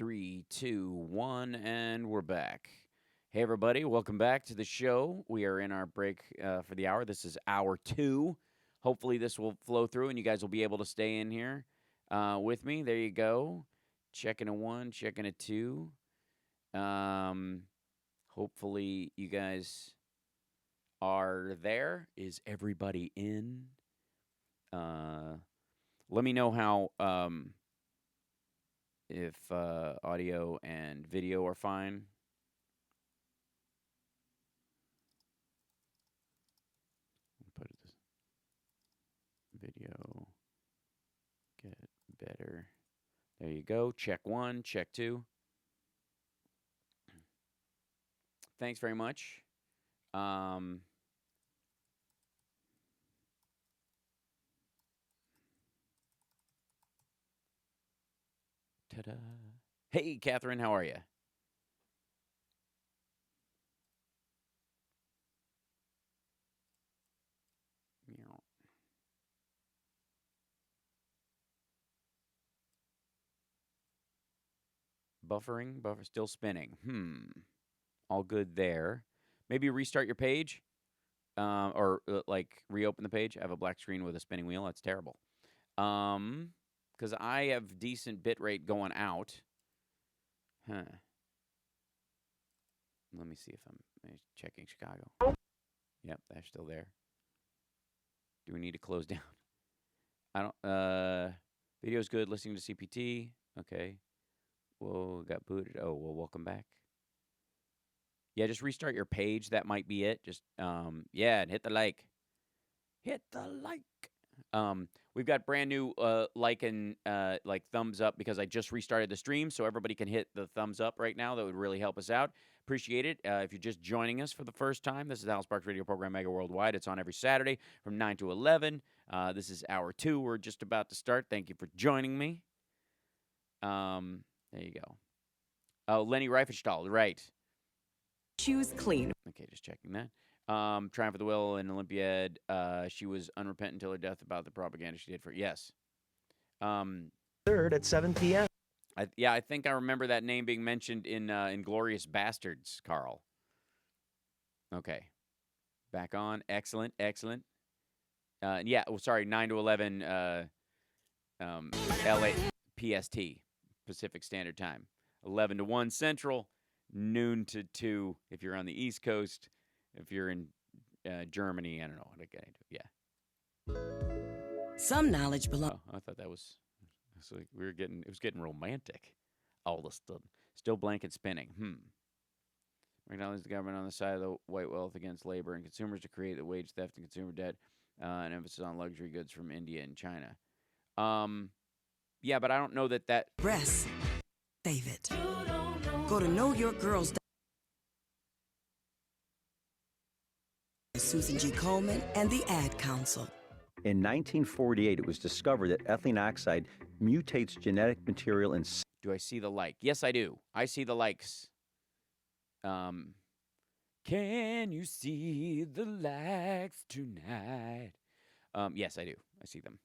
3, 2, 1, and we're back. Hey, everybody, welcome back to the show. We are in our break for the hour. This is hour 2. Hopefully, this will flow through and you guys will be able to stay in here with me. There you go. Checking a 1, checking a 2. Hopefully, you guys are there. Is everybody in? Let me know how. If audio and video are fine. Put this video get better. There you go. Check 1, check 2. Thanks very much. Ta-da. Hey, Catherine, how are you? Buffer still spinning. All good there. Maybe restart your page, or like reopen the page. I have a black screen with a spinning wheel. That's terrible. Because I have decent bit rate going out. Let me see if I'm checking Chicago. Yep, they're still there. Do we need to close down? I don't. Video's good. Listening to CPT. Okay. Whoa, got booted. Oh, well, welcome back. Yeah, just restart your page. That might be it. Just yeah, and hit the like. Hit the like. We've got brand new like and like thumbs up because I just restarted the stream, so everybody can hit the thumbs up right now. That would really help us out. Appreciate it. If you're just joining us for the first time, this is the Alan Sparks Radio Program Mega Worldwide. It's on every Saturday from 9 to 11. This is hour 2. We're just about to start. Thank you for joining me. There you go. Oh, Lenny Riefenstahl, right. Shoes clean. Okay, just checking that. Triumph of the Will and Olympiad. She was unrepentant until her death about the propaganda she did for. Yes. 3rd at 7 p.m. I think I remember that name being mentioned in Inglourious Bastards, Carl. Okay. Back on. Excellent. Yeah, sorry, 9 to 11 LA PST, Pacific Standard Time. 11 to 1 Central, noon to 2 if you're on the East Coast. If you're in Germany, I don't know. Yeah. Some knowledge belongs. Oh, I thought that was like it was getting romantic. All the still blanket spinning. Acknowledge the government on the side of the white wealth against labor and consumers to create the wage theft and consumer debt, and emphasis on luxury goods from India and China. Yeah, but I don't know that. Breasts. Save it. Go to Know Your Girls. Susan G. Coleman and the Ad Council. In 1948, it was discovered that ethylene oxide mutates genetic material in. Do I see the like? Yes, I do. I see the likes. Can you see the likes tonight? Yes, I do. I see them.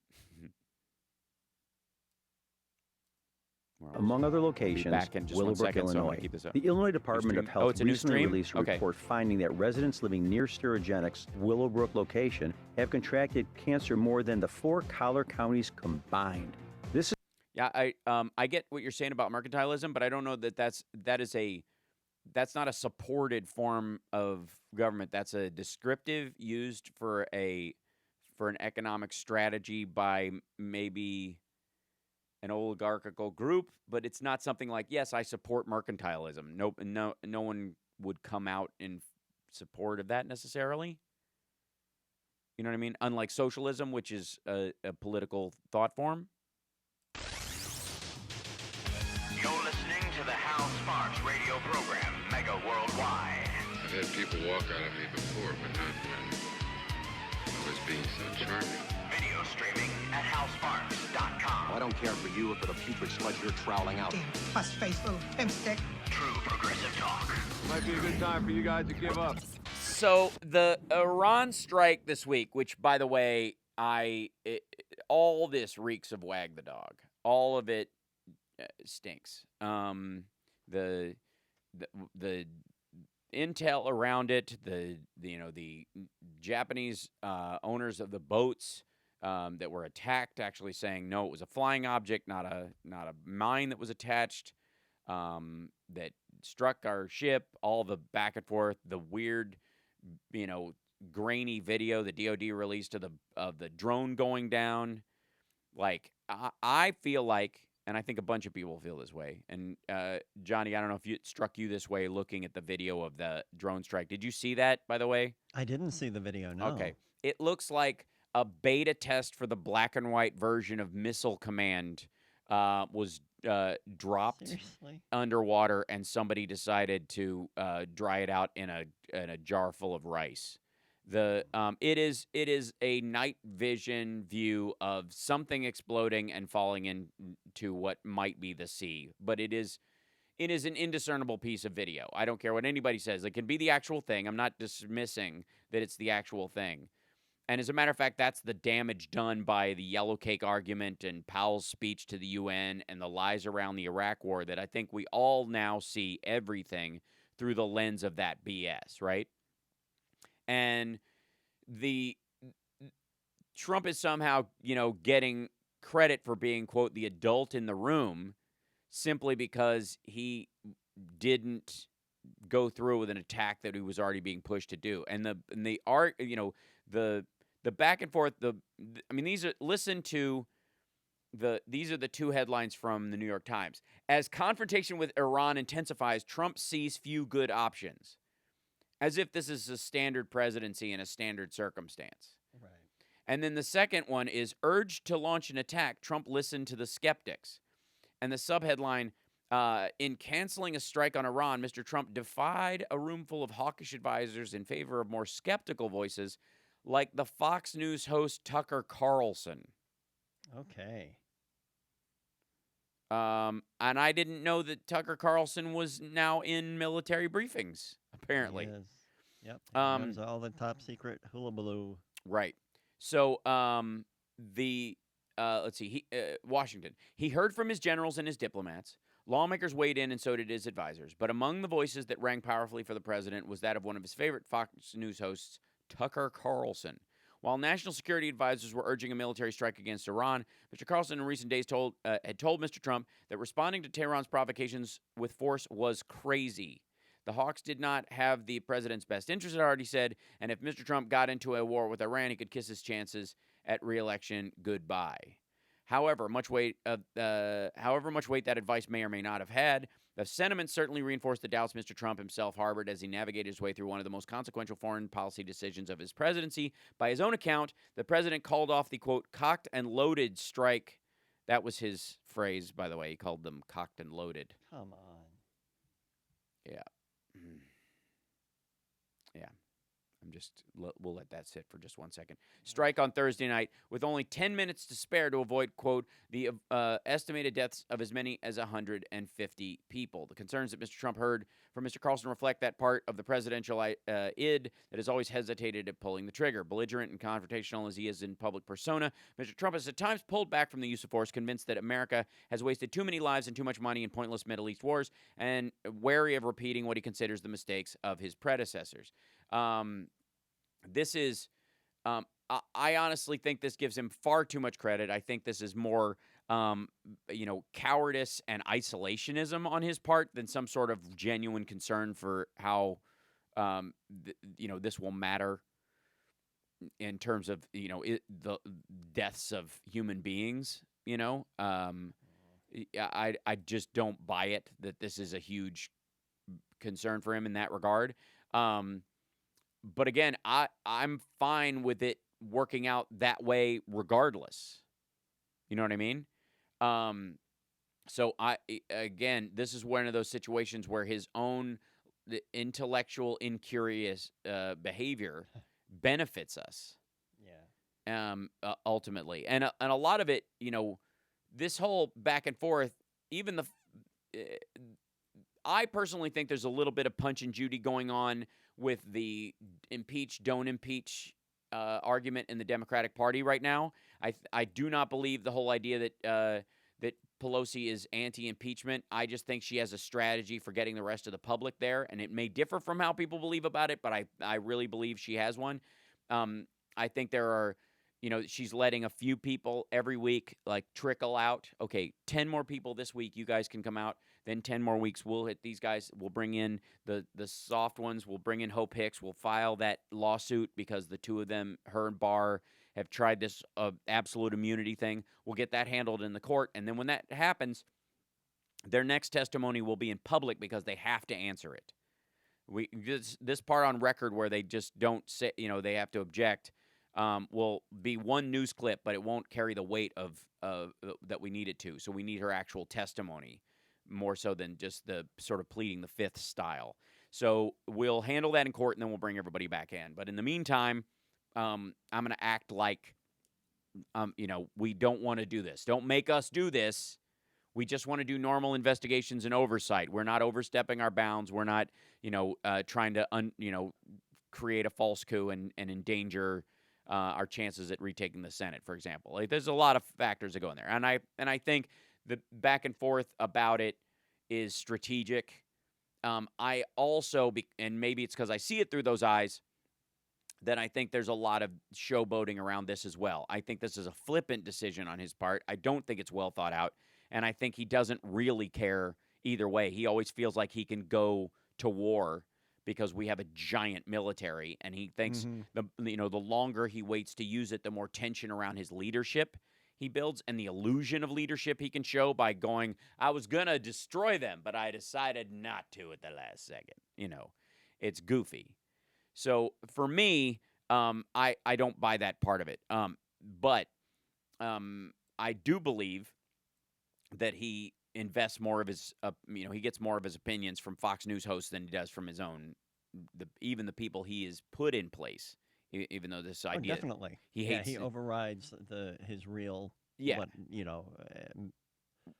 Among other locations, Willowbrook, Illinois. The Illinois Department of Health recently released a report finding that residents living near Sterigenics' Willowbrook location have contracted cancer more than the 4 collar counties combined. This is I get what you're saying about mercantilism, but I don't know that that's not a supported form of government. That's a descriptive used for an economic strategy by maybe an oligarchical group, but it's not something like, yes, I support mercantilism. No one would come out in support of that necessarily. You know what I mean? Unlike socialism, which is a political thought form. You're listening to the Hal Sparks radio program, Mega Worldwide. I've had people walk out of me before, but not when I was being so charming. Video streaming at halsparks.com. I don't care for you or for the putrid sludge you're troweling out. Damn fuss-faced little pimpstick. True progressive talk. Might be a good time for you guys to give up. So the Iran strike this week, which, by the way, all this reeks of wag the dog. All of it stinks. The intel around it, the Japanese owners of the boats that were attacked actually saying no, it was a flying object, not a mine that was attached that struck our ship. All the back and forth, the weird, grainy video the DoD released of the drone going down. Like I feel like. And I think a bunch of people feel this way. And Johnny, I don't know if it struck you this way looking at the video of the drone strike. Did you see that, by the way? I didn't see the video, no. Okay. It looks like a beta test for the black and white version of Missile Command was dropped underwater, and somebody decided to dry it out in a jar full of rice. It is a night vision view of something exploding and falling into what might be the sea, but it is an indiscernible piece of video. I don't care what anybody says. It can be the actual thing. I'm not dismissing that it's the actual thing. And as a matter of fact, that's the damage done by the yellow cake argument and Powell's speech to the UN and the lies around the Iraq war, that I think we all now see everything through the lens of that BS, right? And Trump is somehow, getting credit for being, quote, the adult in the room simply because he didn't go through with an attack that he was already being pushed to do. And the back and forth, these are the two headlines from the New York Times. As confrontation with Iran intensifies, Trump sees few good options. As if this is a standard presidency in a standard circumstance. Right. And then the second one is, urged to launch an attack, Trump listened to the skeptics. And the subheadline, in canceling a strike on Iran, Mr. Trump defied a room full of hawkish advisors in favor of more skeptical voices, like the Fox News host Tucker Carlson. Okay. And I didn't know that Tucker Carlson was now in military briefings, apparently. He is. Yep. He knows all the top secret hullabaloo. Right. So, let's see. Washington. He heard from his generals and his diplomats. Lawmakers weighed in, and so did his advisors. But among the voices that rang powerfully for the president was that of one of his favorite Fox News hosts, Tucker Carlson. While national security advisors were urging a military strike against Iran, Mr. Carlson in recent days had told Mr. Trump that responding to Tehran's provocations with force was crazy. The hawks did not have the president's best interest, it already said, and if Mr. Trump got into a war with Iran, he could kiss his chances at re-election goodbye. However much weight that advice may or may not have had, the sentiment certainly reinforced the doubts Mr. Trump himself harbored as he navigated his way through one of the most consequential foreign policy decisions of his presidency. By his own account, the president called off the, quote, cocked and loaded strike. That was his phrase, by the way. He called them cocked and loaded. Come on. Yeah. Yeah. We'll let that sit for just 1 second. Strike on Thursday night with only 10 minutes to spare to avoid, quote, the estimated deaths of as many as 150 people. The concerns that Mr. Trump heard from Mr. Carlson reflect that part of the presidential id that has always hesitated at pulling the trigger. Belligerent and confrontational as he is in public persona, Mr. Trump has at times pulled back from the use of force, convinced that America has wasted too many lives and too much money in pointless Middle East wars, and wary of repeating what he considers the mistakes of his predecessors. This is, I honestly think this gives him far too much credit. I think this is more, cowardice and isolationism on his part than some sort of genuine concern for how, this will matter in terms of, the deaths of human beings, I just don't buy it that this is a huge concern for him in that regard. But again, I'm fine with it working out that way regardless. You know what I mean? So this is one of those situations where his own intellectual, incurious behavior benefits us. Yeah. Ultimately, and a lot of it, this whole back and forth, even I personally think there's a little bit of Punch and Judy going on with the impeach, don't impeach argument in the Democratic Party right now. I do not believe the whole idea that Pelosi is anti-impeachment. I just think she has a strategy for getting the rest of the public there, and it may differ from how people believe about it, but I really believe she has one. I think there are, she's letting a few people every week like trickle out. Okay, 10 more people this week. You guys can come out. Then 10 more weeks, we'll hit these guys. We'll bring in the soft ones. We'll bring in Hope Hicks. We'll file that lawsuit because the two of them, her and Barr, have tried this absolute immunity thing. We'll get that handled in the court. And then when that happens, their next testimony will be in public because they have to answer it. This part on record where they just don't say, they have to object, will be one news clip, but it won't carry the weight of that we need it to. So we need her actual testimony more so than just the sort of pleading the fifth style. So we'll handle that in court, and then we'll bring everybody back in. But in the meantime, I'm going to act like, we don't want to do this. Don't make us do this. We just want to do normal investigations and oversight. We're not overstepping our bounds. We're not, trying to, create a false coup and endanger our chances at retaking the Senate, for example. Like, there's a lot of factors that go in there. And I think the back and forth about it is strategic. I also, and maybe it's because I see it through those eyes, that I think there's a lot of showboating around this as well. I think this is a flippant decision on his part. I don't think it's well thought out, and I think he doesn't really care either way. He always feels like he can go to war because we have a giant military, and he thinks the longer he waits to use it, the more tension around his leadership he builds, and the illusion of leadership he can show by going, I was going to destroy them, but I decided not to at the last second. It's goofy. So for me, I don't buy that part of it. But I do believe that he invests more of his, he gets more of his opinions from Fox News hosts than he does from his own, even the people he has put in place. Even though this idea, definitely, he hates. He overrides his real,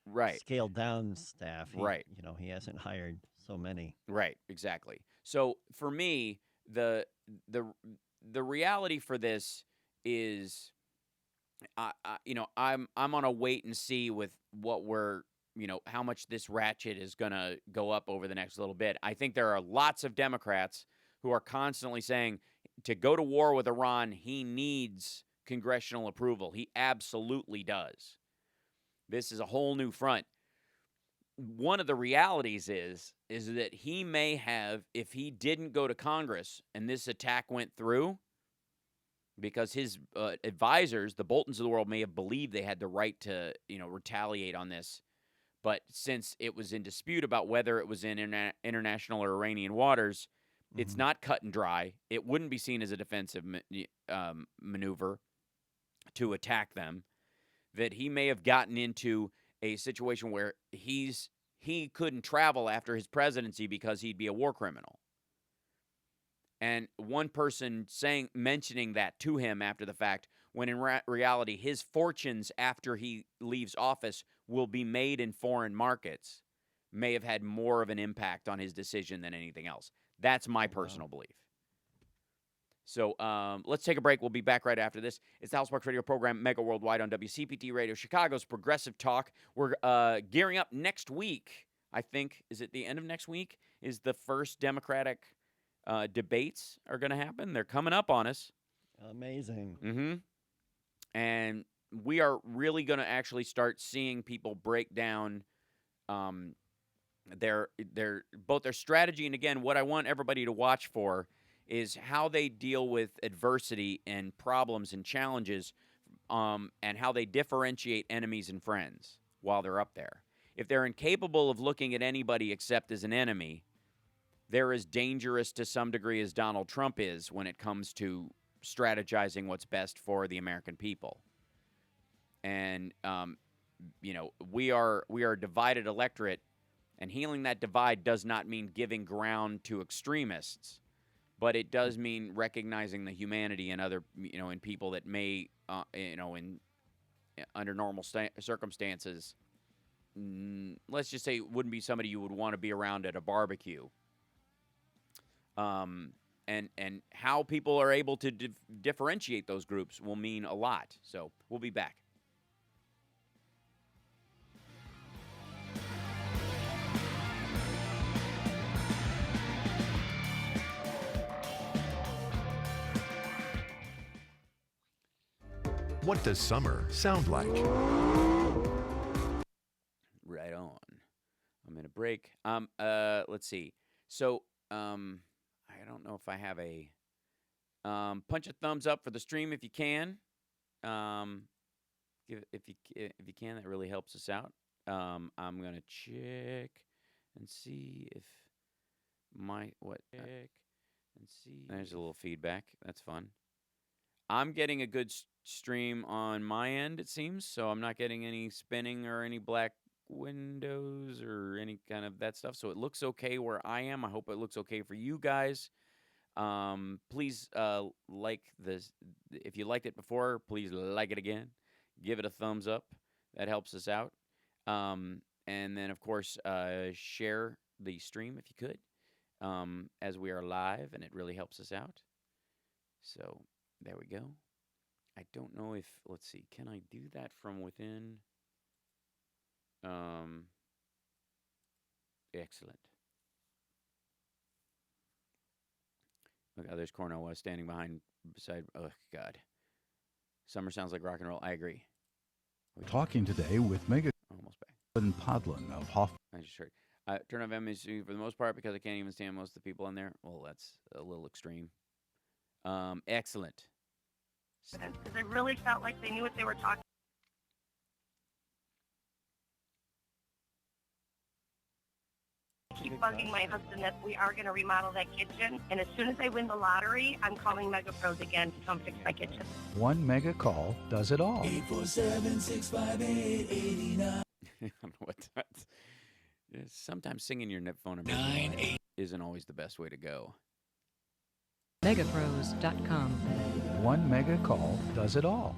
right, scaled down staff. Right, he hasn't hired so many. Right, exactly. So for me, the reality for this is, I'm on a wait and see with what we're, how much this ratchet is going to go up over the next little bit. I think there are lots of Democrats who are constantly saying to go to war with Iran, he needs congressional approval. He absolutely does. This is a whole new front. One of the realities is that he may have, if he didn't go to Congress and this attack went through, because his advisors, the Boltons of the world, may have believed they had the right to, retaliate on this. But since it was in dispute about whether it was in international or Iranian waters, it's not cut and dry. It wouldn't be seen as a defensive maneuver to attack them. That he may have gotten into a situation where he couldn't travel after his presidency because he'd be a war criminal. And one person mentioning that to him after the fact, when in reality his fortunes after he leaves office will be made in foreign markets, may have had more of an impact on his decision than anything else. That's my personal belief. So let's take a break. We'll be back right after this. It's the House Sparks Radio program, Mega Worldwide on WCPT Radio, Chicago's Progressive Talk. We're gearing up next week. I think, is it the end of next week? Is the first Democratic debates are going to happen? They're coming up on us. Amazing. And we are really going to actually start seeing people break down their both their strategy, and again, what I want everybody to watch for is how they deal with adversity and problems and challenges, and how they differentiate enemies and friends while they're up there. If they're incapable of looking at anybody except as an enemy, they're as dangerous to some degree as Donald Trump is when it comes to strategizing what's best for the American people. And we are a divided electorate, and healing that divide does not mean giving ground to extremists, but it does mean recognizing the humanity in other, in people that may, under normal circumstances, let's just say wouldn't be somebody you would want to be around at a barbecue. And how people are able to differentiate those groups will mean a lot. So we'll be back. What does summer sound like? Right on. I'm in a break. Let's see. So, I don't know if I have a punch a thumbs up for the stream if you can. If you can, that really helps us out. I'm gonna check and see if There's a little feedback. That's fun. I'm getting a good stream on my end, it seems, so I'm not getting any spinning or any black windows or any kind of that stuff. So it looks okay where I am. I hope it looks okay for you guys. Please like this. If you liked it before, please like it again. Give it a thumbs up. That helps us out. And then, of course, share the stream if you could, as we are live, and it really helps us out. So there we go. I don't know if, let's see, can I do that from within? Excellent. Look, there's Cornell standing beside, oh, God. Summer sounds like rock and roll. I agree. Talking today with Mega Almost back. Podlin of Hoffman. I just heard. Turn off MSU for the most part because I can't even stand most of the people in there. Well, that's a little extreme. Excellent. Because I really felt like they knew what they were talking. I keep bugging my husband that we are going to remodel that kitchen, and as soon as I win the lottery, I'm calling Mega Pros again to come fix my kitchen. One mega call does it all. 847-658-89. I don't know what that's. Sometimes singing your phone number isn't always the best way to go. Megapros.com. One mega call does it all.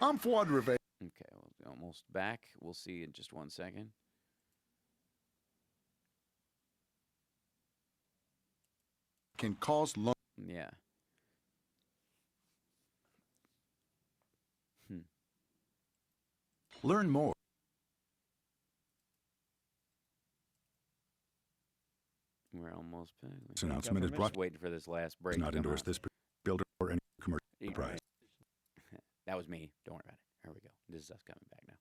I'm Fuad Reve. Okay, well, almost back. We'll see in just 1 second. Can cause long. Yeah. Learn more. We're almost back. This announcement is brought. Just waiting for this last break. Does not endorse this builder or any commercial enterprise. That was me. Don't worry about it. Here we go. This is us coming back now.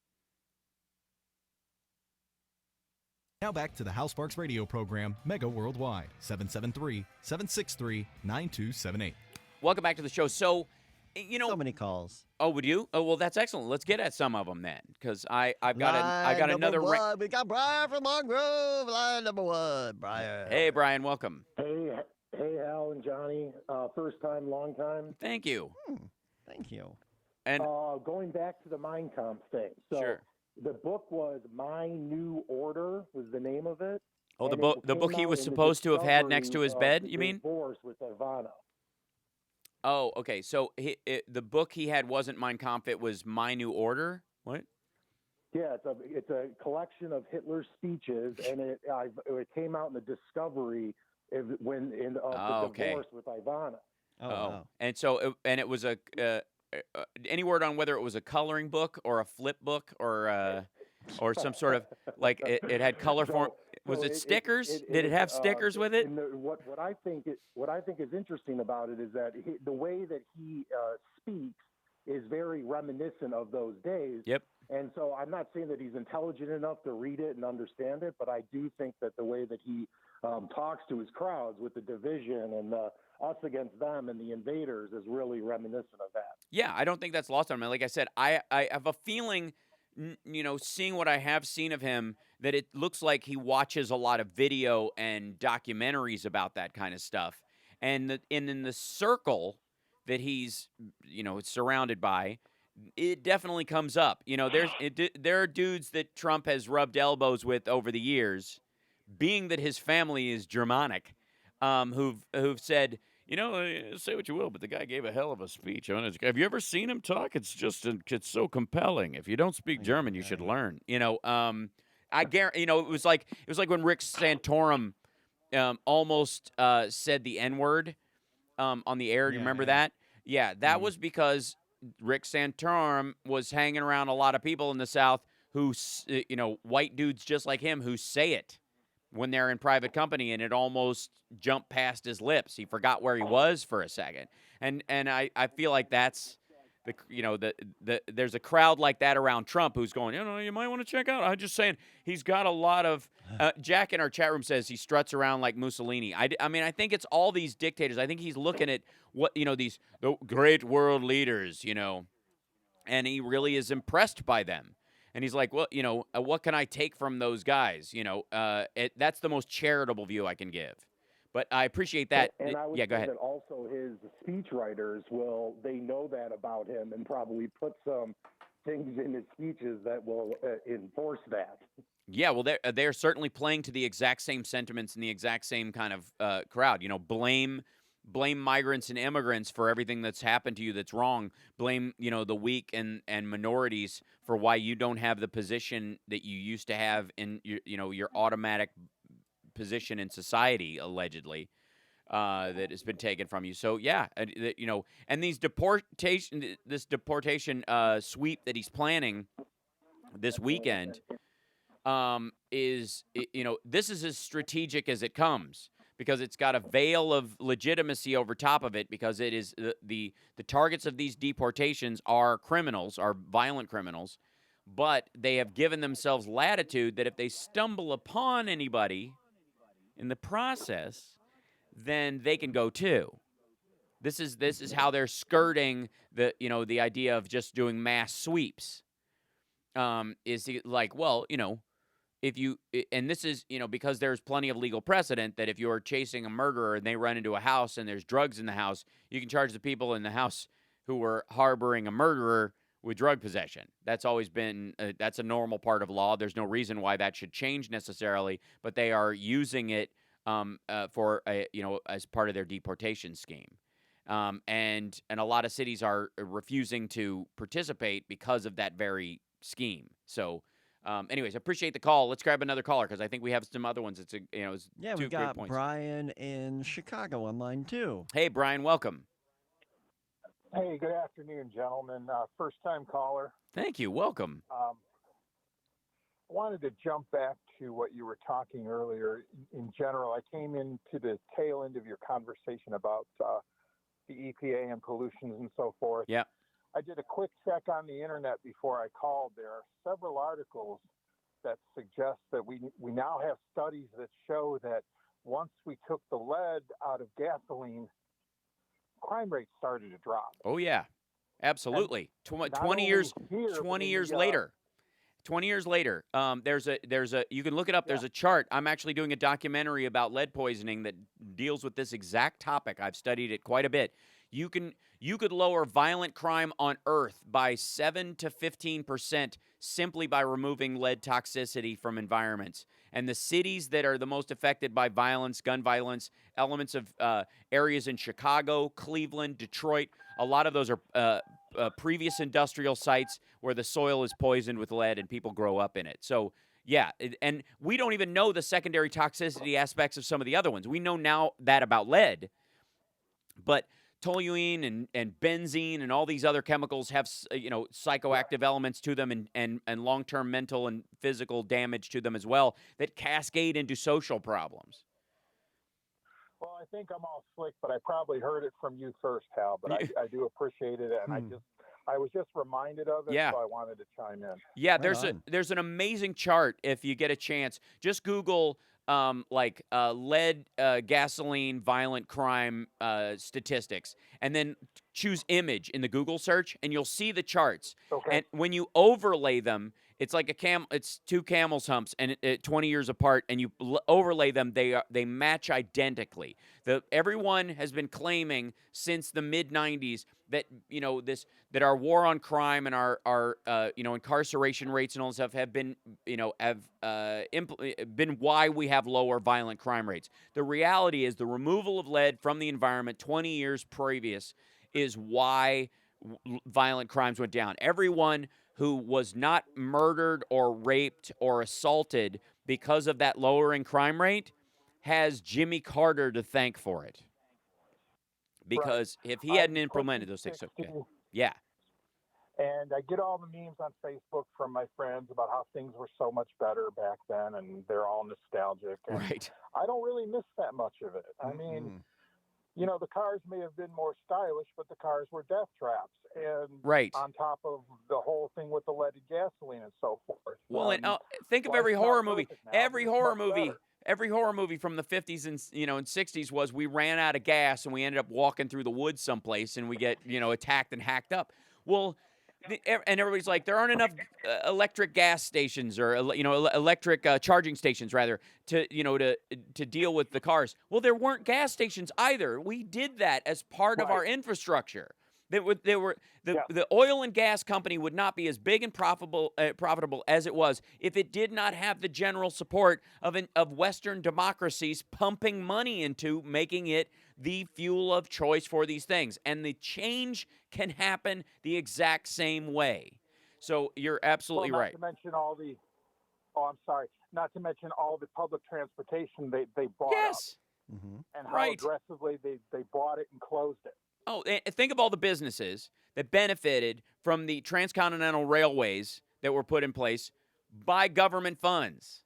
Now back to the Hal Sparks radio program, Mega Worldwide, 773-763-9278. Welcome back to the show. So, so many calls. Oh, would you? Oh, well, that's excellent. Let's get at some of them then, because I got another. We got Brian from Long Grove, line number 1. Brian. Hey, Brian, welcome. Hey, Al and Johnny. First time, long time. Thank you. Thank you. And going back to the Mein Kampf thing. So sure. The book was My New Order, was the name of it. Oh, the book he was supposed to have had next to his bed, you mean? Divorce with Ivana. Oh, okay. So the book he had wasn't Mein Kampf, it was My New Order? What? Yeah, it's a collection of Hitler's speeches, and it came out in the Discovery the divorce with Ivana. Oh. Wow. And so it was any word on whether it was a coloring book or a flip book or some sort of like it had color form? Was it stickers? Did it have stickers with it? What I think is interesting about it is that the way that he speaks is very reminiscent of those days. Yep. And so I'm not saying that he's intelligent enough to read it and understand it, but I do think that the way that he talks to his crowds with the division and us against them and the invaders is really reminiscent of that. Yeah, I don't think that's lost on me. Like I said, I have a feeling, seeing what I have seen of him, that it looks like he watches a lot of video and documentaries about that kind of stuff. And in the circle that he's, surrounded by, it definitely comes up. There are dudes that Trump has rubbed elbows with over the years, being that his family is Germanic, who've said, say what you will, but the guy gave a hell of a speech. Have you ever seen him talk? It's so compelling. If you don't speak German, you should learn. I guarantee. It was like when Rick Santorum almost said the N-word on the air. Do you remember that? Yeah, that was because Rick Santorum was hanging around a lot of people in the South who, white dudes just like him who say it when they're in private company, and it almost jumped past his lips. He forgot where he was for a second. And I feel like that's there's a crowd like that around Trump who's going, you might want to check out. I'm just saying he's got a lot of Jack in our chat room says he struts around like Mussolini. I mean, I think it's all these dictators. I think he's looking at what, the great world leaders, and he really is impressed by them. And he's like, well, what can I take from those guys? That's the most charitable view I can give. But I appreciate that. And I would go say ahead. that also his speechwriters they know that about him and probably put some things in his speeches that will enforce that. Yeah, well, they're certainly playing to the exact same sentiments and the exact same kind of crowd. Blame migrants and immigrants for everything that's happened to you that's wrong. Blame, the weak and minorities for why you don't have the position that you used to have in your automatic position in society, allegedly, that has been taken from you. So yeah, and this deportation sweep that he's planning this weekend is this is as strategic as it comes, because it's got a veil of legitimacy over top of it, because it is the targets of these deportations are violent criminals, but they have given themselves latitude that if they stumble upon anybody in the process, then they can go too. This is how they're skirting the idea of just doing mass sweeps. Is like, well, if you, and this is, because there's plenty of legal precedent that if you're chasing a murderer and they run into a house and there's drugs in the house, you can charge the people in the house who were harboring a murderer with drug possession. That's always been, that's a normal part of law. There's no reason why that should change necessarily, but they are using it for, as part of their deportation scheme. And a lot of cities are refusing to participate because of that very scheme. So, anyways, appreciate the call. Let's grab another caller, because I think we have some other ones. It's we got Brian in Chicago on line 2. Hey, Brian, welcome. Hey, good afternoon, gentlemen. First-time caller. Thank you. Welcome. I wanted to jump back to what you were talking earlier. In general, I came into the tail end of your conversation about the EPA and pollutions and so forth. Yeah. I did a quick check on the internet before I called. There are several articles that suggest that we now have studies that show that once we took the lead out of gasoline, crime rates started to drop. Oh yeah, absolutely. 20 years later. 20 years later, there's a you can look it up. There's a chart. I'm actually doing a documentary about lead poisoning that deals with this exact topic. I've studied it quite a bit. You could lower violent crime on Earth by 7 to 15% simply by removing lead toxicity from environments. And the cities that are the most affected by violence, gun violence, elements of areas in Chicago, Cleveland, Detroit, a lot of those are previous industrial sites where the soil is poisoned with lead and people grow up in it. So, yeah, and we don't even know the secondary toxicity aspects of some of the other ones. We know now that about lead, but toluene and benzene and all these other chemicals have, psychoactive elements to them and long-term mental and physical damage to them as well that cascade into social problems. Well, I think I'm all slick, but I probably heard it from you first, Hal, but I do appreciate it, and I was just reminded of it, so I wanted to chime in. Yeah, there's an amazing chart if you get a chance. Just Google lead, gasoline, violent crime statistics, and then choose image in the Google search, and you'll see the charts. Okay. And when you overlay them, it's like it's two camel's humps, and 20 years apart, and you overlay them, they match identically. Everyone has been claiming since the mid 90s that that our war on crime and our incarceration rates and all this stuff have been been why we have lower violent crime rates. The reality is the removal of lead from the environment 20 years previous is why violent crimes went down. Everyone who was not murdered or raped or assaulted because of that lowering crime rate has Jimmy Carter to thank for it. Because if he hadn't implemented those things, yeah. And I get all the memes on Facebook from my friends about how things were so much better back then, and they're all nostalgic. And right. I don't really miss that much of it. I mean, you know, the cars may have been more stylish, but the cars were death traps. And right. on top of the whole thing with the leaded gasoline and so forth. Well, and think of every horror movie. Every horror movie from the 50s and and 60s was we ran out of gas and we ended up walking through the woods someplace and we get attacked and hacked up. Well, and everybody's like, there aren't enough electric gas stations or electric charging stations rather to deal with the cars. Well, there weren't gas stations either. We did that as part of our infrastructure. The oil and gas company would not be as big and profitable as it was if it did not have the general support of Western democracies pumping money into making it the fuel of choice for these things. And the change can happen the exact same way. So you're absolutely right. Not to mention all the not to mention all the public transportation they bought up. And how aggressively they bought it and closed it. Oh, and think of all the businesses that benefited from the transcontinental railways that were put in place by government funds.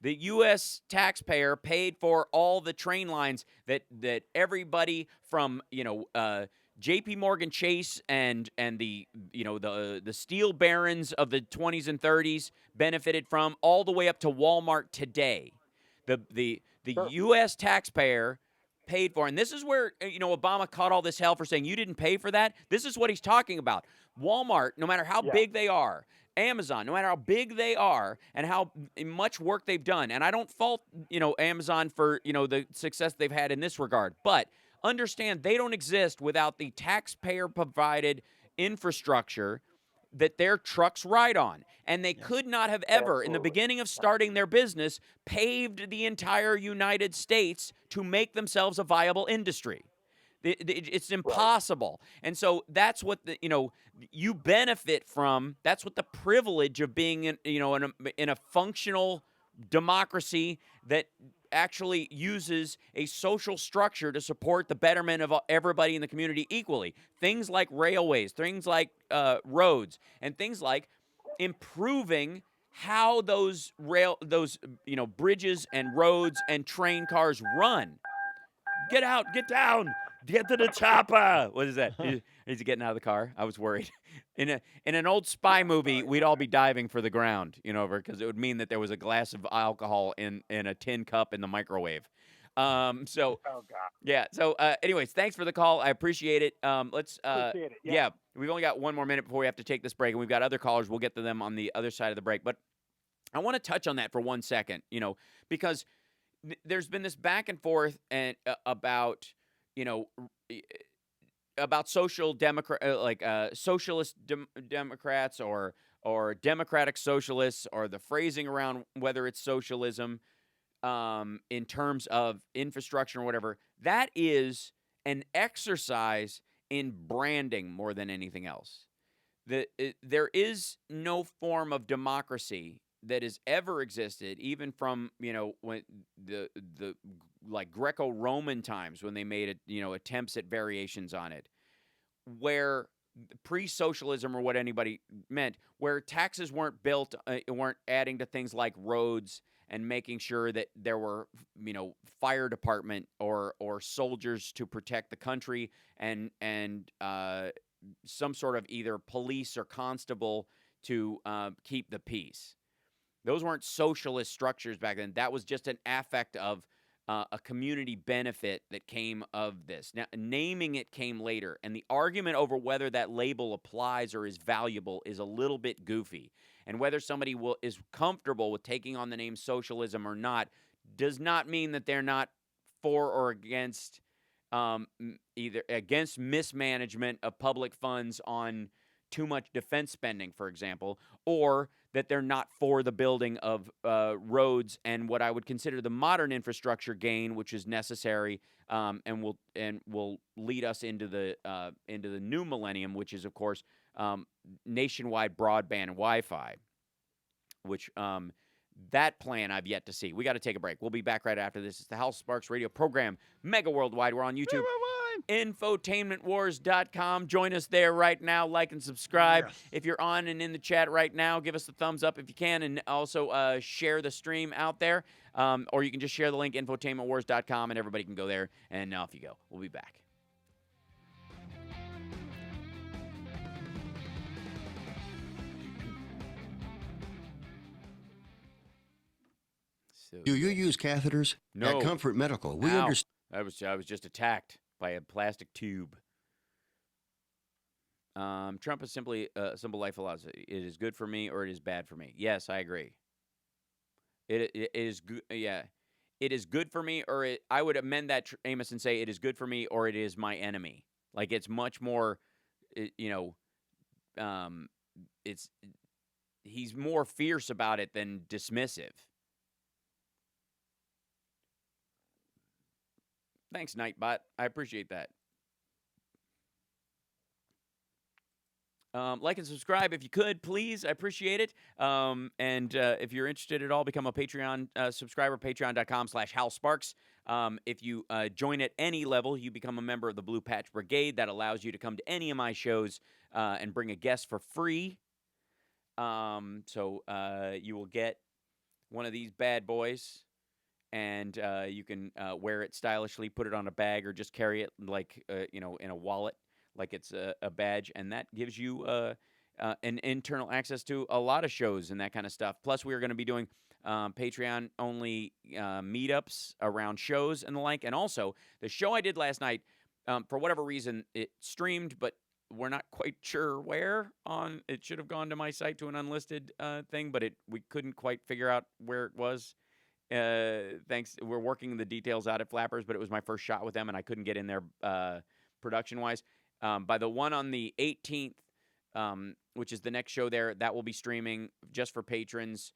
The U.S. taxpayer paid for all the train lines that everybody from J.P. Morgan Chase and the steel barons of the 20s and 30s benefited from, all the way up to Walmart today. The U.S. taxpayer paid for. And this is where, Obama caught all this hell for saying you didn't pay for that. This is what he's talking about. Walmart, no matter how big they are, Amazon, no matter how big they are and how much work they've done. And I don't fault, Amazon for, the success they've had in this regard. But understand they don't exist without the taxpayer-provided infrastructure that their trucks ride on. And they could not have ever, in the beginning of starting their business, paved the entire United States to make themselves a viable industry. It's impossible. And so that's what you benefit from. That's what the privilege of being in a functional democracy that actually uses a social structure to support the betterment of everybody in the community equally. Things like railways, things like roads, and things like improving how those bridges and roads and train cars run. Get out, get down, get to the chopper. What is that? Is he getting out of the car? I was worried. In an old spy movie, we'd all be diving for the ground, because it would mean that there was a glass of alcohol in a tin cup in the microwave. So anyways, thanks for the call. I appreciate it. Appreciate it. Yeah, we've only got one more minute before we have to take this break, and we've got other callers. We'll get to them on the other side of the break. But I want to touch on that for 1 second, because there's been this back and forth and about social socialist Democrats or democratic socialists, or the phrasing around whether it's socialism in terms of infrastructure or whatever. That is an exercise in branding more than anything else. There is no form of democracy that has ever existed, even from when the Greco-Roman times, when they made attempts at variations on it, where pre-socialism, or what anybody meant, where taxes weren't built, weren't adding to things like roads and making sure that there were fire department or soldiers to protect the country, and some sort of either police or constable to keep the peace. Those weren't socialist structures back then. That was just an affect of a community benefit that came of this. Now, naming it came later, and the argument over whether that label applies or is valuable is a little bit goofy. And whether somebody is comfortable with taking on the name socialism or not does not mean that they're not for or against either against mismanagement of public funds on too much defense spending, for example, or that they're not for the building of roads and what I would consider the modern infrastructure gain, which is necessary and will lead us into the new millennium, which is, of course, nationwide broadband and Wi-Fi, which that plan I've yet to see. We got to take a break. We'll be back right after this. It's the House Sparks radio program, Mega Worldwide. We're on YouTube. Infotainmentwars.com. Join us there right now. Like and subscribe. Yes. If you're on and in the chat right now, give us a thumbs up if you can, and also share the stream out there. Or you can just share the link, infotainmentwars.com, and everybody can go there, and off you go. We'll be back. So, do you use catheters? No. At Comfort Medical, we understand. I was just attacked by a plastic tube. Trump is simply a simple life philosophy. It is good for me or it is bad for me. Yes, I agree. It is good. Yeah, it is good for me, or I would amend that, Amos, and say it is good for me or it is my enemy. Like, it's much more, he's more fierce about it than dismissive. Thanks, Nightbot. I appreciate that. Like and subscribe if you could, please. I appreciate it. And if you're interested at all, become a Patreon subscriber, patreon.com/HalSparks. If you join at any level, you become a member of the Blue Patch Brigade. That allows you to come to any of my shows and bring a guest for free. So you will get one of these bad boys. And you can wear it stylishly, put it on a bag, or just carry it like, in a wallet, like it's a badge. And that gives you an internal access to a lot of shows and that kind of stuff. Plus, we are going to be doing Patreon-only meetups around shows and the like. And also, the show I did last night, for whatever reason, it streamed, but we're not quite sure where on. It should have gone to my site to an unlisted thing, but we couldn't quite figure out where it was. Thanks. We're working the details out at Flappers, but it was my first shot with them, and I couldn't get in there production-wise. By the one on the 18th, which is the next show there, that will be streaming just for patrons.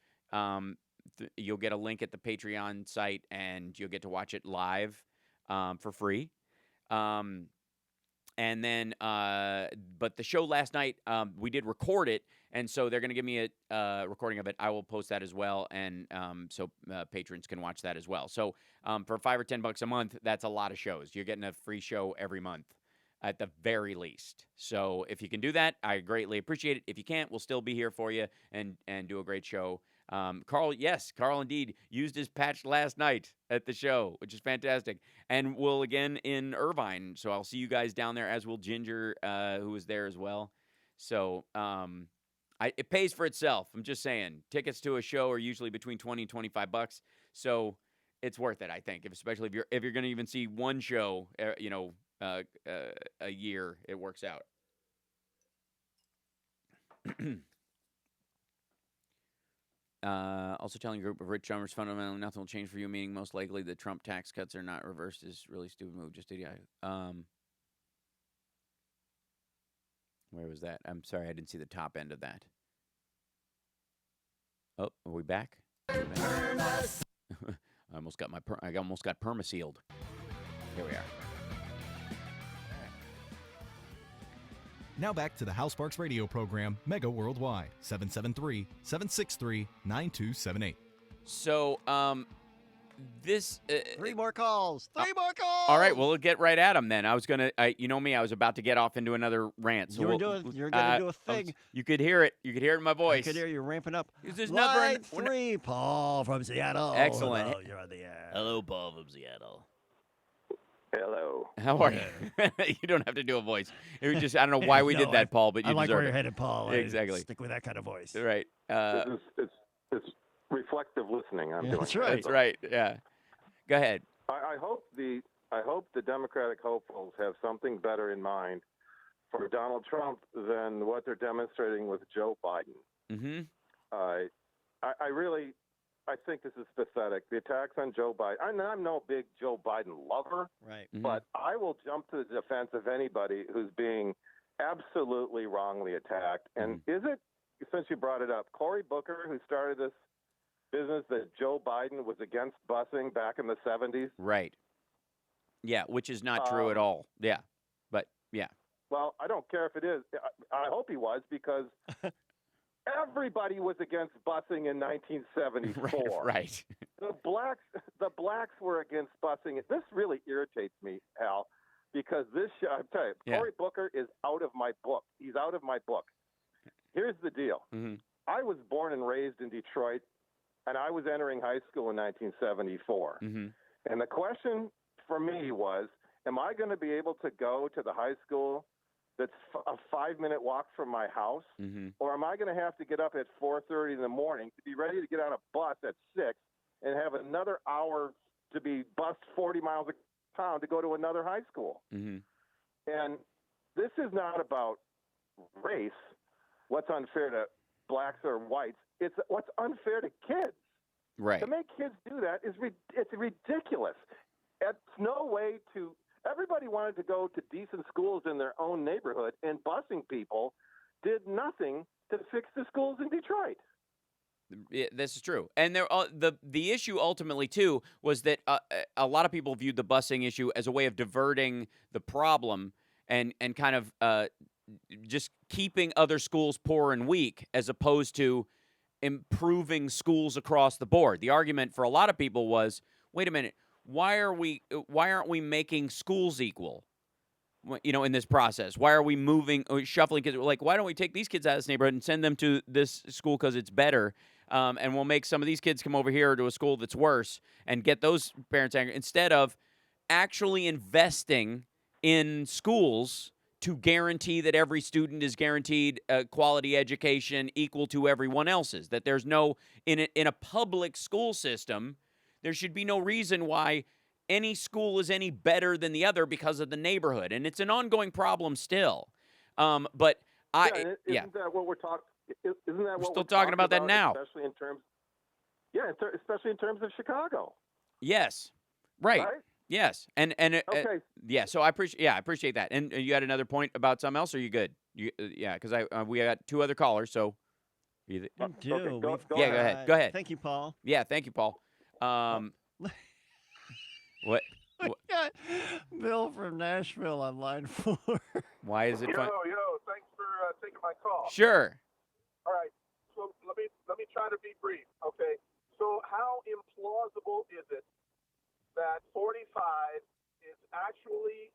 You'll get a link at the Patreon site, and you'll get to watch it live for free. And then, but the show last night, we did record it, and so they're going to give me a recording of it. I will post that as well, and so patrons can watch that as well. So for $5 or $10 a month, that's a lot of shows. You're getting a free show every month at the very least. So if you can do that, I greatly appreciate it. If you can't, we'll still be here for you and do a great show. Carl indeed used his patch last night at the show, which is fantastic. And we'll again in Irvine. So I'll see you guys down there, as will Ginger, who was there as well. So it pays for itself. I'm just saying. Tickets to a show are usually between $20 and $25. So it's worth it, I think. Especially if you're going to even see one show, a year, it works out. Also telling a group of rich drummers fundamentally nothing will change for you, meaning most likely the Trump tax cuts are not reversed is really stupid move. Just idiotic. Where was that? I'm sorry, I didn't see the top end of that. Oh, are we back? I almost got perma-sealed. Here we are. Now back to the Hal Sparks radio program, Mega Worldwide, 773-763-9278. So, this... Three more calls! Three more calls! All right, well, we'll get right at them then. I was going to... you know me, I was about to get off into another rant. So you're going to do a thing. You could hear it. You could hear it in my voice. I could hear you ramping up. Line 3, Paul from Seattle. Excellent. Hello, you're on the air. Hello, Paul from Seattle. Hello. How are you? You don't have to do a voice. It was just, I don't know why we did that, Paul, but you I like deserve where it. you're headed, Paul. Exactly. Stick with that kind of voice. Right. It's reflective listening. That's right. That's right. Yeah. Go ahead. I hope the Democratic hopefuls have something better in mind for Donald Trump than what they're demonstrating with Joe Biden. Mm-hmm. I think this is pathetic. The attacks on Joe Biden. I'm no big Joe Biden lover, right? Mm-hmm. But I will jump to the defense of anybody who's being absolutely wrongly attacked. And is it, since you brought it up, Cory Booker who started this business that Joe Biden was against busing back in the 70s? Right. Yeah, which is not true at all. Yeah, but yeah. Well, I don't care if it is. I hope he was, because everybody was against busing in 1974. Right. The blacks were against busing. This really irritates me, Hal. because I'm telling you, Cory Booker is out of my book. He's out of my book. Here's the deal. Mm-hmm. I was born and raised in Detroit, and I was entering high school in 1974. Mm-hmm. And the question for me was, am I going to be able to go to the high school that's a 5-minute walk from my house? Mm-hmm. Or am I going to have to get up at 4:30 in the morning to be ready to get on a bus at 6 and have another hour to be bused 40 miles a town to go to another high school? Mm-hmm. And this is not about race, what's unfair to blacks or whites. It's what's unfair to kids. Right. To make kids do that it's ridiculous. It's no way to. Everybody wanted to go to decent schools in their own neighborhood, and busing people did nothing to fix the schools in Detroit. Yeah, this is true, and the issue ultimately too was that a lot of people viewed the busing issue as a way of diverting the problem and kind of just keeping other schools poor and weak, as opposed to improving schools across the board. The argument for a lot of people was, wait a minute, why aren't we making schools equal? In this process, why are we shuffling kids? Like, why don't we take these kids out of this neighborhood and send them to this school because it's better, and we'll make some of these kids come over here to a school that's worse and get those parents angry, instead of actually investing in schools to guarantee that every student is guaranteed a quality education equal to everyone else's. That there's in a public school system, there should be no reason why any school is any better than the other because of the neighborhood, and it's an ongoing problem still. Isn't that what we're talking? Isn't that we're what still talking about that now? Especially in terms of Chicago. Yes, right? Yes, and okay. So I appreciate that. And you had another point about something else? Or are you good? Because we got two other callers. So go ahead. Go ahead. Thank you, Paul. Yeah, thank you, Paul. What? We got Bill from Nashville on line 4. Why is it fun? Yo, thanks for taking my call. Sure. All right, so let me try to be brief. Okay, so how implausible is it that 45 is actually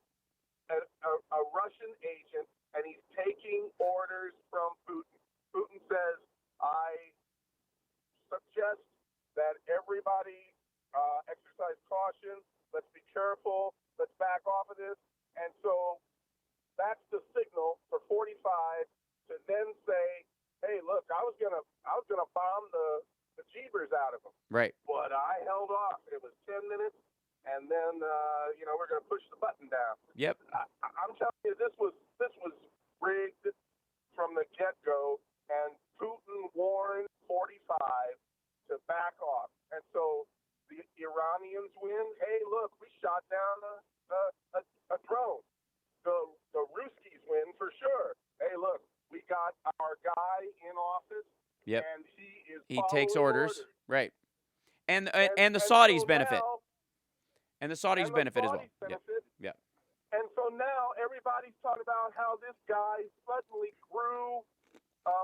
a Russian agent and he's taking orders from Putin? Putin says, I suggest that everybody exercise caution. Let's be careful. Let's back off of this. And so that's the signal for 45 to then say, hey, look, I was gonna bomb the jeebers out of them. Right. But I held off. It was 10 minutes, and then we're gonna push the button down. Yep. I'm telling you, this was rigged from the get-go, and Putin warned 45 to back off. And so the Iranians win. Hey, look, we shot down a drone. The Ruskies win for sure. Hey, look, we got our guy in office. Yep. And he takes orders. Right. And the Saudis benefit. And the Saudis benefit as well. Yep. And so now everybody's talking about how this guy suddenly grew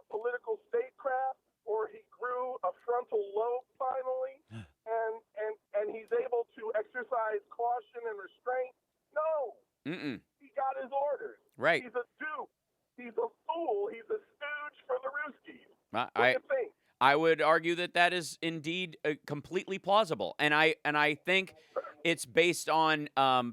political statecraft, or he grew a frontal lobe finally, and he's able to exercise caution and restraint. No. Mm-mm. He got his orders. Right. He's a dupe. He's a fool. He's a stooge for the Ruskies. What do you think? I would argue that is indeed completely plausible, and I think it's based on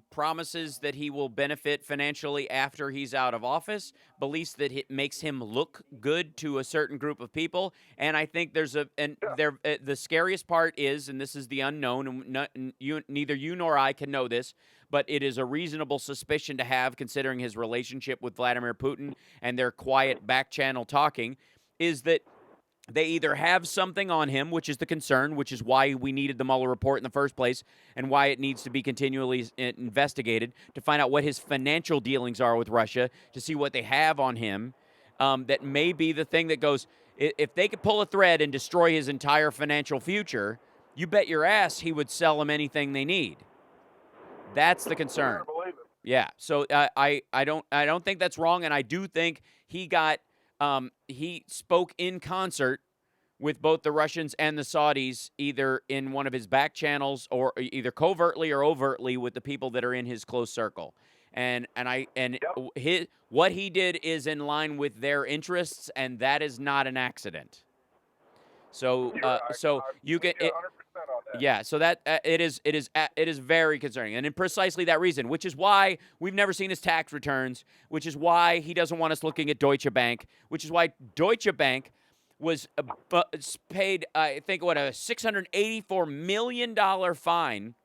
promises that he will benefit financially after he's out of office, beliefs that it makes him look good to a certain group of people, and I think the scariest part is, and this is the unknown, and neither you nor I can know this, but it is a reasonable suspicion to have, considering his relationship with Vladimir Putin and their quiet back-channel talking, is that they either have something on him, which is the concern, which is why we needed the Mueller report in the first place and why it needs to be continually investigated to find out what his financial dealings are with Russia, to see what they have on him. That may be the thing that goes, if they could pull a thread and destroy his entire financial future, you bet your ass he would sell them anything they need. That's the concern. Yeah. So I don't think that's wrong, and I do think he spoke in concert with both the Russians and the Saudis, either in one of his back channels or either covertly or overtly with the people that are in his close circle. and what he did is in line with their interests, and that is not an accident. So you can. Yeah, so that it is very concerning, and in precisely that reason, which is why we've never seen his tax returns, which is why he doesn't want us looking at Deutsche Bank, which is why Deutsche Bank was paid, I think, a $684 million fine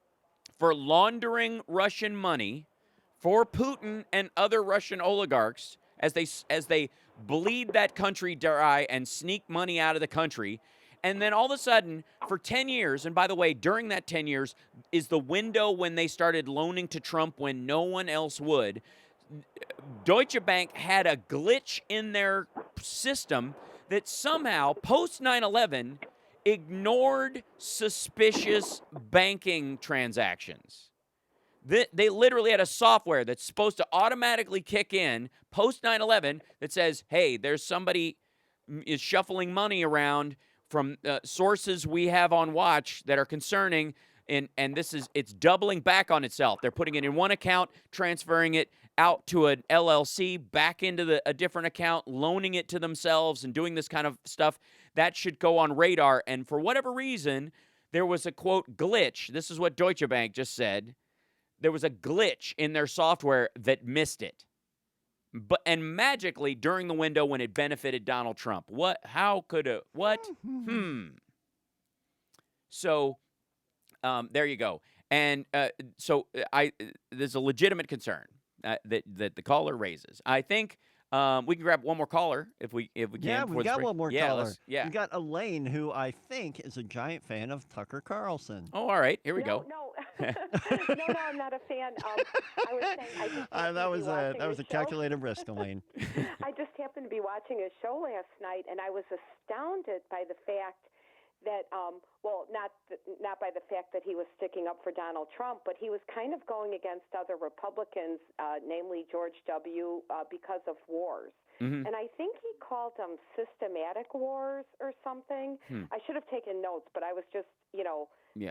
for laundering Russian money for Putin and other Russian oligarchs as they bleed that country dry and sneak money out of the country. And then all of a sudden, for 10 years, and by the way, during that 10 years is the window when they started loaning to Trump when no one else would, Deutsche Bank had a glitch in their system that somehow, post 9/11, ignored suspicious banking transactions. They literally had a software that's supposed to automatically kick in post 9/11 that says, hey, there's somebody is shuffling money around from sources we have on watch that are concerning, and it's doubling back on itself. They're putting it in one account, transferring it out to an LLC, back into a different account, loaning it to themselves, and doing this kind of stuff. That should go on radar. And for whatever reason, there was a, quote, glitch. This is what Deutsche Bank just said. There was a glitch in their software that missed it. And magically, during the window when it benefited Donald Trump. How could it? What? So, there you go. And there's a legitimate concern that the caller raises. I think we can grab one more caller if we can. Yeah, we've got one more caller. Yeah. We got Elaine, who I think is a giant fan of Tucker Carlson. Oh, all right. Here we go. No, I'm not a fan. I was saying that was a calculated risk, Elaine. I just happened to be watching a show last night, and I was astounded by the fact that, not by the fact that he was sticking up for Donald Trump, but he was kind of going against other Republicans, namely George W., because of wars. Mm-hmm. And I think he called them systematic wars or something. I should have taken notes, but I was just,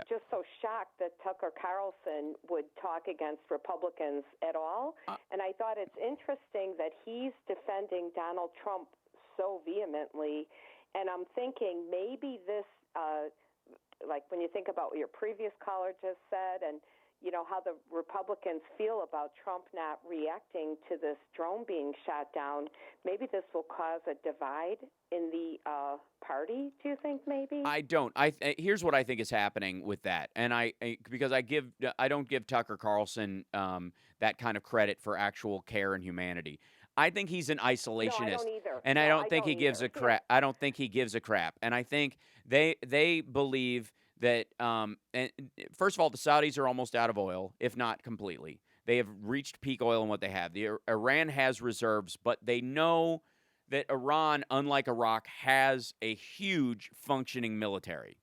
just so shocked that Tucker Carlson would talk against Republicans at all. And I thought it's interesting that he's defending Donald Trump so vehemently. And I'm thinking maybe this, like when you think about what your previous caller just said, and how the Republicans feel about Trump not reacting to this drone being shot down, maybe this will cause a divide in the party. Do you think maybe? I don't. Here's what I think is happening with that, and because I don't give Tucker Carlson that kind of credit for actual care and humanity. I think he's an isolationist, no, I don't either. And I don't think he gives a crap. I don't think he gives a crap, and I think they believe that. And first of all, the Saudis are almost out of oil, if not completely. They have reached peak oil in what they have. Iran has reserves, but they know that Iran, unlike Iraq, has a huge functioning military.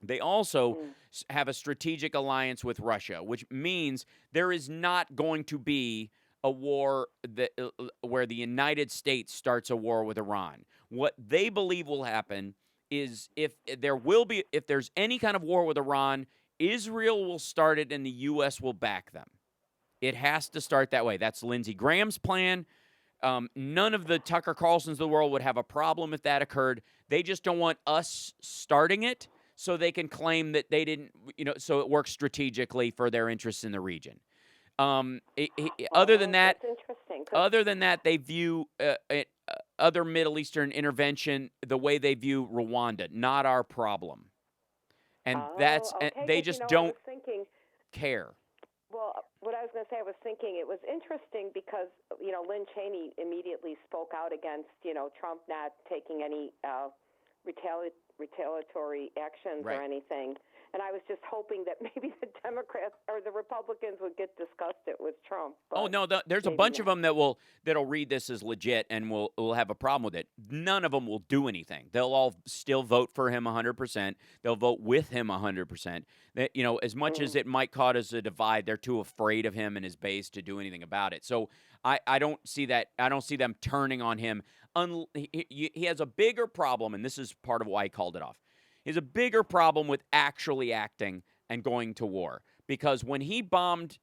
They also have a strategic alliance with Russia, which means there is not going to be a war where the United States starts a war with Iran. What they believe will happen is if there's any kind of war with Iran, Israel will start it and the U.S. will back them. It has to start that way. That's Lindsey Graham's plan. None of the Tucker Carlsons of the world would have a problem if that occurred. They just don't want us starting it so they can claim that they didn't, so it works strategically for their interests in the region. Other than that, they view other Middle Eastern intervention the way they view Rwanda, not our problem, and they just don't care. Well, what I was going to say, I was thinking it was interesting because Lynn Cheney immediately spoke out against Trump not taking any retaliatory actions or anything. And I was just hoping that maybe the Democrats or the Republicans would get disgusted with Trump. Oh no, there's a bunch of them that'll read this as legit and will have a problem with it. None of them will do anything. They'll all still vote for him 100%. They'll vote with him 100%. That as much as it might cause a divide, they're too afraid of him and his base to do anything about it. So I don't see that. I don't see them turning on him. He has a bigger problem, and this is part of why I called it off. He has a bigger problem with actually acting and going to war. Because when he bombed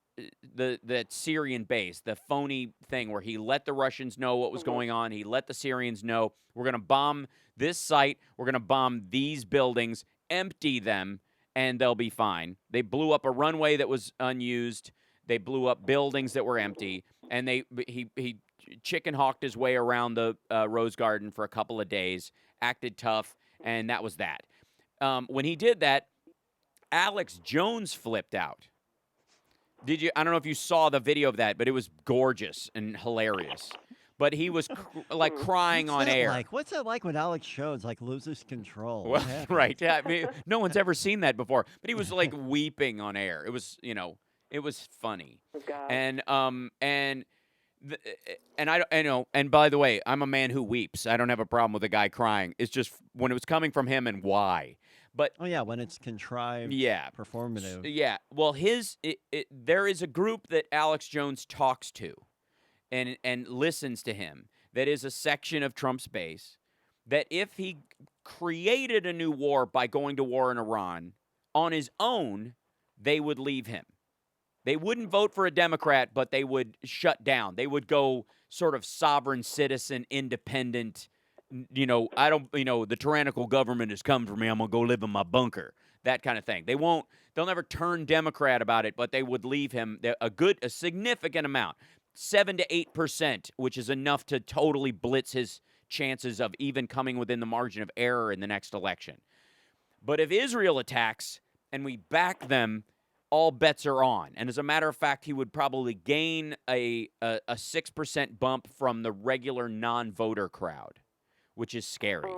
that Syrian base, the phony thing where he let the Russians know what was going on, he let the Syrians know, we're going to bomb this site, we're going to bomb these buildings, empty them, and they'll be fine. They blew up a runway that was unused. They blew up buildings that were empty, and he chicken hawked his way around the Rose Garden for a couple of days, acted tough, and that was that. When he did that, Alex Jones flipped out. Did you? I don't know if you saw the video of that, but it was gorgeous and hilarious. But he was crying on air. What's that like when Alex Jones loses control? Well, right? Yeah, I mean, no one's ever seen that before. But he was weeping on air. It was, it was funny. And I know. And by the way, I'm a man who weeps. I don't have a problem with a guy crying. It's just when it was coming from him and why. But when it's contrived, performative. Yeah. Well, there is a group that Alex Jones talks to, and listens to him. That is a section of Trump's base. That if he created a new war by going to war in Iran on his own, they would leave him. They wouldn't vote for a Democrat, but they would shut down. They would go sort of sovereign citizen, independent. The tyrannical government has come for me. I'm going to go live in my bunker. That kind of thing. They'll never turn Democrat about it, but they would leave him a significant amount, 7 to 8%, which is enough to totally blitz his chances of even coming within the margin of error in the next election. But if Israel attacks and we back them, all bets are on. And as a matter of fact, he would probably gain a 6% bump from the regular non-voter crowd, which is scary.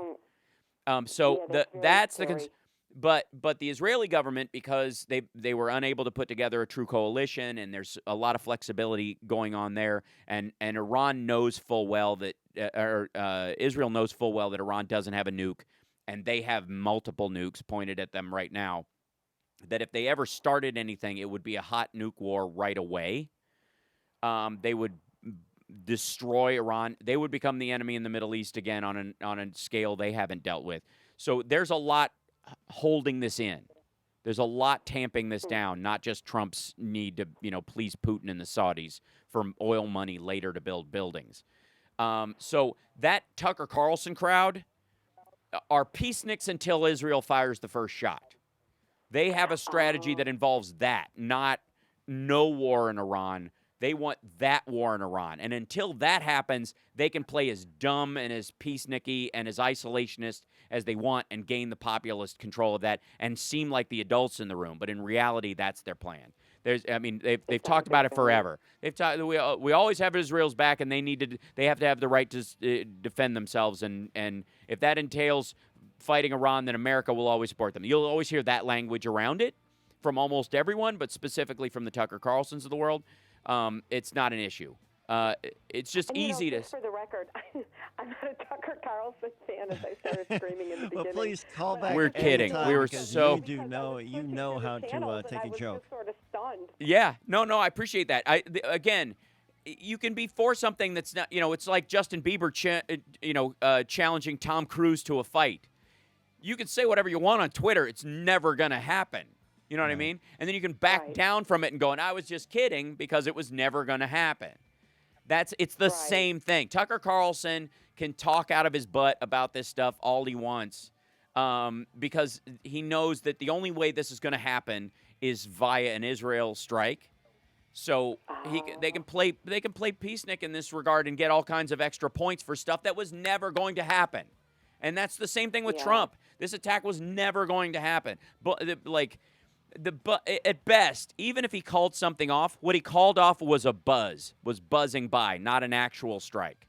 That's the but the Israeli government, because they were unable to put together a true coalition, and there's a lot of flexibility going on there, and Iran knows full well that Israel knows full well that Iran doesn't have a nuke, and they have multiple nukes pointed at them right now. That if they ever started anything, it would be a hot nuke war right away. They would destroy Iran. They would become the enemy in the Middle East again on a scale they haven't dealt with. So there's a lot holding this in. There's a lot tamping this down, not just Trump's need to, please Putin and the Saudis for oil money later to build buildings. So that Tucker Carlson crowd are peaceniks until Israel fires the first shot. They have a strategy that involves that, not no war in Iran. They want that war in Iran. And until that happens, they can play as dumb and as peacenicky and as isolationist as they want and gain the populist control of that and seem like the adults in the room. But in reality, that's their plan. They've talked about it forever. We always have Israel's back, and they have to have the right to defend themselves. And if that entails fighting Iran, then America will always support them. You'll always hear that language around it from almost everyone, but specifically from the Tucker Carlsons of the world. It's not an issue. It's just easy to. For the record, I'm not a Tucker Carlson fan, as I started screaming in the beginning. Well, please call back. We're kidding. We were so. You know how to take a joke. Just sort of stunned. Yeah. No. I appreciate that. Again, you can be for something that's not. It's like Justin Bieber, challenging Tom Cruise to a fight. You can say whatever you want on Twitter. It's never gonna happen. You know what I mean? And then you can back down from it and go, and I was just kidding, because it was never going to happen. It's the same thing. Tucker Carlson can talk out of his butt about this stuff all he wants, because he knows that the only way this is going to happen is via an Israel strike. So they can play peacenik in this regard and get all kinds of extra points for stuff that was never going to happen. And that's the same thing with Trump. This attack was never going to happen. But at best, even if he called something off, what he called off was buzzing by, not an actual strike.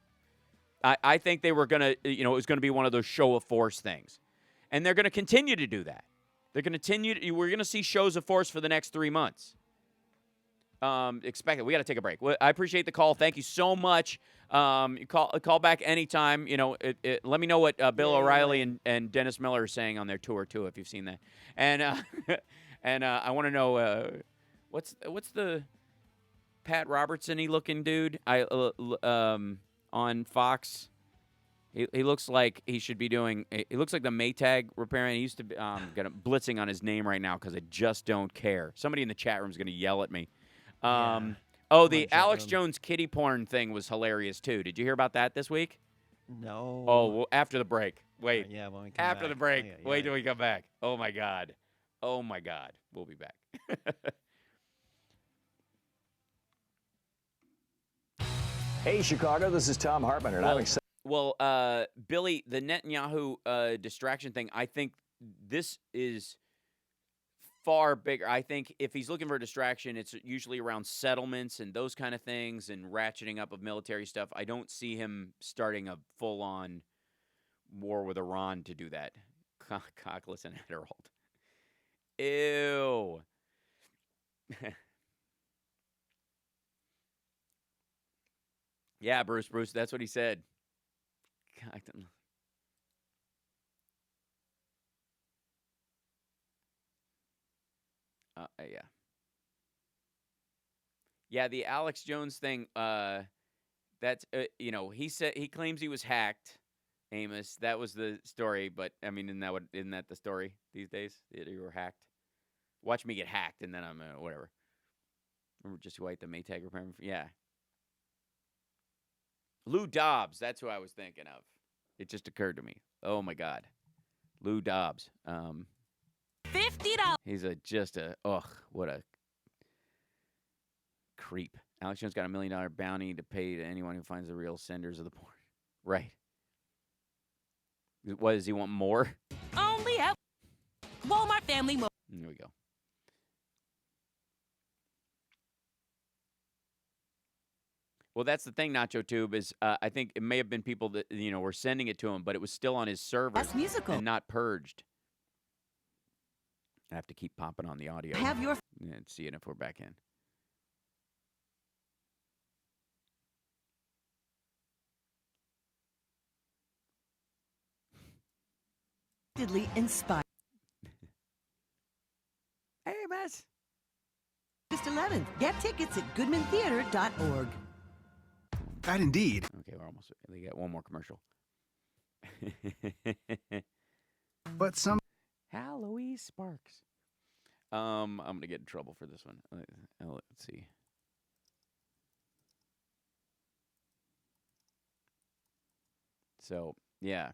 I think they were going to, it was going to be one of those show of force things. And they're going to continue to do that. We're going to see shows of force for the next 3 months. Expect it. We got to take a break. I appreciate the call. Thank you so much. You call back anytime. Let me know what Bill O'Reilly and Dennis Miller are saying on their tour too, if you've seen that. And I want to know what's the Pat Robertson-y looking dude on Fox. He looks like he should be doing. He looks like the Maytag repairman. He used to be got a blitzing on his name right now because I just don't care. Somebody in the chat room is going to yell at me. Oh, the Alex Jones kitty porn thing was hilarious too. Did you hear about that this week? No. Oh, well, after the break. Wait. Yeah, when we come after back. the break. Wait till we come back. Oh my God. Oh my God. We'll be back. Hey, Chicago. This is Tom Hartman, and I'm excited. Well, Billy, the Netanyahu distraction thing, I think this is far bigger. I think if he's looking for a distraction, it's usually around settlements and those kind of things and ratcheting up of military stuff. I don't see him starting a full-on war with Iran to do that. Cockless and Adderall. Ew. Yeah, Bruce, that's what he said. God. Yeah. Yeah, the Alex Jones thing, that's, he said, he claims he was hacked, Amos. That was the story, but, I mean, isn't that the story these days? That you were hacked? Watch me get hacked, and then I'm, whatever. Remember just who I ate the Maytag repairman? Yeah. Lou Dobbs, that's who I was thinking of. It just occurred to me. Oh, my God. Lou Dobbs. $50. He's what a creep. Alex Jones got $1 million bounty to pay to anyone who finds the real senders of the porn. Right. What, does he want more? Only at Walmart Family Mall. There we go. Well, that's the thing, Nacho Tube, is I think it may have been people that, were sending it to him, but it was still on his server and not purged. I have to keep popping on the audio. And seeing if we're back in. Inspired. Hey, Matt. August 11th. Get tickets at goodmantheater.org. That indeed. Okay, we're almost. They got one more commercial. But some Halloween Sparks. I'm gonna get in trouble for this one. Let's see. So yeah.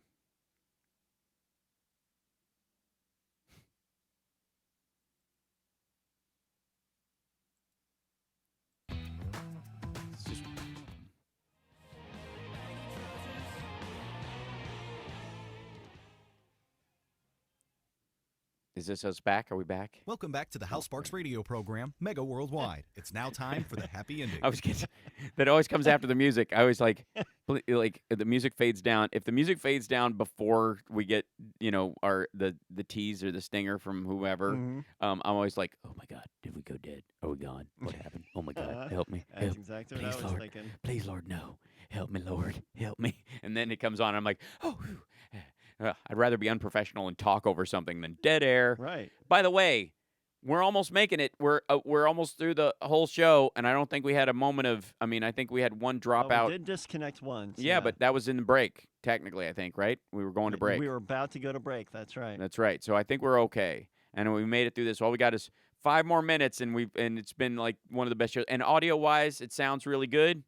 Is this us back? Are we back? Welcome back to the Hal Sparks radio program, Mega Worldwide. It's now time for the happy ending. I was getting that always comes after the music. I always like the music fades down. If the music fades down before we get the tease or the stinger from whoever, I'm always like, oh my God, did we go dead? Are we gone? What happened? Oh my God, help me! That's exactly what I was thinking. Please, Lord, no, help me, Lord, help me. And then it comes on. I'm like, oh. Whew. I'd rather be unprofessional and talk over something than dead air. Right. By the way, we're almost making it. We're almost through the whole show, and I don't think we had a moment of. I mean, I think we had one dropout. We did disconnect once. Yeah, but that was in the break, technically. I think, right? We were going to break. We were about to go to break. That's right. That's right. So I think we're okay, and we made it through this. All we got is 5 more minutes, and it's been like one of the best shows. And audio-wise, it sounds really good.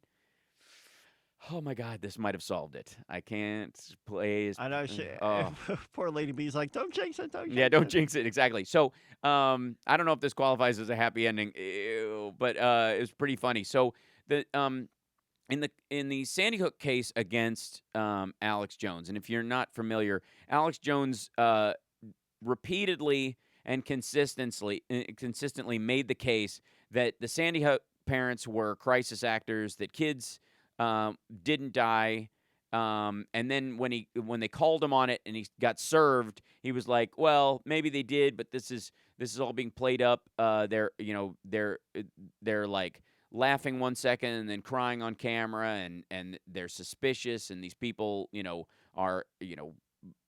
Oh my God, this might have solved it. I can't play. I know. Poor Lady B's like, don't jinx it. Don't jinx it. Yeah, don't jinx it. Exactly. So I don't know if this qualifies as a happy ending, but it was pretty funny. So the in the Sandy Hook case against Alex Jones, and if you're not familiar, Alex Jones repeatedly and consistently made the case that the Sandy Hook parents were crisis actors, that kids didn't die, and then when they called him on it and he got served, he was like, "Well, maybe they did, but this is all being played up. They're like laughing 1 second and then crying on camera, and they're suspicious, and these people, are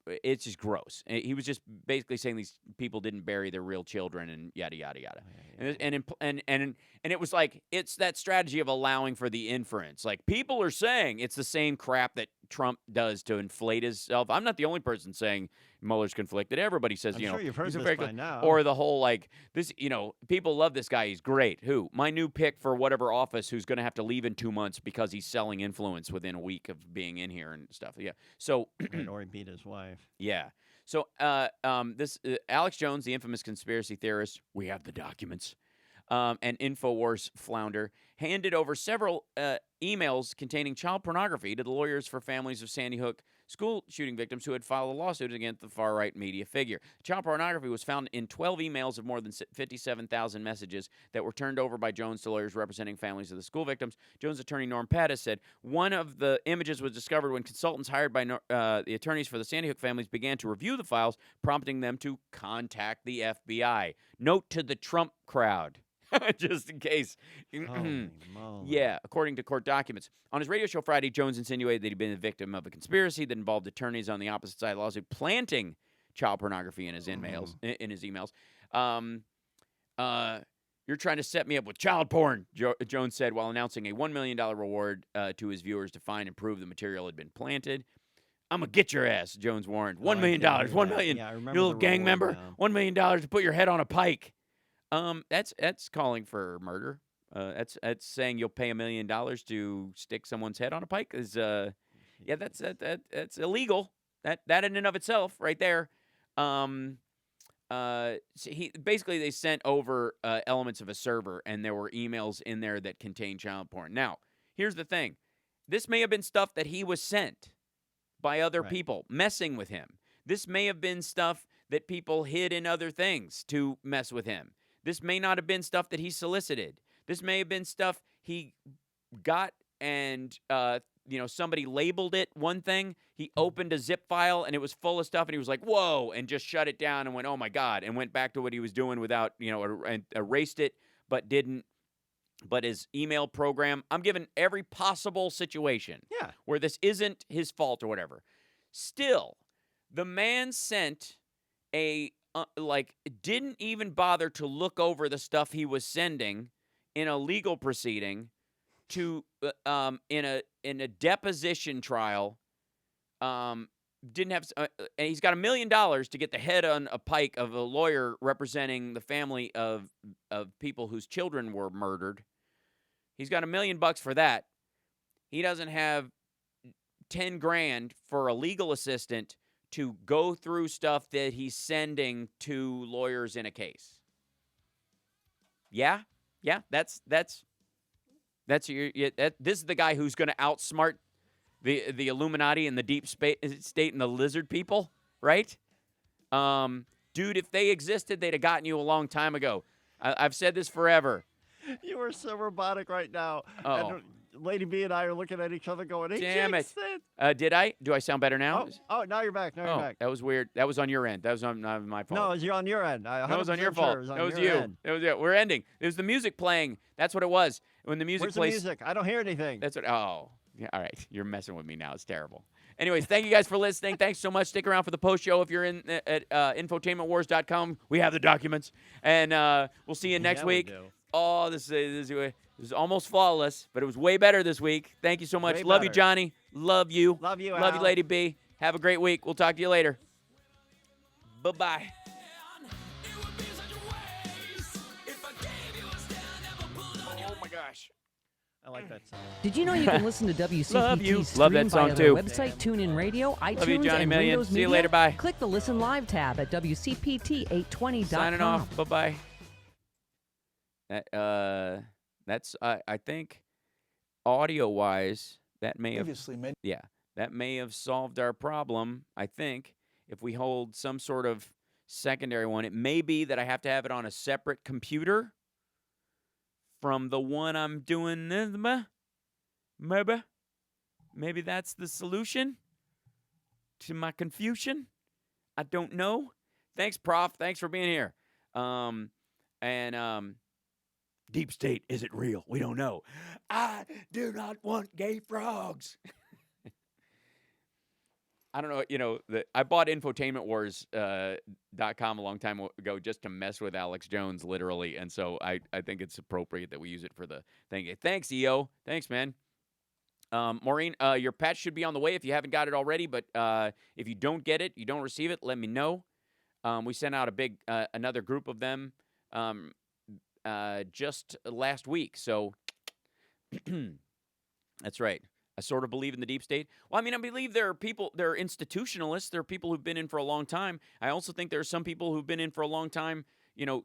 it's just gross." And he was just basically saying these people didn't bury their real children and yada yada yada. And it was like, it's that strategy of allowing for the inference. Like, people are saying it's the same crap that Trump does to inflate himself. I'm not the only person saying Mueller's conflicted. Everybody says, I'm sure you've heard he's this by now. or the whole, like, this, people love this guy. He's great. Who? My new pick for whatever office who's going to have to leave in 2 months because he's selling influence within a week of being in here and stuff. Yeah. So. Or he beat his wife. Yeah. So this Alex Jones, the infamous conspiracy theorist, we have the documents, and InfoWars flounder, handed over several emails containing child pornography to the lawyers for families of Sandy Hook school shooting victims who had filed a lawsuit against the far-right media figure. Child pornography was found in 12 emails of more than 57,000 messages that were turned over by Jones to lawyers representing families of the school victims. Jones' attorney Norm Pattis said one of the images was discovered when consultants hired by the attorneys for the Sandy Hook families began to review the files, prompting them to contact the FBI. Note to the Trump crowd. Just in case. Yeah, according to court documents. On his radio show Friday, Jones insinuated that he'd been the victim of a conspiracy that involved attorneys on the opposite side of the lawsuit planting child pornography in his emails. You're trying to set me up with child porn, Jones said, while announcing a $1 million reward to his viewers to find and prove the material had been planted. I'm going to get your ass, Jones warned. $1 million. $1 million. Yeah, you little gang member. $1 million to put your head on a pike. That's calling for murder. That's saying you'll pay $1 million to stick someone's head on a pike. That's illegal. That in and of itself, right there. They sent over elements of a server, and there were emails in there that contained child porn. Now, here's the thing: this may have been stuff that he was sent by other people messing with him. This may have been stuff that people hid in other things to mess with him. This may not have been stuff that he solicited. This may have been stuff he got and, somebody labeled it one thing. He opened a zip file and it was full of stuff and he was like, whoa, and just shut it down and went, oh my God, and went back to what he was doing without, and erased it, but didn't. But his email program, I'm given every possible situation where this isn't his fault or whatever. Still, the man sent didn't even bother to look over the stuff he was sending in a legal proceeding to in a deposition trial. Didn't have and he's got $1 million to get the head on a pike of a lawyer representing the family of people whose children were murdered. He's got $1 million for that. He doesn't have $10,000 for a legal assistant to go through stuff that he's sending to lawyers in a case. Yeah, that's this is the guy who's going to outsmart the Illuminati and the deep state and the lizard people, right? Dude, if they existed, they'd have gotten you a long time ago. I've said this forever. You are so robotic right now. Oh. And Lady B and I are looking at each other going, hey, damn it. Jason. Did I? Do I sound better now? Oh, now you're back. Now you're back. That was weird. That was on your end. That was not my fault. No, it was on your end. That was on your fault. That was you. It was We're ending. It was the music playing. That's what it was. When the music plays. Where's the music? I don't hear anything. That's what. Oh. Yeah, all right. You're messing with me now. It's terrible. Anyways, thank you guys for listening. Thanks so much. Stick around for the post show if you're in at infotainmentwars.com. We have the documents. And we'll see you next week. We do. Oh, this is almost flawless, but it was way better this week. Thank you so much. Love you, Johnny. Love you. Love you, Love Al. you, Lady B. Have a great week. We'll talk to you later. Bye-bye. Oh, my gosh. I like that song. Did you know you can listen to WCPT Love you. stream Love that song via too. their website, TuneIn Radio, iTunes, Love you, Johnny and Million. Windows See you Media? later. Bye. Click the Listen Live tab at WCPT820.com. Signing off. Bye-bye. That's I think audio-wise that may have that may have solved our problem. I think if we hold some sort of secondary one, it may be that I have to have it on a separate computer from the one I'm doing this. Maybe that's the solution to my confusion. I don't know. Thanks, Prof. Thanks for being here. Deep state, is it real? We don't know. I do not want gay frogs. I don't know, I bought infotainmentwars.com a long time ago just to mess with Alex Jones, literally. And so I think it's appropriate that we use it for the thing. Thanks, EO. Thanks, man. Maureen, your patch should be on the way if you haven't got it already. But if you don't get it, you don't receive it, let me know. We sent out a big another group of them just last week. So that's right. I sort of believe in the deep state. Well, I mean, I believe there are institutionalists. There are people who've been in for a long time. I also think there are some people who've been in for a long time,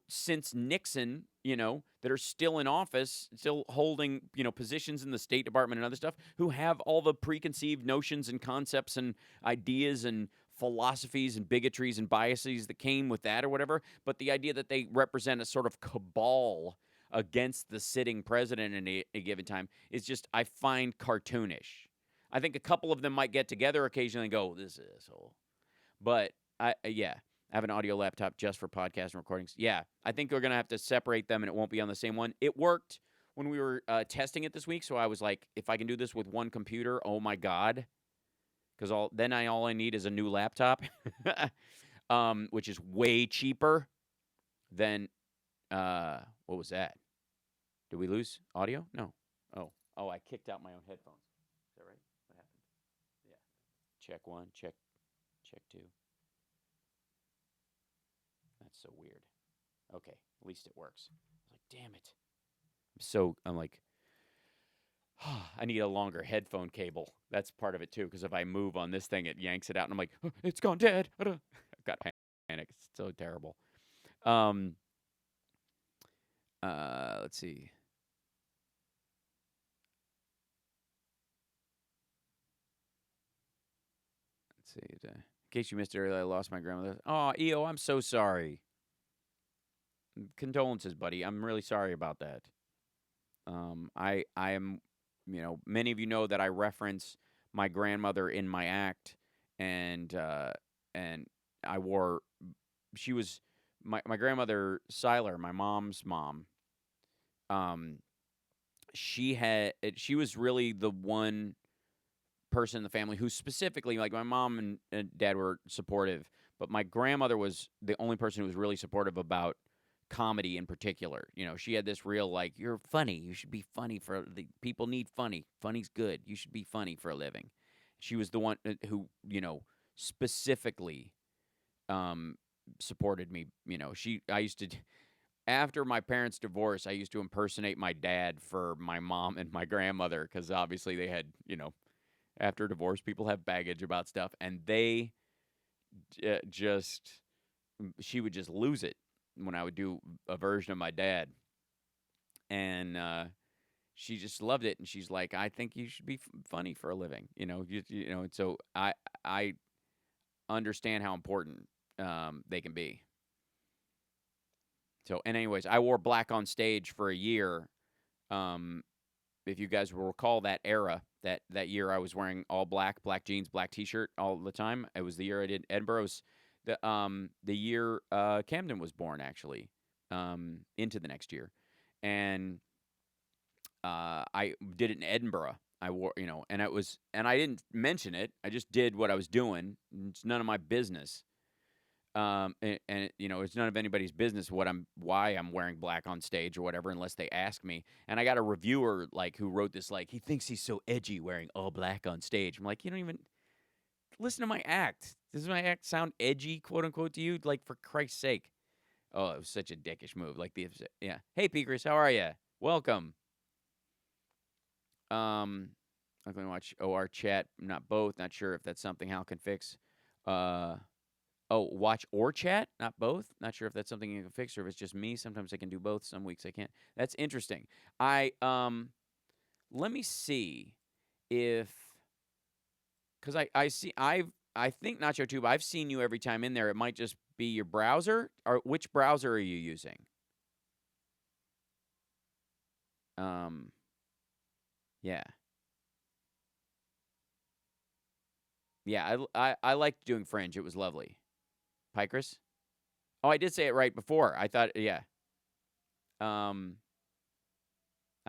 since Nixon, that are still in office, still holding, positions in the State Department and other stuff, who have all the preconceived notions and concepts and ideas and philosophies and bigotries and biases that came with that or whatever. But the idea that they represent a sort of cabal against the sitting president in a given time is just, I find, cartoonish. I think a couple of them might get together occasionally and go, this asshole. But, I have an audio laptop just for podcasts and recordings. Yeah, I think we're going to have to separate them and it won't be on the same one. It worked when we were testing it this week, so I was like, if I can do this with one computer, oh my God. Because all I need is a new laptop, which is way cheaper than... what was that? Did we lose audio? No. Oh, I kicked out my own headphones. Is that right? What happened? Yeah. Check 1, check 2. That's so weird. Okay, at least it works. I was like, damn it. I'm like, I need a longer headphone cable. That's part of it too, because if I move on this thing, it yanks it out, and I'm like, oh, it's gone dead. I've got panic. It's so terrible. Let's see. In case you missed it earlier, I lost my grandmother. Oh, EO, I'm so sorry. Condolences, buddy. I'm really sorry about that. I am, many of you know that I reference my grandmother in my act, and I wore. She was my grandmother, Siler, my mom's mom. She was really the one person in the family who specifically, like, my mom and dad were supportive, but my grandmother was the only person who was really supportive about comedy in particular. She had this real, like, you're funny, you should be funny people need funny. Funny's good. You should be funny for a living. She was the one who, specifically supported me. I used to, after my parents' divorce, I used to impersonate my dad for my mom and my grandmother, because obviously they had, after divorce, people have baggage about stuff, and they she would just lose it when I would do a version of my dad, and she just loved it, and she's like, I think you should be funny for a living, and so I understand how important they can be. So, and anyways, I wore black on stage for a year. If you guys will recall that era, that year I was wearing all black jeans, black T-shirt all the time. It was the year I did Edinburgh. It was the year Camden was born, actually, into the next year. And I did it in Edinburgh. I wore, and I didn't mention it. I just did what I was doing. It's none of my business. And it's none of anybody's business why I'm wearing black on stage or whatever, unless they ask me. And I got a reviewer, like, who wrote this, like, he thinks he's so edgy wearing all black on stage. I'm like, you don't even listen to my act. Does my act sound edgy, quote unquote, to you? Like, for Christ's sake. Oh, it was such a dickish move. Like, yeah. Hey, Peekers, how are you? Welcome. I'm going to watch OR chat. Not both. Not sure if that's something Hal can fix. Watch or chat, not both. Not sure if that's something you can fix or if it's just me. Sometimes I can do both. Some weeks I can't. That's interesting. Let me see if, because I think Nacho Tube, I've seen you every time in there. It might just be your browser. Or which browser are you using? Yeah. Yeah, I liked doing Fringe. It was lovely. Picris? Oh, I did say it right before. I thought, yeah. I'm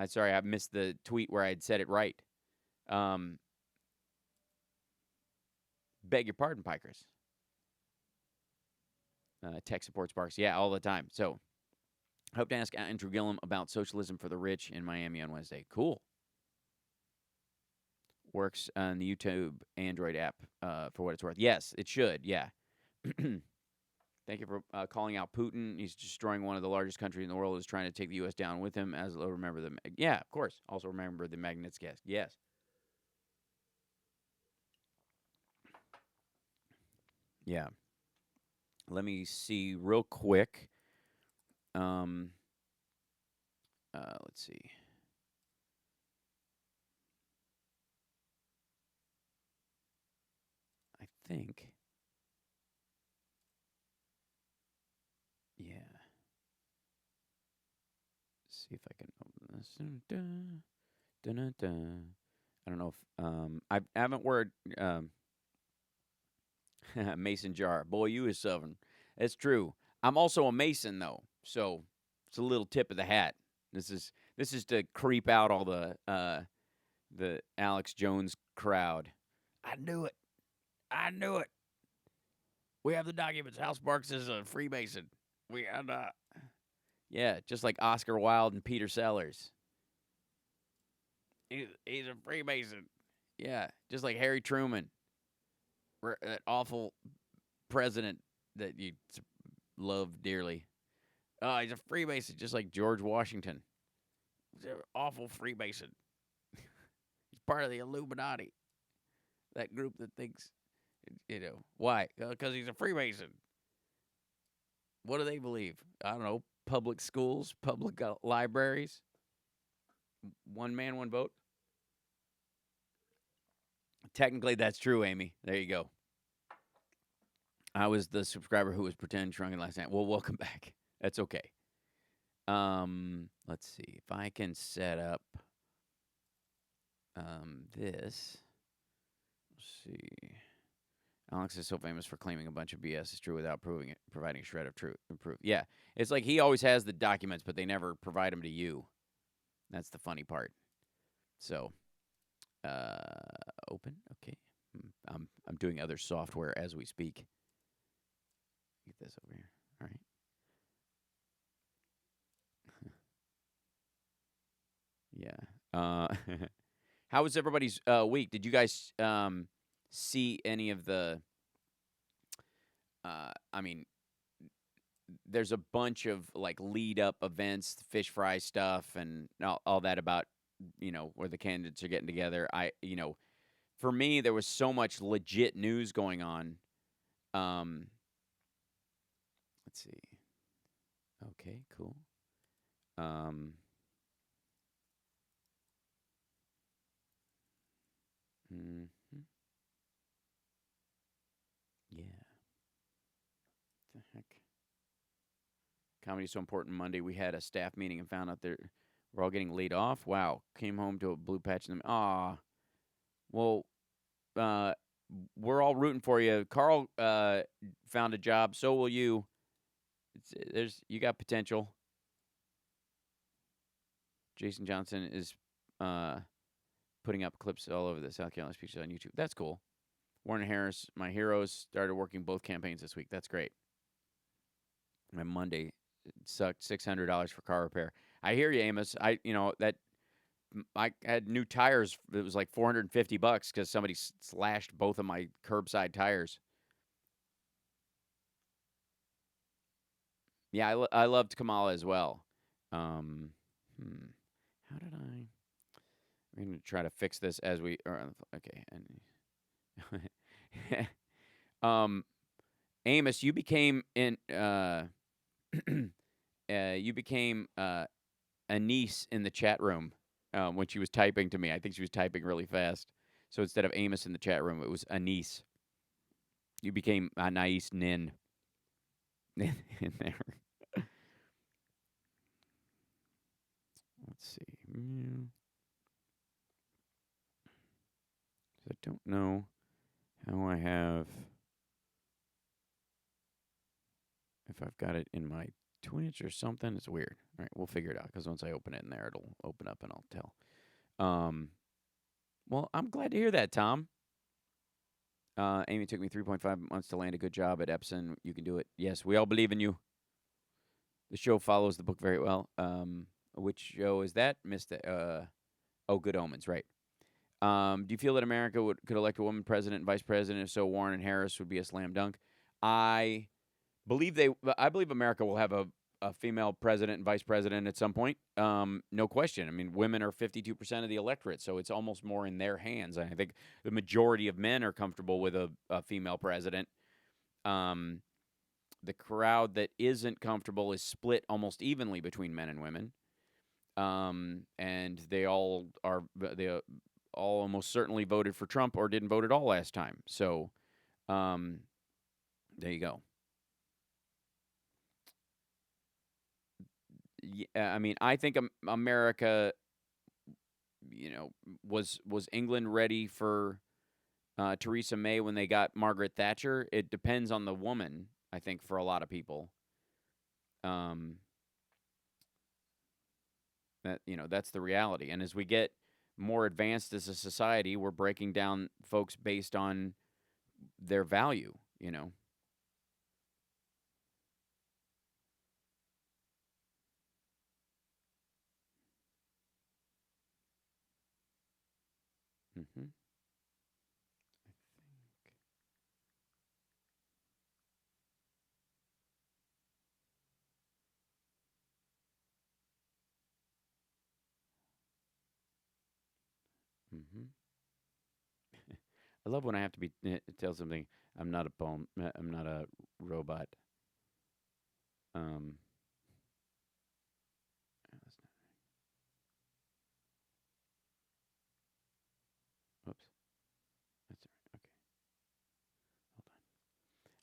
sorry, I missed the tweet where I'd said it right. Beg your pardon, Pikers. Tech support Sparks. Yeah, all the time. So, hope to ask Andrew Gillum about socialism for the rich in Miami on Wednesday. Cool. Works on the YouTube Android app for what it's worth. Yes, it should. Yeah. Thank you for calling out Putin. He's destroying one of the largest countries in the world. Is trying to take the U.S. down with him. As remember the of course. Also remember the Magnitsky gas. Yes. Yeah. Let me see real quick. Let's see. I think. Yeah. See if I can open this. I don't know if I haven't word mason jar. Boy, you is Southern. That's true. I'm also a Mason though, so it's a little tip of the hat. This is to creep out all the Alex Jones crowd. I knew it. We have the documents. Hal Sparks is a Freemason. We are not. Yeah, just like Oscar Wilde and Peter Sellers. He's a Freemason. Yeah, just like Harry Truman. That awful president that you love dearly. He's a Freemason, just like George Washington. He's an awful Freemason. He's part of the Illuminati. That group that thinks, why? Because he's a Freemason. What do they believe? I don't know. Public schools, public libraries. One man, one vote. Technically, that's true, Amy. There you go. I was the subscriber who was pretending shrunken last night. Well, welcome back. That's okay. Let's see if I can set up this. Let's see. Alex is so famous for claiming a bunch of BS is true without proving it, providing a shred of truth. Proof. Yeah, it's like he always has the documents, but they never provide them to you. That's the funny part. So, open. Okay, I'm doing other software as we speak. Get this over here. All right. Yeah. How was everybody's week? Did you guys see any of the? I mean, there's a bunch of like lead up events, fish fry stuff, and all that about where the candidates are getting together. For me, there was so much legit news going on. Let's see. Okay, cool. Yeah. What the heck? Comedy's so important. Monday we had a staff meeting and found out we're all getting laid off. Wow. Came home to a blue patch in the well, we're all rooting for you. Carl found a job, so will you. You got potential. Jason Johnson is putting up clips all over the South Carolina speeches on YouTube. That's cool. Warren Harris, my heroes, started working both campaigns this week. That's great. And Monday, it sucked $600 for car repair. I hear you, Amos. I had new tires. It was like $450 because somebody slashed both of my curbside tires. Yeah, I loved Kamala as well. How did I? We're going to try to fix this as we. Okay. Amos, you became a niece in the chat room when she was typing to me. I think she was typing really fast. So instead of Amos in the chat room, it was Anise. You became Anais Nin in there. Let's see. I don't know how I have. If I've got it in my Twitch or something, it's weird. All right, we'll figure it out because once I open it in there, it'll open up and I'll tell. Well, I'm glad to hear that, Tom. Amy, it took me 3.5 months to land a good job at Epson. You can do it. Yes, we all believe in you. The show follows the book very well. Which show is that? Missed it. Good Omens, right. Do you feel that America could elect a woman president and vice president? If so, Warren and Harris would be a slam dunk. I believe America will have a female president and vice president at some point. No question. I mean, women are 52% of the electorate, so it's almost more in their hands. I think the majority of men are comfortable with a female president. The crowd that isn't comfortable is split almost evenly between men and women. And they all almost certainly voted for Trump or didn't vote at all last time. So, there you go. Yeah, I mean, I think America, was England ready for Theresa May when they got Margaret Thatcher? It depends on the woman, I think, for a lot of people. That's the reality. And as we get more advanced as a society, we're breaking down folks based on their value, Mm-hmm. Mm-hmm. I love when I have to tell something. I'm not a poem. I'm not a robot. Whoops. That's all right. Okay. Hold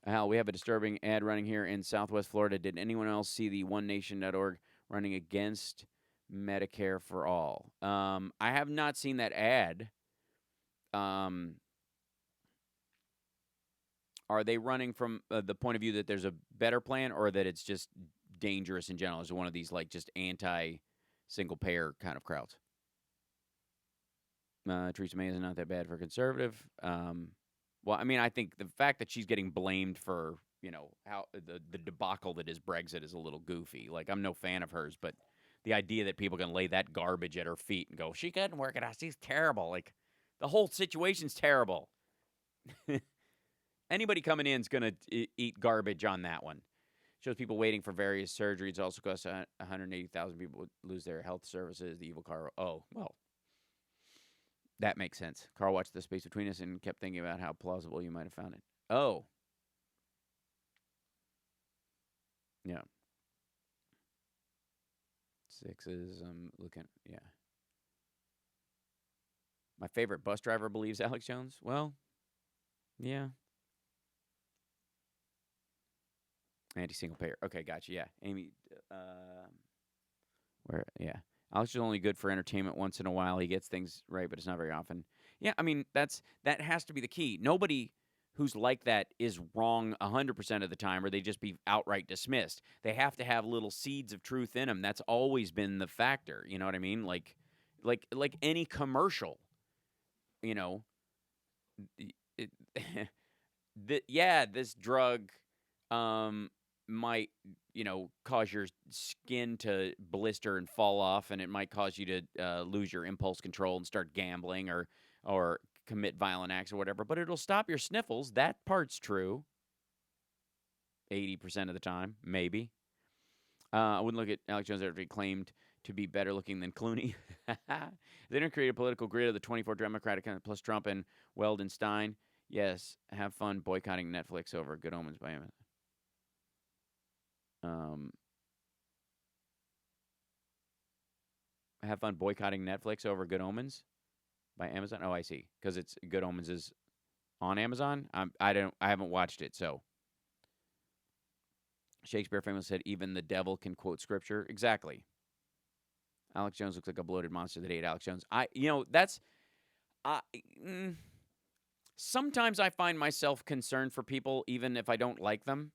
on. Hal, we have a disturbing ad running here in Southwest Florida. Did anyone else see the onenation.org running against Medicare for all? I have not seen that ad. Are they running from the point of view that there's a better plan, or that it's just dangerous in general? Is it one of these just anti-single payer kind of crowds? Theresa May is not that bad for conservative. Well, I mean, I think the fact that she's getting blamed for how the debacle that is Brexit is a little goofy. I'm no fan of hers, but the idea that people can lay that garbage at her feet and go, she couldn't work it out, she's terrible. The whole situation's terrible. Anybody coming in is going to eat garbage on that one. Shows people waiting for various surgeries. Also costs 180,000 people would lose their health services. The evil car. Oh, well, that makes sense. Carl watched The Space Between Us and kept thinking about how plausible you might have found it. Oh. Yeah. Sixes. I'm looking. Yeah. My favorite bus driver believes Alex Jones. Well, yeah. Anti-single payer. Okay, gotcha. Yeah, Amy. Yeah, Alex is only good for entertainment once in a while. He gets things right, but it's not very often. Yeah, I mean that has to be the key. Nobody who's like that is wrong 100% of the time, or they just be outright dismissed. They have to have little seeds of truth in them. That's always been the factor. You know what I mean? Like any commercial. This drug might, cause your skin to blister and fall off, and it might cause you to lose your impulse control and start gambling or commit violent acts or whatever, but it'll stop your sniffles. That part's true. 80% of the time, maybe. I wouldn't look at Alex Jones after he claimed to be better looking than Clooney. They didn't create a political grid of the 24 Democratic plus Trump and Weldon Stein. Yes, have fun boycotting Netflix over Good Omens by Amazon. Have fun boycotting Netflix over Good Omens by Amazon. Oh, I see. Because it's Good Omens is on Amazon. I haven't watched it. So Shakespeare famously said, "Even the devil can quote scripture." Exactly. Alex Jones looks like a bloated monster that ate Alex Jones. Sometimes I find myself concerned for people, even if I don't like them,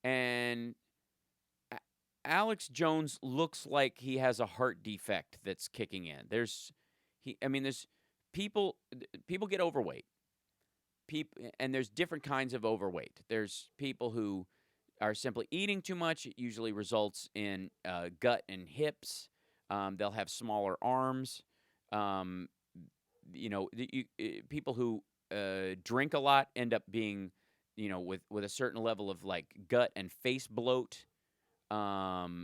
and Alex Jones looks like he has a heart defect that's kicking in. There's people get overweight, and there's different kinds of overweight. There's people who are simply eating too much. It usually results in gut and hips. They'll have smaller arms. People who drink a lot end up being, with a certain level of like gut and face bloat. But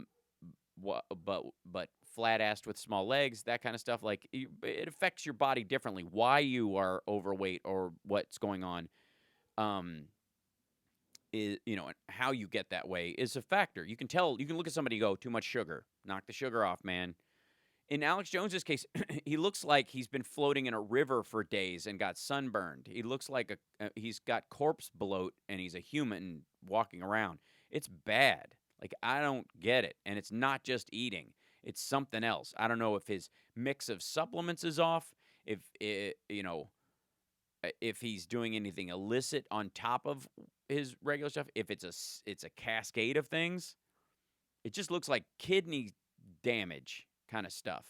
flat-assed with small legs, that kind of stuff. Like it affects your body differently. Why you are overweight or what's going on, is and how you get that way is a factor. You can tell. You can look at somebody and go, too much sugar. Knock the sugar off, man. In Alex Jones's case, he looks like he's been floating in a river for days and got sunburned. He looks like he's got corpse bloat and he's a human walking around. It's bad. Like, I don't get it. And it's not just eating. It's something else. I don't know if his mix of supplements is off, if he's doing anything illicit on top of his regular stuff, if it's a cascade of things. It just looks like kidney damage kind of stuff.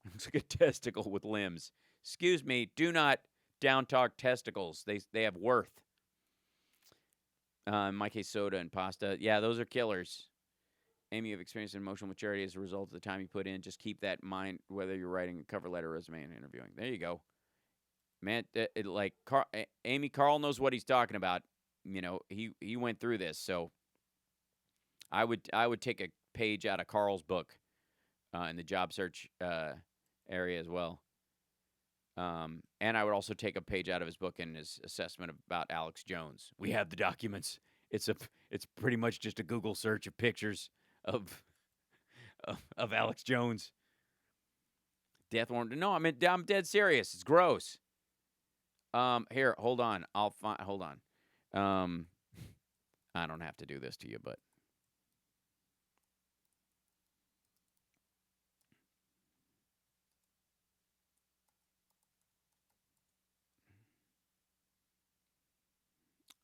It looks like a testicle with limbs. Excuse me, do not down-talk testicles. They have worth. In my case, soda and pasta. Yeah, those are killers. Amy, you've experienced emotional maturity as a result of the time you put in. Just keep that in mind, whether you're writing a cover letter, resume, and interviewing. There you go. Man, Amy, Carl knows what he's talking about. He went through this, so I would take a page out of Carl's book in the job search area as well. And I would also take a page out of his book in his assessment about Alex Jones. We have the documents. It's pretty much just a Google search of pictures of Alex Jones. Death warrant. No, I'm dead serious. It's gross. Here, hold on. Hold on. I don't have to do this to you, but.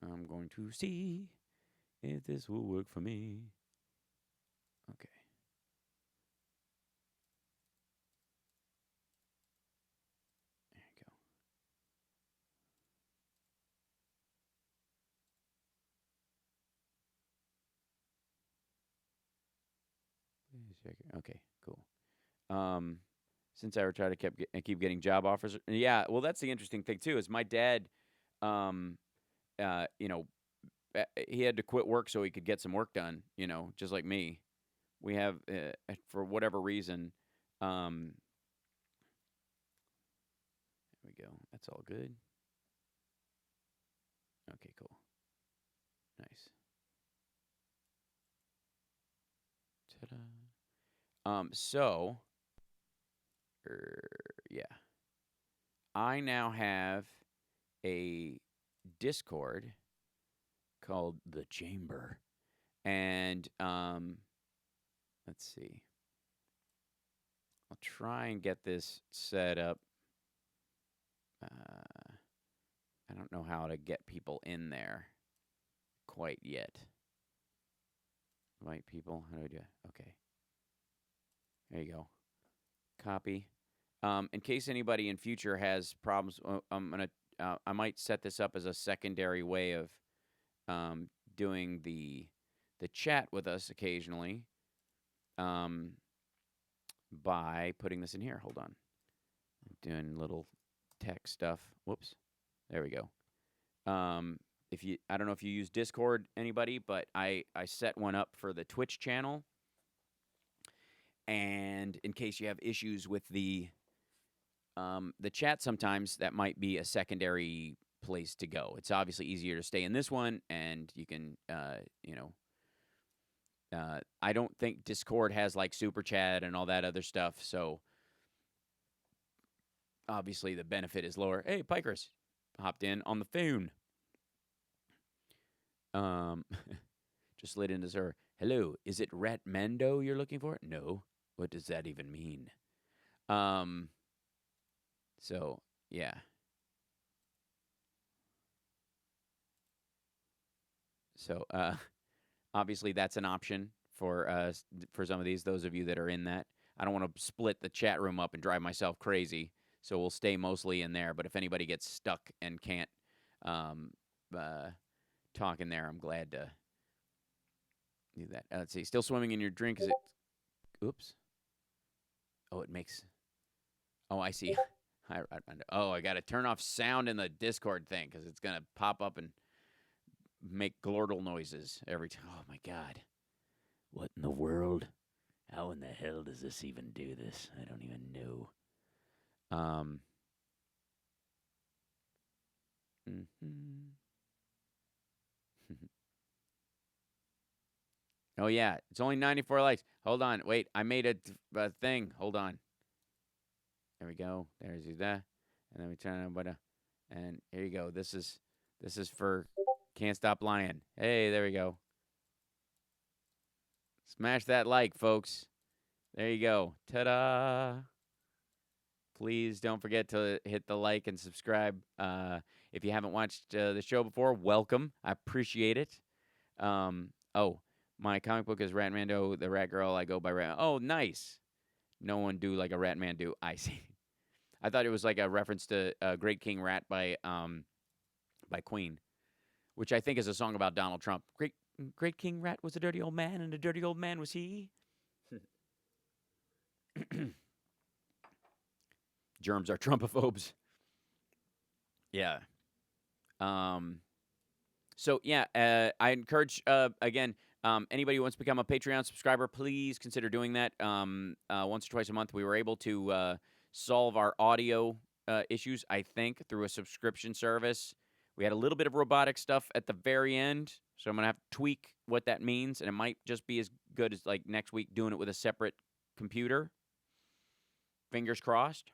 I'm going to see if this will work for me. Okay. There you go. Okay, cool. Since I retired, I keep getting job offers. Yeah, well, that's the interesting thing too. Is my dad, he had to quit work so he could get some work done. Just like me. We have, for whatever reason, there we go. That's all good. Okay, cool. Nice. Ta-da. Yeah. I now have a Discord called The Chamber. And, let's see. I'll try and get this set up. I don't know how to get people in there quite yet. Invite people. How do I do it? Okay. There you go. Copy. In case anybody in future has problems, I might set this up as a secondary way of doing the chat with us occasionally by putting this in here. Hold on. I'm doing little tech stuff. Whoops. There we go. I don't know if you use Discord, anybody, but I set one up for the Twitch channel. And in case you have issues with the chat, sometimes that might be a secondary place to go. It's obviously easier to stay in this one, and you can, I don't think Discord has like super chat and all that other stuff. So obviously the benefit is lower. Hey, Pikers hopped in on the phone. Just slid into her. Hello, is it Ratmando you're looking for? No. What does that even mean? So, yeah. So, obviously that's an option for some of these, those of you that are in that. I don't want to split the chat room up and drive myself crazy. So we'll stay mostly in there. But if anybody gets stuck and can't talk in there, I'm glad to do that. Let's see. Still swimming in your drink? Is it? Oops. Oh, it makes. Oh, I see. I got to turn off sound in the Discord thing because it's gonna pop up and make glortal noises every time. Oh my God. What in the world? How in the hell does this even do this? I don't even know. Oh, yeah. It's only 94 likes. Hold on. Wait. I made a thing. Hold on. There we go. There's that. And then we turn on. And here you go. This is for Can't Stop Lying. Hey, there we go. Smash that like, folks. There you go. Ta-da. Please don't forget to hit the like and subscribe. If you haven't watched the show before, welcome. I appreciate it. My comic book is Ratmando, the Rat Girl. I go by Rat. Oh, nice. No one do like a Ratman do. I see. I thought it was like a reference to Great King Rat by Queen, which I think is a song about Donald Trump. Great King Rat was a dirty old man, and a dirty old man was he. Germs are Trumpaphobes. Yeah. So, yeah, I encourage, again, anybody who wants to become a Patreon subscriber, please consider doing that. Once or twice a month, we were able to solve our audio issues, I think, through a subscription service. We had a little bit of robotic stuff at the very end, so I'm going to have to tweak what that means, and it might just be as good as, like, next week doing it with a separate computer. Fingers crossed.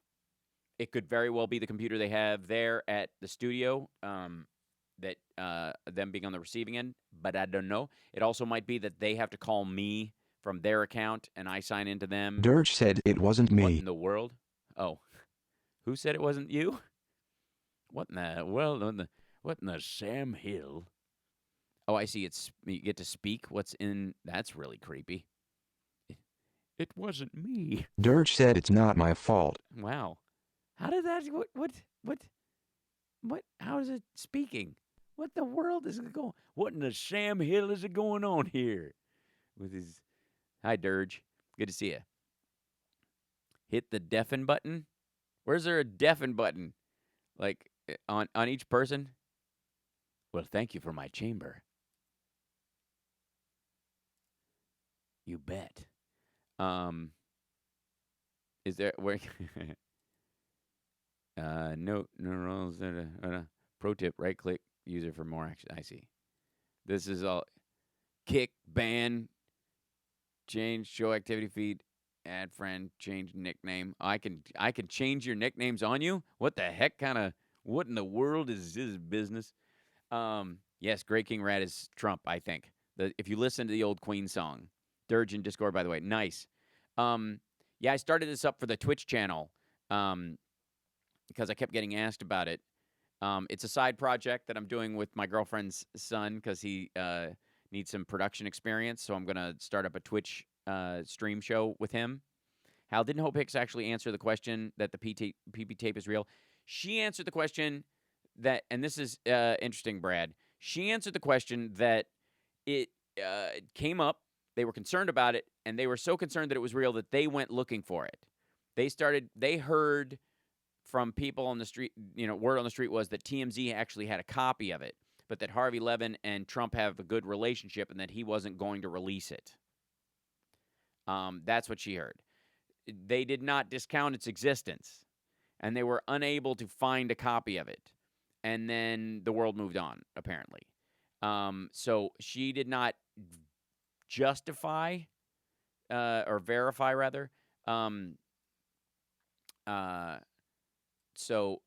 It could very well be the computer they have there at the studio, that them being on the receiving end, but I don't know. It also might be that they have to call me from their account, and I sign into them. Dirge said it wasn't me. What in the world? Oh. Who said it wasn't you? What in the world? What in the Sam Hill? Oh, I see. You get to speak what's in. That's really creepy. It wasn't me. Dirge said it's not my fault. Wow. How did that? What? How is it speaking? What the world is it going? What in the Sam Hill is it going on here? With his. Hi, Dirge. Good to see you. Hit the deafen button. Where's there a deafen button? Like on each person? Well, thank you for my chamber. You bet. Is there where? No rules. Pro tip: right click user for more action. I see. This is all kick, ban, change show activity feed, add friend, change nickname. I can change your nicknames on you. What the heck what in the world is this business? Yes, Great King Rat is Trump, I think. If you listen to the old Queen song. Dirge in Discord, by the way. Nice. Yeah, I started this up for the Twitch channel because I kept getting asked about it. It's a side project that I'm doing with my girlfriend's son because he needs some production experience. So I'm going to start up a Twitch stream show with him. Hal, didn't Hope Hicks actually answer the question that the PP tape is real? She answered the question that, and this is interesting, Brad. She answered the question that it came up. They were concerned about it, and they were so concerned that it was real that they went looking for it. They heard from people on the street, word on the street was that TMZ actually had a copy of it, but that Harvey Levin and Trump have a good relationship and that he wasn't going to release it. That's what she heard. They did not discount its existence, and they were unable to find a copy of it. And then the world moved on, apparently. So she did not justify or verify, rather. So,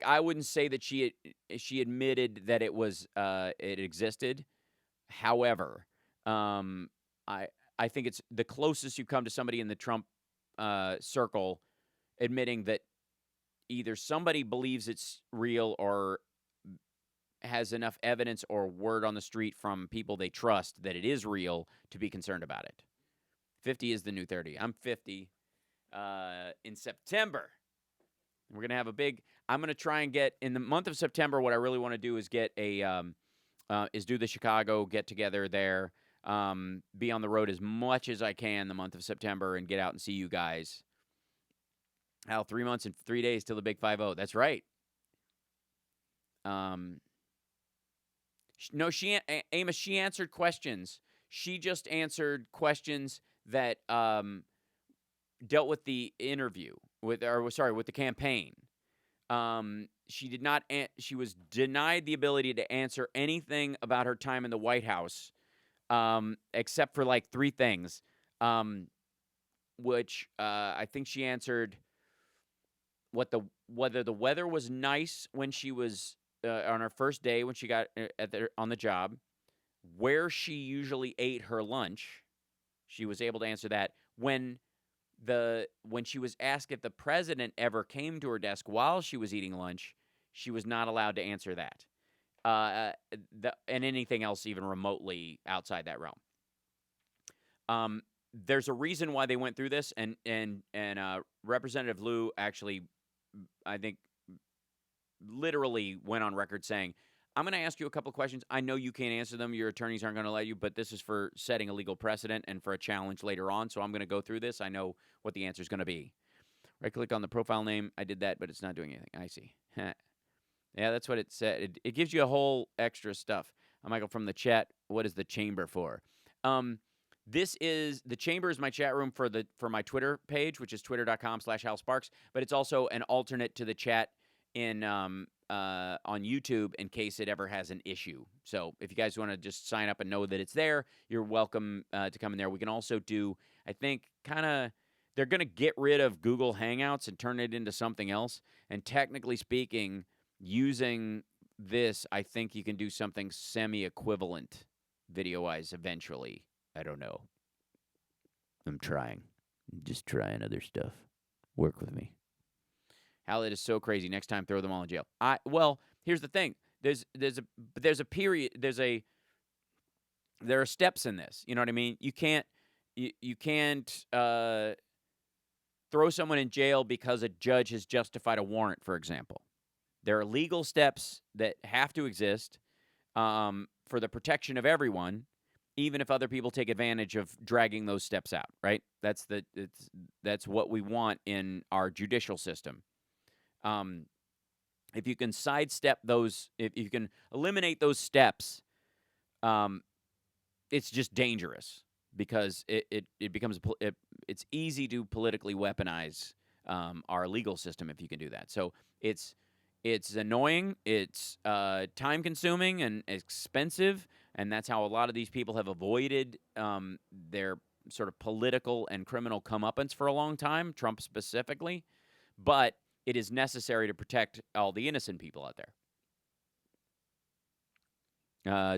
I wouldn't say that she admitted that it was it existed. However, I think it's the closest you come to somebody in the Trump circle admitting that either somebody believes it's real or has enough evidence or word on the street from people they trust that it is real to be concerned about it. 50 is the new 30. I'm 50. in September. We're going to have a big, I'm going to try and get, in the month of September, what I really want to do is get is do the Chicago get-together there, be on the road as much as I can the month of September and get out and see you guys. Hal, 3 months and 3 days till the big 5-0. That's right. No, Amos, she answered questions. She just answered questions that dealt with the interview, with the campaign. She did not. She was denied the ability to answer anything about her time in the White House, except for like 3 things, which I think she answered whether the weather was nice when she was on her first day when she got on the job, where she usually ate her lunch. She was able to answer that. When she was asked if the president ever came to her desk while she was eating lunch, she was not allowed to answer that. And anything else even remotely outside that realm. There's a reason why they went through this, and Representative Liu actually, I think, literally went on record saying, I'm going to ask you a couple of questions. I know you can't answer them. Your attorneys aren't going to let you, but this is for setting a legal precedent and for a challenge later on, so I'm going to go through this. I know what the answer is going to be. Right-click on the profile name. I did that, but it's not doing anything. I see. Yeah, that's what it said. It gives you a whole extra stuff. Michael from the chat, what is the chamber for? The chamber is my chat room for my Twitter page, which is twitter.com/HalSparks, but it's also an alternate to the chat on YouTube in case it ever has an issue. So if you guys want to just sign up and know that it's there, you're welcome to come in there. We can also do, I think, they're going to get rid of Google Hangouts and turn it into something else. And technically speaking, using this, I think you can do something semi-equivalent video-wise eventually. I don't know. I'm just trying other stuff. Work with me. Hal, it is so crazy. Next time, throw them all in jail. Well, here's the thing. There are steps in this. You know what I mean? You can't throw someone in jail because a judge has justified a warrant, for example. There are legal steps that have to exist for the protection of everyone, even if other people take advantage of dragging those steps out, right? That's what we want in our judicial system. If you can sidestep those, if you can eliminate those steps, it's just dangerous because it becomes it's easy to politically weaponize our legal system if you can do that. So it's annoying, it's time consuming and expensive, and that's how a lot of these people have avoided their sort of political and criminal comeuppance for a long time, Trump specifically. But it is necessary to protect all the innocent people out there.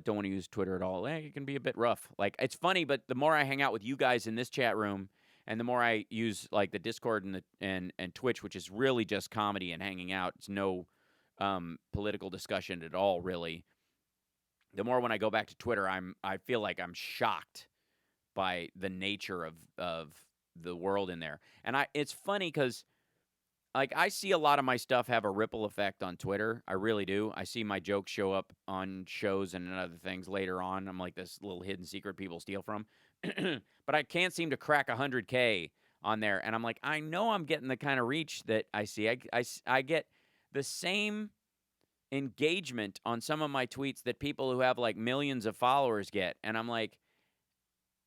Don't want to use Twitter at all. It can be a bit rough. Like, it's funny, but the more I hang out with you guys in this chat room, and the more I use like the Discord and Twitch, which is really just comedy and hanging out, it's no political discussion at all, really. The more when I go back to Twitter, I feel like I'm shocked by the nature of the world in there. And it's funny because, like, I see a lot of my stuff have a ripple effect on Twitter. I really do. I see my jokes show up on shows and other things later on. I'm like this little hidden secret people steal from. But I can't seem to crack 100K on there. And I'm like, I know I'm getting the kind of reach that I see. I get the same engagement on some of my tweets that people who have like millions of followers get. And I'm like,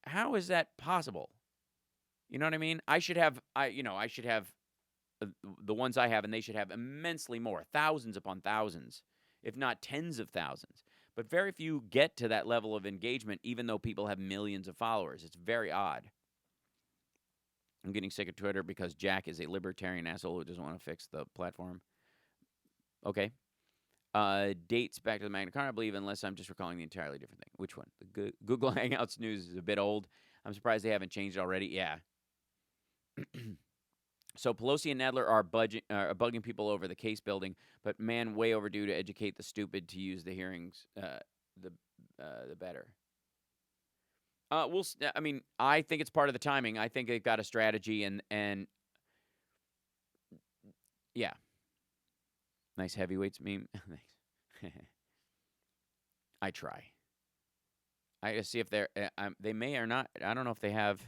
how is that possible? You know what I mean? I should have the ones I have, and they should have immensely more, thousands upon thousands, if not tens of thousands. But very few get to that level of engagement, even though people have millions of followers. It's very odd. I'm getting sick of Twitter because Jack is a libertarian asshole who doesn't want to fix the platform. Okay. Dates back to the Magna Carta, I believe, unless I'm just recalling the entirely different thing. Which one? The Google Hangouts news is a bit old. I'm surprised they haven't changed already. Yeah. So Pelosi and Nadler are bugging people over the case building, but man, way overdue to educate the stupid to use the hearings. The better. I mean, I think it's part of the timing. I think they've got a strategy, and Yeah. Nice heavyweights meme. Thanks. I try. I gotta see if they're. They may or not. I don't know if they have.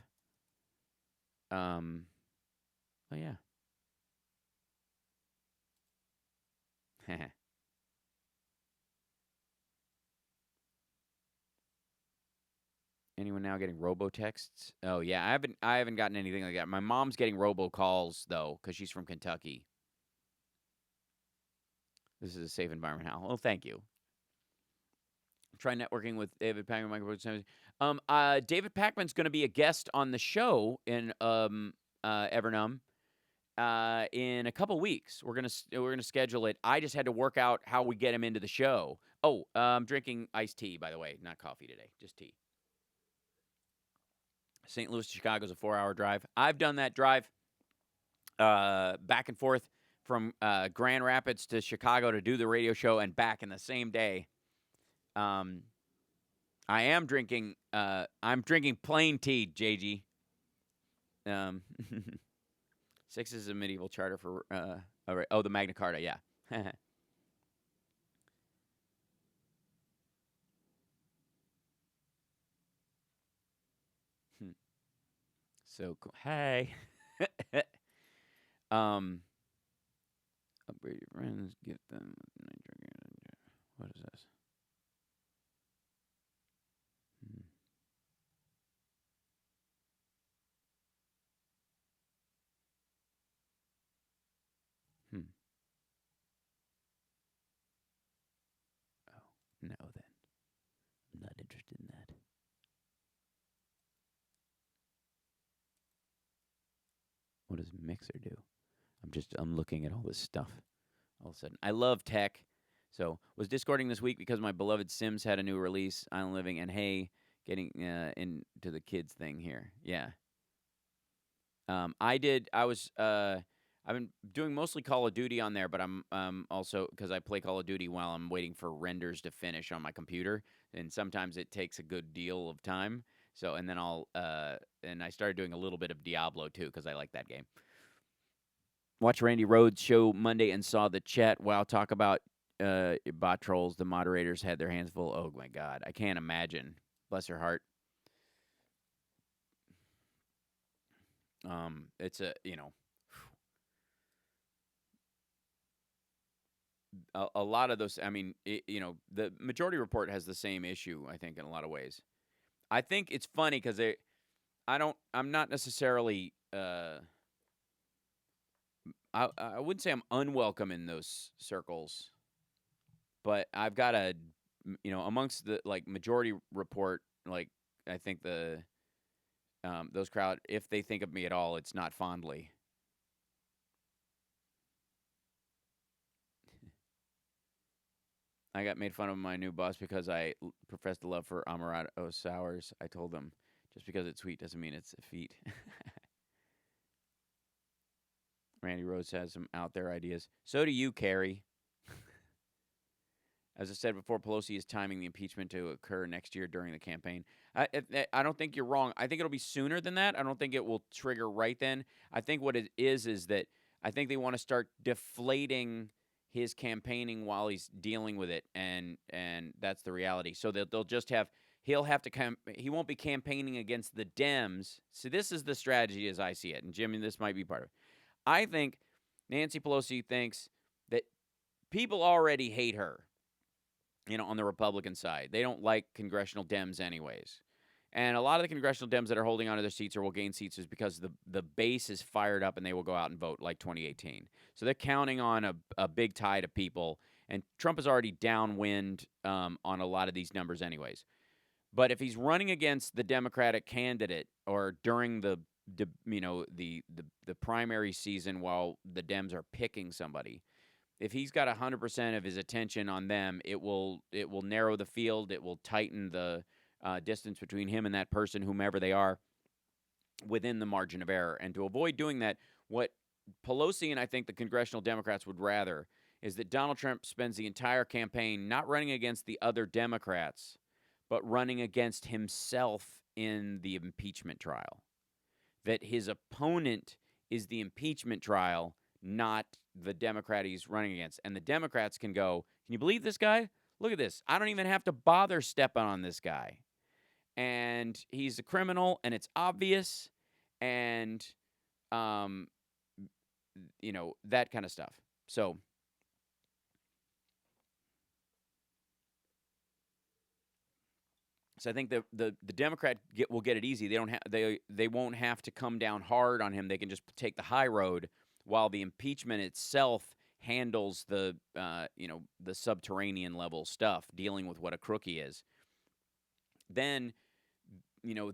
Oh yeah. Anyone now getting robo-texts? Oh yeah, I haven't gotten anything like that. My mom's getting robo-calls though, because she's from Kentucky. This is a safe environment, Hal. Oh, thank you. Try networking with David Pakman. David Pakman's going to be a guest on the show in Evernum in a couple weeks. We're gonna schedule it. I just had to work out how we get him into the show. Oh, I'm drinking iced tea, by the way, not coffee today, just tea. St. Louis to Chicago is a 4-hour drive. I've done that drive back and forth from Grand Rapids to Chicago to do the radio show and back in the same day. I am drinking. I'm drinking plain tea, JG. 6 is a medieval charter for. The Magna Carta. Yeah. So cool. Hey. Upgrade your friends. Get them. What is this? Oh, no then. I'm not interested in that. What does Mixer do? I'm looking at all this stuff. All of a sudden. I love tech. So, was Discording this week because my beloved Sims had a new release, Island Living, and hey, getting into the kids thing here. Yeah. I've been doing mostly Call of Duty on there, but I'm also, because I play Call of Duty while I'm waiting for renders to finish on my computer, and sometimes it takes a good deal of time. So, and then and I started doing a little bit of Diablo too, because I like that game. Watch Randy Rhodes' show Monday and saw the chat. Wow, talk about bot trolls. The moderators had their hands full. Oh my God, I can't imagine. Bless her heart. It's a lot of those. I mean, the Majority Report has the same issue, I think, in a lot of ways. I think it's funny because I'm not necessarily. I wouldn't say I'm unwelcome in those circles, but I've got amongst the Majority Report, I think those crowd, if they think of me at all, it's not fondly. I got made fun of my new boss because I professed a love for Amaretto sours. I told them, just because it's sweet doesn't mean it's a feat. Randy Rhodes has some out there ideas. So do you, Carrie. As I said before, Pelosi is timing the impeachment to occur next year during the campaign. I don't think you're wrong. I think it'll be sooner than that. I don't think it will trigger right then. I think what it is that I think they want to start deflating his campaigning while he's dealing with it, and that's the reality. So they'll just have he won't be campaigning against the Dems. So this is the strategy as I see it, and Jimmy, this might be part of it. I think Nancy Pelosi thinks that people already hate her, on the Republican side. They don't like congressional Dems anyways. And a lot of the congressional Dems that are holding onto their seats or will gain seats is because the base is fired up and they will go out and vote like 2018. So they're counting on a big tide of people. And Trump is already downwind on a lot of these numbers anyways. But if he's running against the Democratic candidate or during the primary season while the Dems are picking somebody, if he's got 100% of his attention on them, it will narrow the field. It will tighten the distance between him and that person, whomever they are, within the margin of error. And to avoid doing that, what Pelosi and I think the congressional Democrats would rather is that Donald Trump spends the entire campaign not running against the other Democrats, but running against himself in the impeachment trial. That his opponent is the impeachment trial, not the Democrat he's running against. And the Democrats can go, can you believe this guy? Look at this. I don't even have to bother stepping on this guy. And he's a criminal, and it's obvious, and, that kind of stuff. So I think the Democrat will get it easy. They won't have to come down hard on him. They can just take the high road, while the impeachment itself handles the subterranean level stuff, dealing with what a crook he is. Then,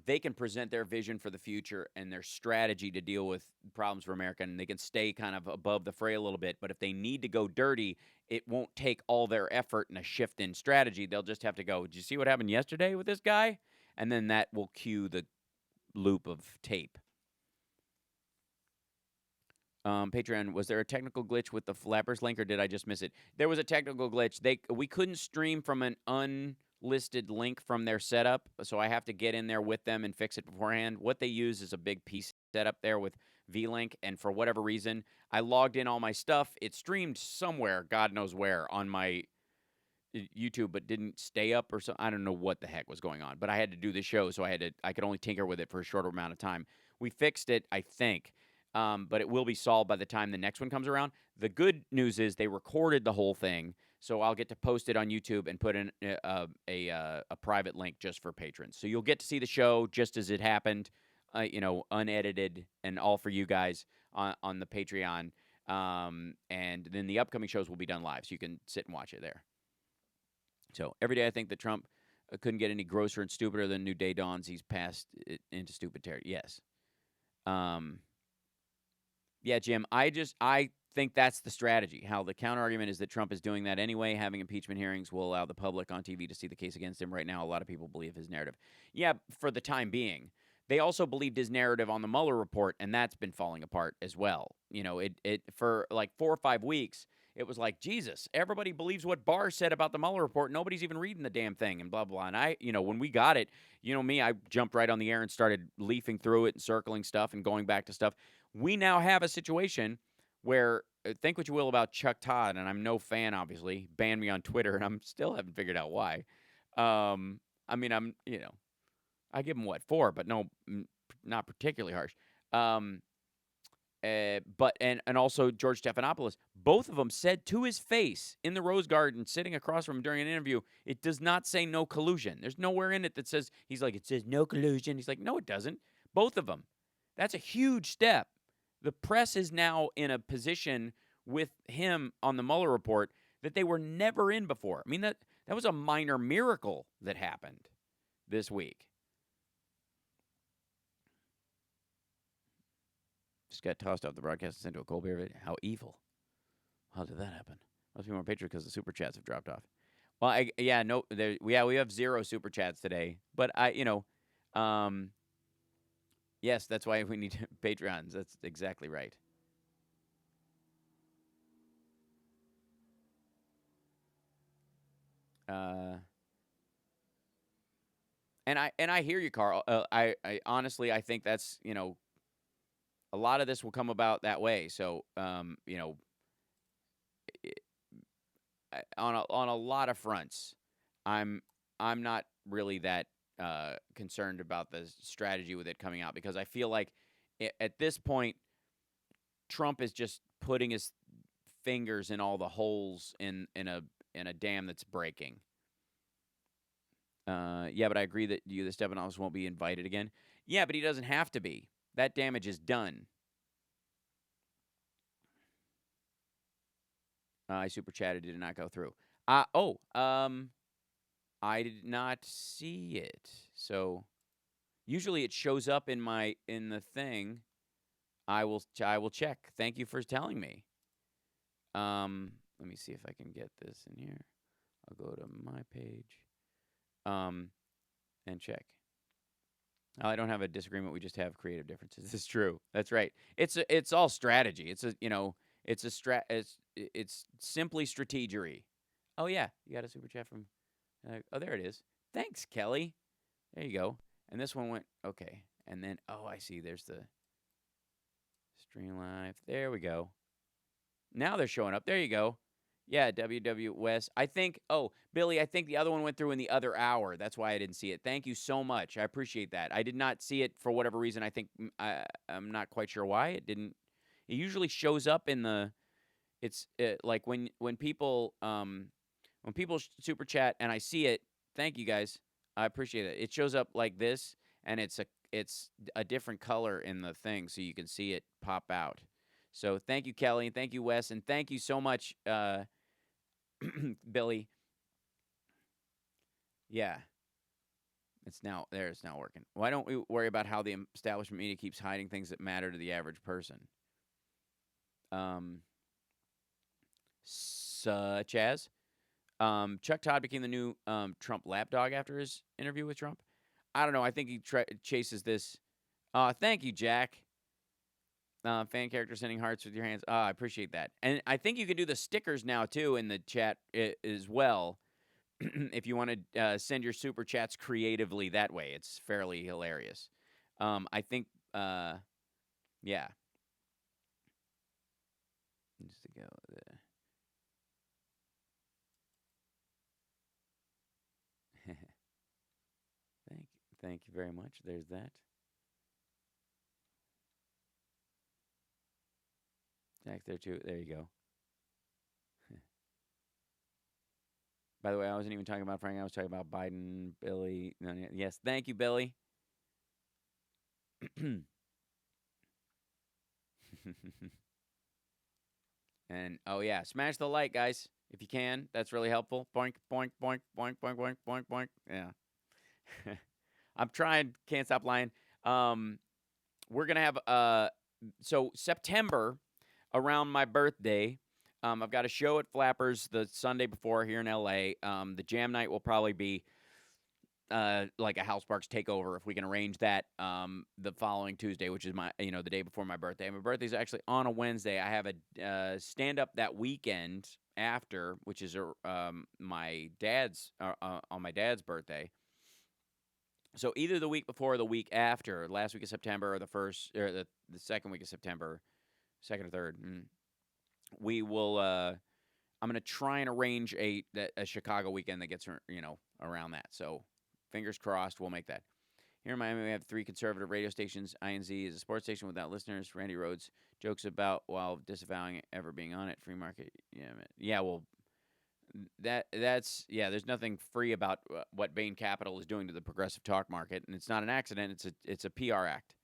they can present their vision for the future and their strategy to deal with problems for America, and they can stay kind of above the fray a little bit. But if they need to go dirty, it won't take all their effort and a shift in strategy. They'll just have to go, did you see what happened yesterday with this guy? And then that will cue the loop of tape. Patreon, was there a technical glitch with the flappers link, or did I just miss it? There was a technical glitch. We couldn't stream from an unlisted link from their setup, so I have to get in there with them and fix it beforehand. What they use is a big piece setup there with VLink, and for whatever reason, I logged in all my stuff. It streamed somewhere, God knows where, on my YouTube, but didn't stay up or so. I don't know what the heck was going on, but I had to do the show, so I could only tinker with it for a shorter amount of time. We fixed it, I think. But it will be solved by the time the next one comes around. The good news is they recorded the whole thing, so I'll get to post it on YouTube and put in a private link just for patrons. So you'll get to see the show just as it happened, unedited and all for you guys on the Patreon. And then the upcoming shows will be done live, so you can sit and watch it there. So every day I think that Trump couldn't get any grosser and stupider than New Day dawns. He's passed it into stupid territory. Yes. Yeah, Jim, I think that's the strategy. How the counterargument is that Trump is doing that anyway. Having impeachment hearings will allow the public on TV to see the case against him. Right now, a lot of people believe his narrative. Yeah, for the time being. They also believed his narrative on the Mueller report, and that's been falling apart as well. It for like 4 or 5 weeks, it was like, Jesus, everybody believes what Barr said about the Mueller report. Nobody's even reading the damn thing and blah, blah. And when we got it, me, I jumped right on the air and started leafing through it and circling stuff and going back to stuff. We now have a situation where, think what you will about Chuck Todd, and I'm no fan, obviously. Banned me on Twitter, and I'm still haven't figured out why. I give him 4, but no, not particularly harsh. But also George Stephanopoulos, both of them said to his face in the Rose Garden, sitting across from him during an interview, it does not say no collusion. There's nowhere in it that says, it says no collusion. He's like, no, it doesn't. Both of them. That's a huge step. The press is now in a position with him on the Mueller report that they were never in before. I mean, that was a minor miracle that happened this week. Just got tossed off the broadcast and sent to a cold beer. How evil. How did that happen? Must be more patriots because the super chats have dropped off. Well, we have 0 super chats today. But yes, that's why we need Patreons. That's exactly right. And I hear you, Carl. I honestly, I think that's, a lot of this will come about that way. So, on a lot of fronts, I'm not really that concerned about the strategy with it coming out, because I feel like at this point, Trump is just putting his fingers in all the holes in a dam that's breaking. Yeah, but I agree that the Stephanopoulos won't be invited again. Yeah, but he doesn't have to be. That damage is done. I super chatted, did not go through. I did not see it. So usually it shows up in the thing. I will check. Thank you for telling me. Let me see if I can get this in here. I'll go to my page. And check. I don't have a disagreement. We just have creative differences. This is true. That's right. It's all strategy. It's simply strategery. Oh yeah, you got a super chat from. There it is. Thanks, Kelly. There you go. And this one went okay. And then I see. There's the stream live. There we go. Now they're showing up. There you go. Yeah, WW West. I think, Billy, I think the other one went through in the other hour. That's why I didn't see it. Thank you so much. I appreciate that. I did not see it for whatever reason. I think I'm not quite sure why. It didn't. It usually shows up in the, it's like when people super chat and I see it, thank you guys. I appreciate it. It shows up like this, and it's a different color in the thing, so you can see it pop out. So thank you, Kelly, and thank you, Wes, and thank you so much, Billy. Yeah. It's now working. Why don't we worry about how the establishment media keeps hiding things that matter to the average person? Such as Chuck Todd became the new Trump lapdog after his interview with Trump. I don't know. I think he chases this. Thank you, Jack. Fan character sending hearts with your hands. I appreciate that. And I think you can do the stickers now, too, in the chat as well. If you want to send your super chats creatively that way. It's fairly hilarious. I think, yeah. Just to go there. Thank you very much. There's that. Jack's there too. There you go. By the way, I wasn't even talking about Frank. I was talking about Biden, Billy. No, yes, thank you, Billy. And oh yeah, smash the like, guys, if you can. That's really helpful. Boink, boink, boink, boink, boink, boink, boink, boink. Yeah. I'm trying. Can't stop lying. We're gonna have so September, around my birthday. I've got a show at Flappers the Sunday before here in LA. The jam night will probably be like a House Parks takeover if we can arrange that the following Tuesday, which is the day before my birthday. My birthday's actually on a Wednesday. I have a stand up that weekend after, which is my dad's on my dad's birthday. So either the week before or the week after, last week of September, or the second week of September, second or third. We will. I'm going to try and arrange a Chicago weekend that gets around that. So fingers crossed, we'll make that. Here in Miami, we have 3 conservative radio stations. INZ is a sports station without listeners. Randy Rhodes jokes about while disavowing ever being on it. Free market. Yeah. Well, that's there's nothing free about what Bain Capital is doing to the progressive talk market, and it's not an accident. It's a PR act.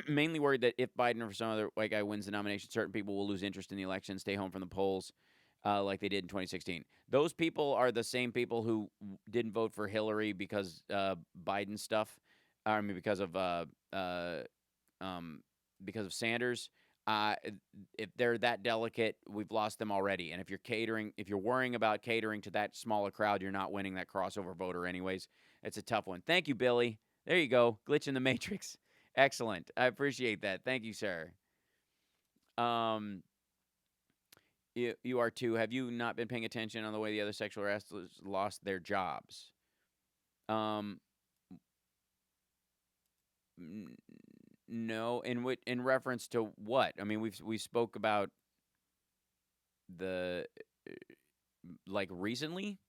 Mainly worried that if Biden or some other white guy wins the nomination, certain people will lose interest in the election, stay home from the polls, like they did in 2016. Those people are the same people who didn't vote for Hillary because Biden stuff. I mean, because of Sanders. If they're that delicate, we've lost them already. And if you're worrying about catering to that smaller crowd, you're not winning that crossover voter anyways. It's a tough one. Thank you, Billy. There you go. Glitch in the Matrix. Excellent. I appreciate that. Thank you, sir. You are too. Have you not been paying attention on the way the other sexual wrestlers lost their jobs? No. In reference to what? I mean, we spoke about the recently.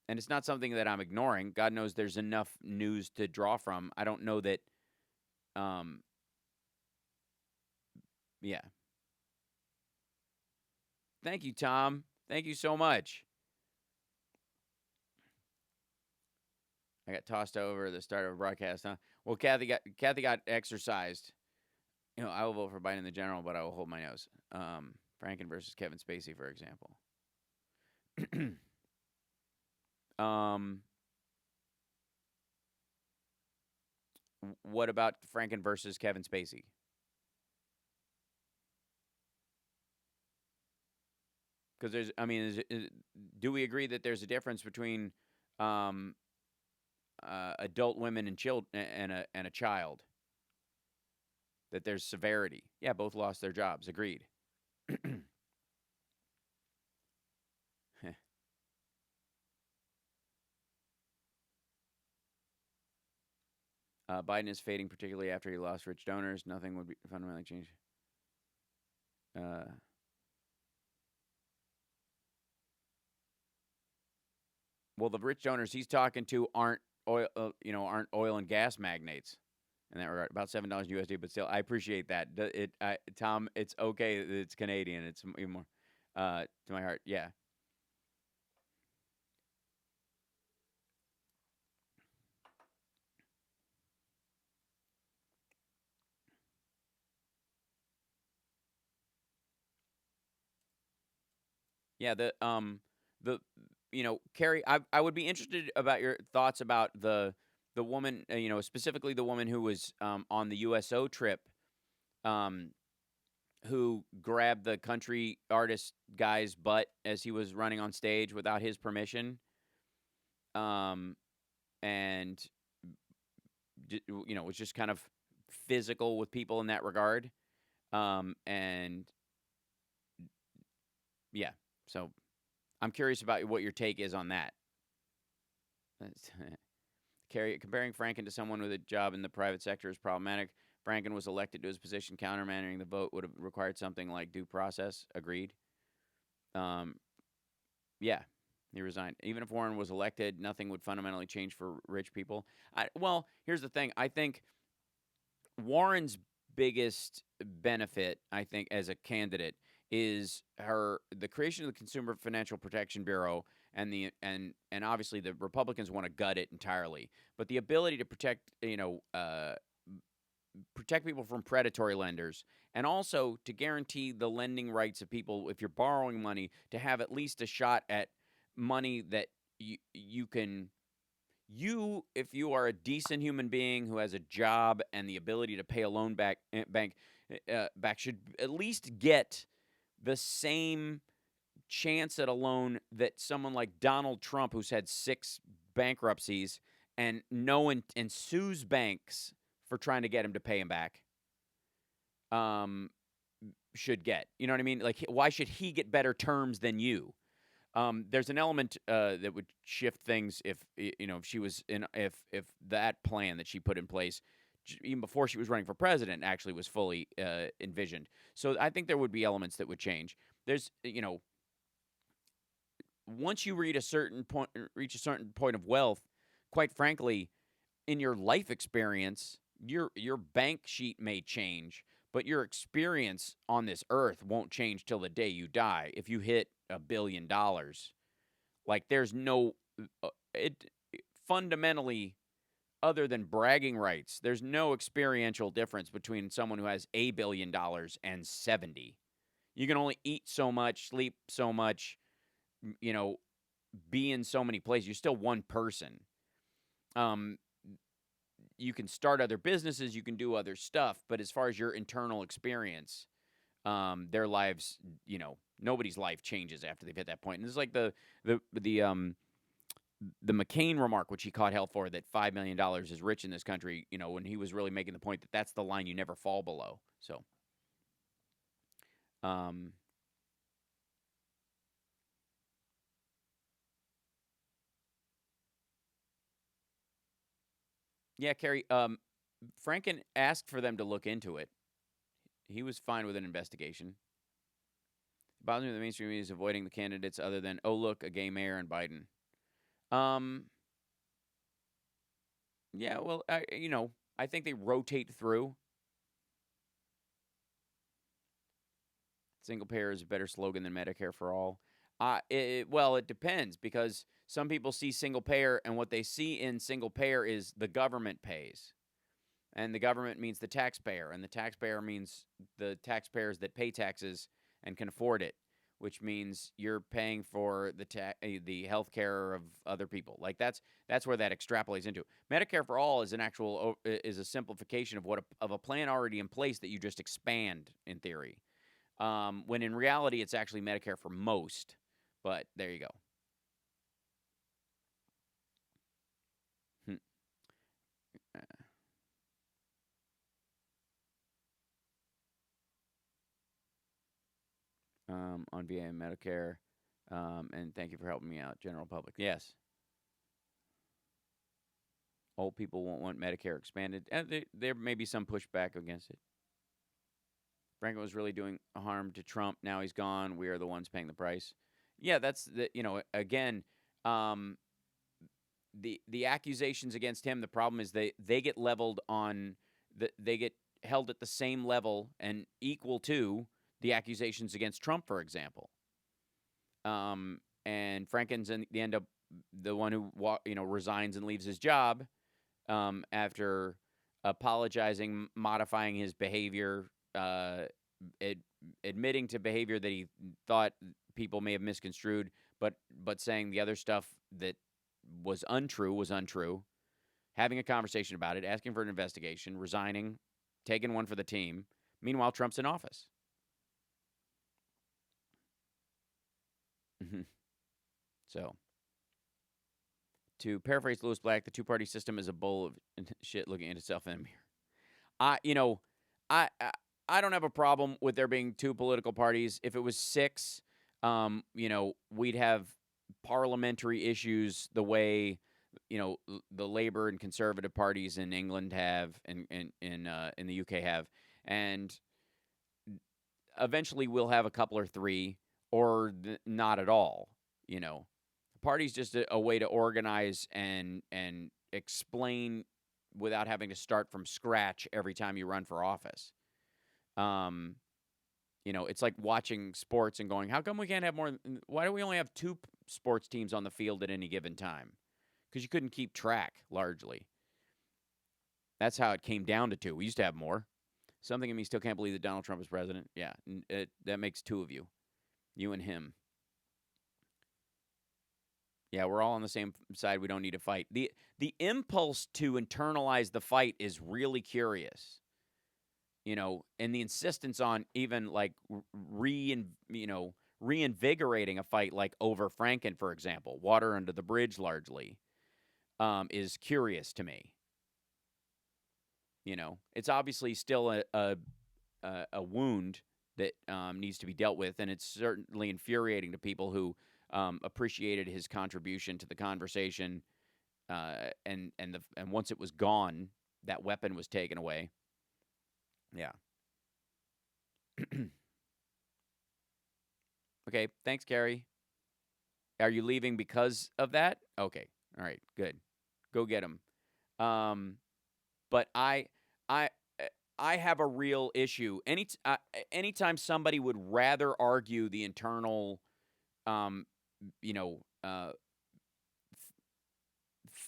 And it's not something that I'm ignoring. God knows there's enough news to draw from. I don't know that, yeah. Thank you, Tom. Thank you so much. I got tossed over at the start of a broadcast, huh? Well, Kathy got exercised. I will vote for Biden in the general, but I will hold my nose. Franken versus Kevin Spacey, for example. What about Franken versus Kevin Spacey? Because do we agree that there's a difference between adult women and children and a child? That there's severity. Yeah, both lost their jobs. Agreed. Biden is fading, particularly after he lost rich donors. Nothing would be fundamentally changed. Well, the rich donors he's talking to aren't oil and gas magnates in that regard. About $7 USD, but still, I appreciate that. Tom, it's okay. It's Canadian. It's even more to my heart. Yeah. Yeah, Carrie, I would be interested about your thoughts about the woman, specifically the woman who was on the USO trip, who grabbed the country artist guy's butt as he was running on stage without his permission, and was just kind of physical with people in that regard, and yeah. So I'm curious about what your take is on that. Comparing Franken to someone with a job in the private sector is problematic. Franken was elected to his position. Countermanding the vote would have required something like due process. Agreed. Yeah, he resigned. Even if Warren was elected, nothing would fundamentally change for rich people. Well, here's the thing. I think Warren's biggest benefit, I think, as a candidate is the creation of the Consumer Financial Protection Bureau, and obviously the Republicans want to gut it entirely, but the ability to protect people from predatory lenders, and also to guarantee the lending rights of people, if you're borrowing money, to have at least a shot at money that you can. If you are a decent human being who has a job and the ability to pay a loan back, should at least get the same chance at a loan that someone like Donald Trump, who's had 6 bankruptcies and sues banks for trying to get him to pay him back, should get. You know what I mean? Like, why should he get better terms than you? There's an element that would shift things if she was if that plan that she put in place even before she was running for president actually was fully envisioned. So I think there would be elements that would change. There's once you reach a certain point of wealth, quite frankly, in your life experience, your bank sheet may change, but your experience on this earth won't change till the day you die. If you hit $1 billion, like there's no fundamentally, other than bragging rights, there's no experiential difference between someone who has $1 billion and 70. You can only eat so much, sleep so much, be in so many places. You're still one person. You can start other businesses, you can do other stuff, but as far as your internal experience, their lives, nobody's life changes after they've hit that point. And it's like the McCain remark, which he caught hell for, that $5 million is rich in this country, when he was really making the point that that's the line you never fall below. So, yeah, Carrie, Franken asked for them to look into it. He was fine with an investigation. It bothers me that the mainstream media is avoiding the candidates other than, oh, look, a gay mayor and Biden. Yeah, well, I think they rotate through. Single payer is a better slogan than Medicare for all. It depends, because some people see single payer, and what they see in single payer is the government pays. And the government means the taxpayer, and the taxpayer means the taxpayers that pay taxes and can afford it, which means you're paying for the health care of other people. Like that's where that extrapolates into. Medicare for all is is a simplification of a plan already in place that you just expand in theory. When in reality it's actually Medicare for most. But there you go. On VA and Medicare, and thank you for helping me out, general public. Yes. Old people won't want Medicare expanded. There may be some pushback against it. Franklin was really doing harm to Trump. Now he's gone. We are the ones paying the price. Yeah, that's the again, the accusations against him. The problem is they get leveled on they get held at the same level and equal to the accusations against Trump, for example. And Franken's in the end up the one who resigns and leaves his job after apologizing, modifying his behavior, admitting to behavior that he thought people may have misconstrued, but saying the other stuff that was untrue, having a conversation about it, asking for an investigation, resigning, taking one for the team. Meanwhile, Trump's in office. So, to paraphrase Lewis Black, the two-party system is a bowl of shit looking at itself in a mirror. I don't have a problem with there being two political parties. If it was 6, we'd have parliamentary issues the way the Labour and Conservative parties in England have, and in the UK have, and eventually we'll have a couple or 3, or not at all. Party's just a way to organize and explain without having to start from scratch every time you run for office. It's like watching sports and going, how come we can't have more? Why do we only have 2 sports teams on the field at any given time? Because you couldn't keep track, largely. That's how it came down to 2. We used to have more. Something in me still can't believe that Donald Trump is president. Yeah, that makes 2 of you. You and him. Yeah, we're all on the same side. We don't need to fight. The impulse to internalize the fight is really curious. And the insistence on even like reinvigorating a fight like over Franken, for example, water under the bridge largely, is curious to me. It's obviously still a wound that needs to be dealt with, and it's certainly infuriating to people who appreciated his contribution to the conversation, and once it was gone, that weapon was taken away. Yeah. Okay, thanks, Carrie. Are you leaving because of that? Okay, all right, good. Go get him. But I have a real issue. Anytime somebody would rather argue the internal,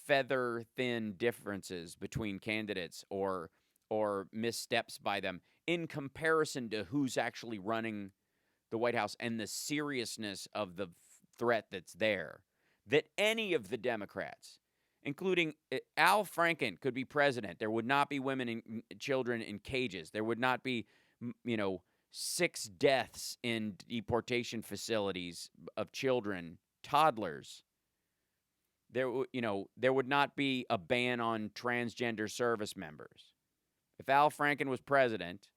feather thin differences between candidates or missteps by them in comparison to who's actually running the White House and the seriousness of the threat that's there, that any of the Democrats, including Al Franken, could be president. There would not be women and children in cages. There would not be, 6 deaths in deportation facilities of children, toddlers. There would not be a ban on transgender service members. If Al Franken was president,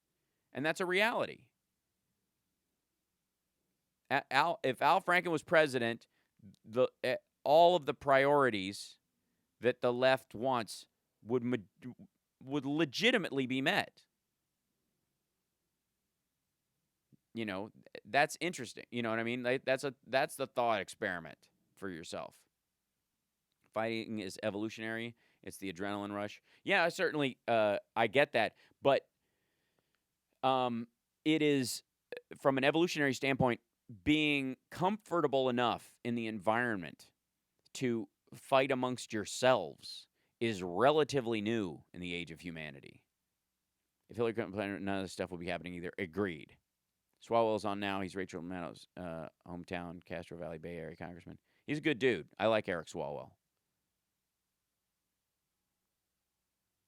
and that's a reality. If Al Franken was president, all of the priorities that the left wants would legitimately be met. That's interesting. You know what I mean? That's the thought experiment for yourself. Fighting is evolutionary. It's the adrenaline rush. Yeah, certainly I get that. But it is, from an evolutionary standpoint, being comfortable enough in the environment to fight amongst yourselves is relatively new in the age of humanity. If Hillary Clinton planned, none of this stuff would be happening either. Agreed. Swalwell's on now. He's Rachel Maddow's hometown, Castro Valley Bay Area congressman. He's a good dude. I like Eric Swalwell.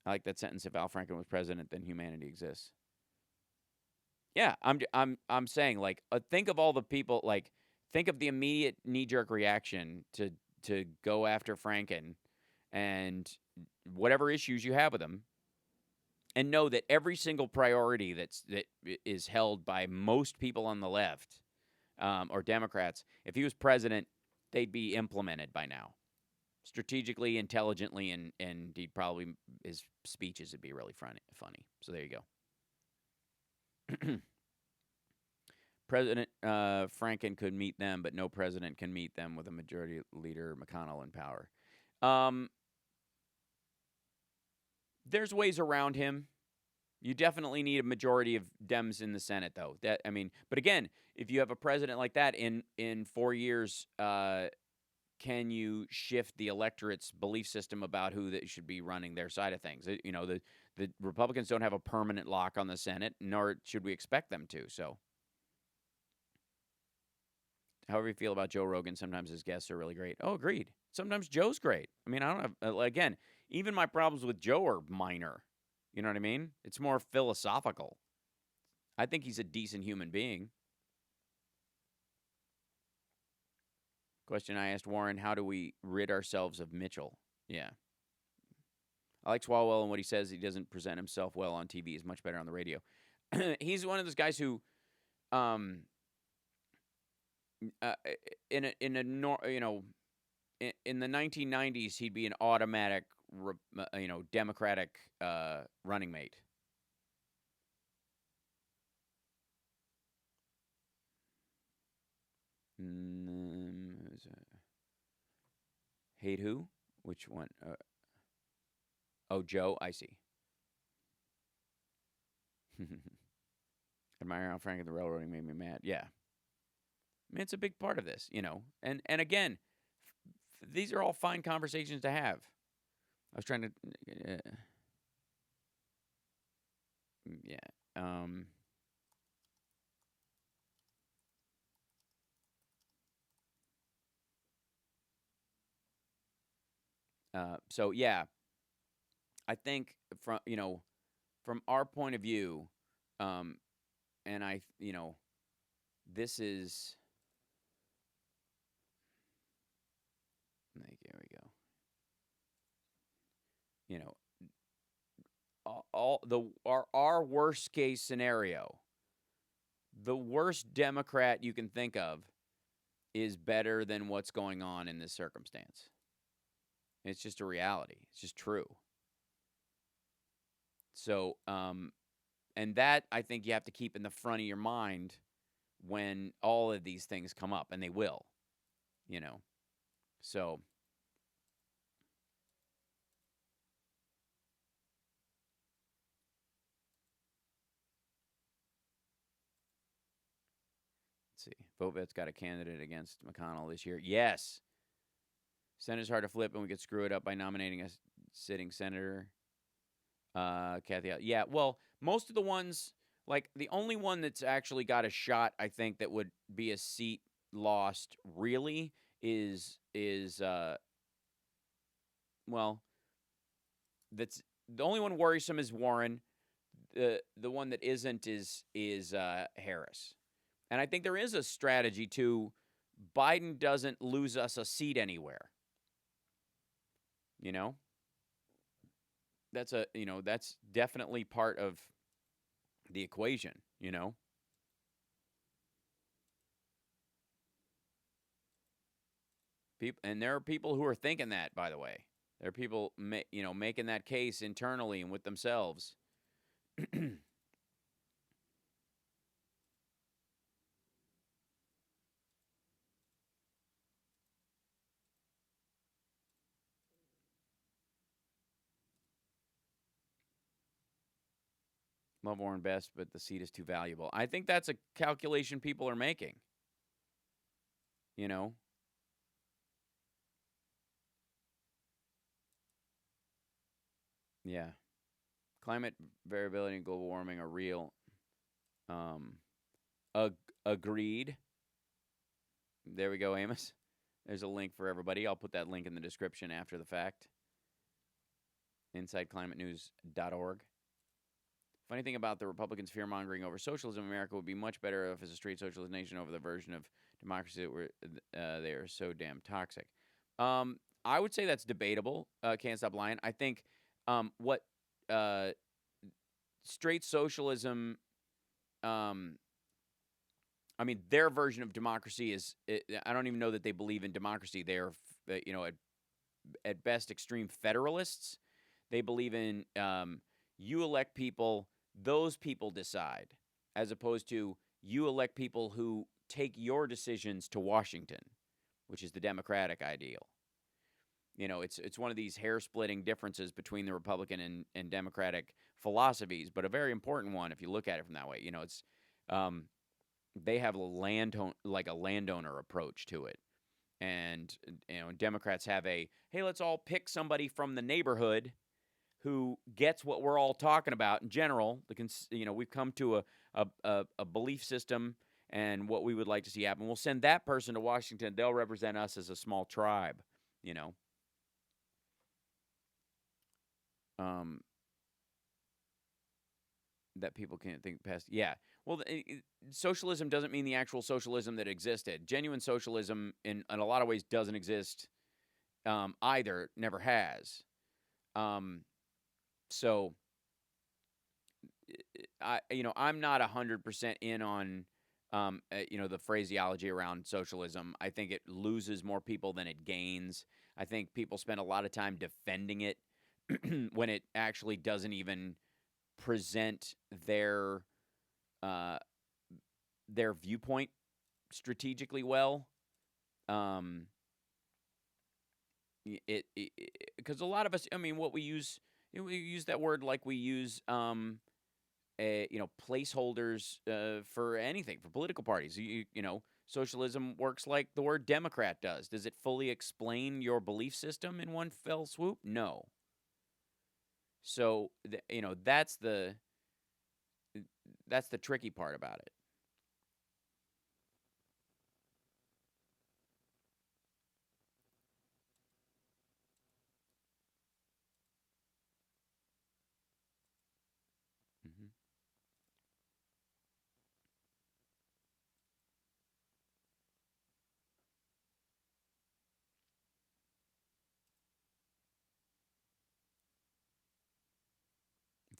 I like that sentence. If Al Franken was president, then humanity exists. Yeah, I'm saying, like, think of all the people, like, think of the immediate knee-jerk reaction to go after Franken and whatever issues you have with him, and know that every single priority that is held by most people on the left or Democrats, if he was president, they'd be implemented by now. Strategically, intelligently, and he'd probably, his speeches would be really funny. So there you go. President Franken could meet them, but no president can meet them with a majority leader McConnell in power. There's ways around him. You definitely need a majority of Dems in the Senate, though. But again, if you have a president like that in 4 years, can you shift the electorate's belief system about who that should be running their side of things? The Republicans don't have a permanent lock on the Senate, nor should we expect them to. So, however you feel about Joe Rogan, sometimes his guests are really great. Oh, agreed. Sometimes Joe's great. I mean, I don't have, again, even my problems with Joe are minor. You know what I mean? It's more philosophical. I think he's a decent human being. Question I asked Warren, how do we rid ourselves of Mitchell? Yeah. I like Swalwell and what he says. He doesn't present himself well on TV. He's much better on the radio. He's one of those guys who, in the 1990s, he'd be an automatic, Democratic running mate. Hate who? Which one? Joe. I see. Admire how Frank and the railroading made me mad. Yeah. I mean, it's a big part of this, And again, these are all fine conversations to have. I was trying to... So yeah, I think from our point of view, and this is. There we go. Our worst case scenario, the worst Democrat you can think of, is better than what's going on in this circumstance. It's just a reality. It's just true. So, and that I think you have to keep in the front of your mind when all of these things come up, and they will, So, let's see. Vovet's got a candidate against McConnell this year. Yes. Senator's hard to flip, and we could screw it up by nominating a sitting senator. Kathy, yeah, well, most of the ones, like the only one that's actually got a shot, I think, that would be a seat lost really is that's the only one worrisome is Warren. The one that isn't is Harris. And I think there is a strategy to Biden doesn't lose us a seat anywhere. That's that's definitely part of the equation, People, and there are people who are thinking that, by the way. There are people, making that case internally and with themselves. Love Warren best, but the seat is too valuable. I think that's a calculation people are making. Yeah. Climate variability and global warming are real. Agreed. There we go, Amos. There's a link for everybody. I'll put that link in the description after the fact. InsideClimateNews.org. Funny thing about the Republicans' fear-mongering over socialism in America would be much better if as a straight socialist nation over the version of democracy that they are so damn toxic. I would say that's debatable. Can't stop lying. I think what straight socialism, their version of democracy is, I don't even know that they believe in democracy. They're, at best, extreme federalists. They believe in you elect people, those people decide, as opposed to you elect people who take your decisions to Washington, which is the Democratic ideal. You know, it's one of these hair-splitting differences between the Republican and Democratic philosophies, but a very important one if you look at it from that way. You know, it's they have a landowner approach to it, and you know, Democrats have a hey, let's all pick somebody from the neighborhood who gets what we're all talking about in general. You know, we've come to a belief system and what we would like to see happen. We'll send that person to Washington. They'll represent us as a small tribe. You know. That people can't think past. Yeah. Well, socialism doesn't mean the actual socialism that existed. Genuine socialism, in a lot of ways, doesn't exist either. Never has. So, I'm not 100% in on, the phraseology around socialism. I think it loses more people than it gains. I think people spend a lot of time defending it when it actually doesn't even present their viewpoint strategically well. Because a lot of us, what we use that word like we use placeholders for anything, for political parties. Socialism works like the word Democrat does. Does it fully explain your belief system in one fell swoop? No. So, that's the tricky part about it. Mm-hmm.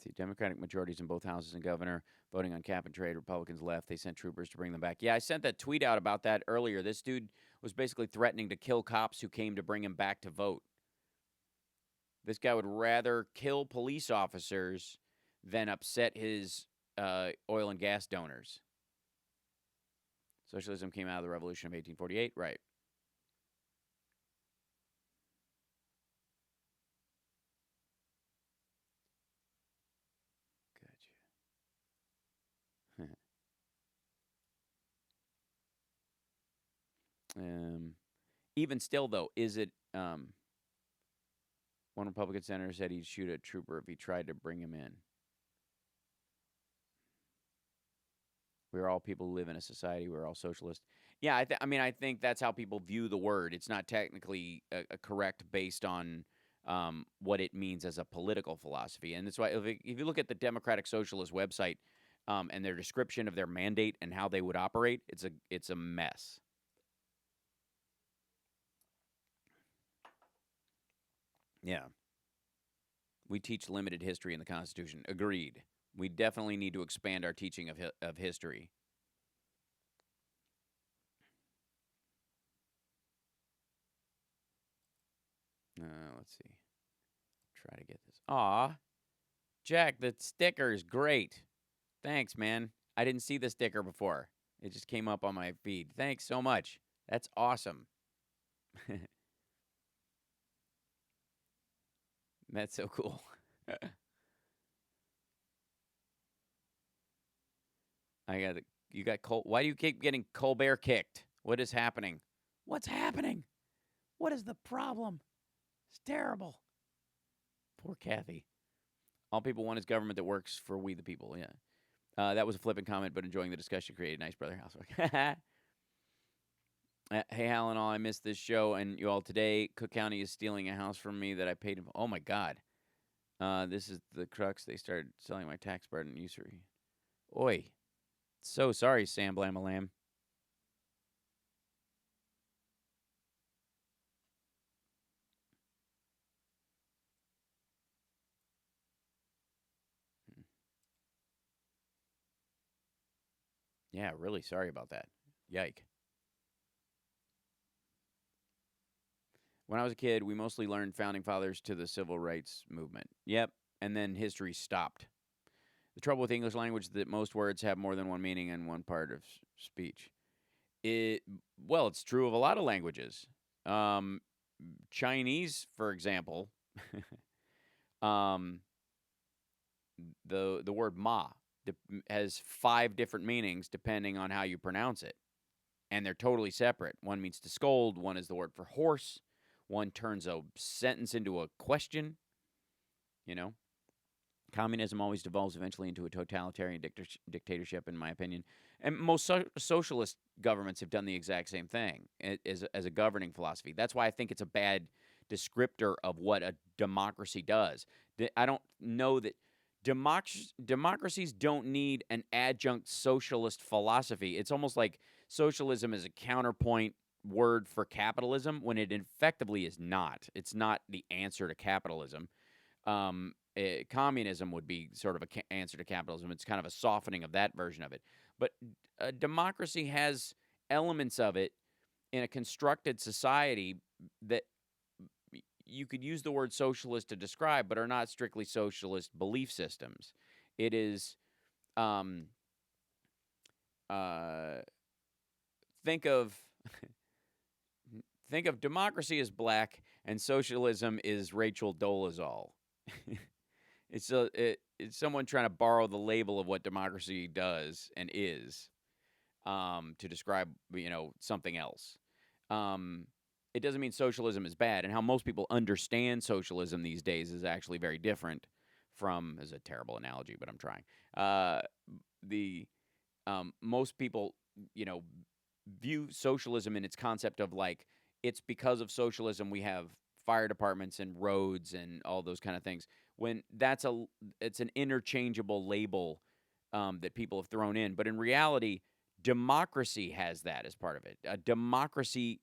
See, Democratic majorities in both houses and governor voting on cap and trade. Republicans left. They sent troopers to bring them back. Yeah, I sent that tweet out about that earlier. This dude was basically threatening to kill cops who came to bring him back to vote. This guy would rather kill police officers than upset his oil and gas donors. Socialism came out of the Revolution of 1848, right? Even still, though, is it? One Republican senator said he'd shoot a trooper if he tried to bring him in. We're all people who live in a society. We're all socialist. Yeah, I think that's how people view the word. It's not technically correct based on what it means as a political philosophy, and that's why if you look at the Democratic Socialist website and their description of their mandate and how they would operate, it's a mess. Yeah. We teach limited history in the Constitution. Agreed. We definitely need to expand our teaching of history. Let's see. Try to get this. Aw. Jack, the sticker is great. Thanks, man. I didn't see the sticker before. It just came up on my feed. Thanks so much. That's awesome. That's so cool. You got why do you keep getting Colbert kicked? What is happening? What's happening? What is the problem? It's terrible. Poor Kathy. All people want is government that works for we the people. Yeah. That was a flippant comment, but enjoying the discussion created. Nice, brother. Housework. Hey, Hal and all, I missed this show, and you all today, Cook County is stealing a house from me that I paid him. Oh, my God. This is the crux. They started selling my tax burden usury. Oi. So sorry, Sam Blamalam. Yeah, really sorry about that. Yike. When I was a kid, we mostly learned founding fathers to the civil rights movement. Yep, and then history stopped. The trouble with English language is that most words have more than one meaning in one part of speech. Well, it's true of a lot of languages. Chinese, for example, the word ma has 5 different meanings depending on how you pronounce it. And they're totally separate. One means to scold. One is the word for horse. One turns a sentence into a question. You know? Communism always devolves eventually into a totalitarian dictatorship, in my opinion. And most socialist governments have done the exact same thing as a governing philosophy. That's why I think it's a bad descriptor of what a democracy does. I don't know that democracies don't need an adjunct socialist philosophy. It's almost like socialism is a counterpoint word for capitalism when it effectively is not. It's not the answer to capitalism. Communism would be sort of an answer to capitalism. It's kind of a softening of that version of it. But democracy has elements of it in a constructed society that you could use the word socialist to describe, but are not strictly socialist belief systems. It is, think of democracy as black and socialism is Rachel Dolezal. It's someone trying to borrow the label of what democracy does and is to describe, something else. It doesn't mean socialism is bad, and how most people understand socialism these days is actually very different from, is a terrible analogy, but I'm trying. Most people, view socialism in its concept of like, it's because of socialism we have fire departments and roads and all those kind of things. When it's an interchangeable label that people have thrown in. But in reality, democracy has that as part of it. A democracy,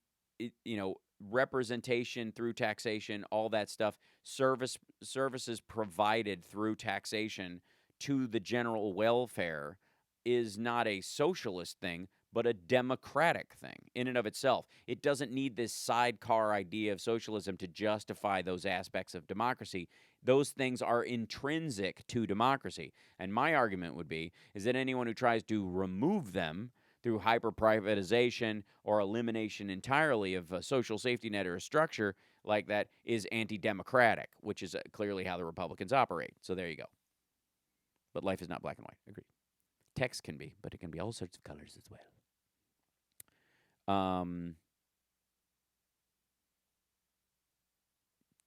representation through taxation, all that stuff, services provided through taxation to the general welfare is not a socialist thing, but a democratic thing in and of itself. It doesn't need this sidecar idea of socialism to justify those aspects of democracy. Those things are intrinsic to democracy. And my argument would be is that anyone who tries to remove them through hyper-privatization or elimination entirely of a social safety net or a structure like that is anti-democratic, which is clearly how the Republicans operate. So there you go. But life is not black and white. Agreed. Text can be, but it can be all sorts of colors as well.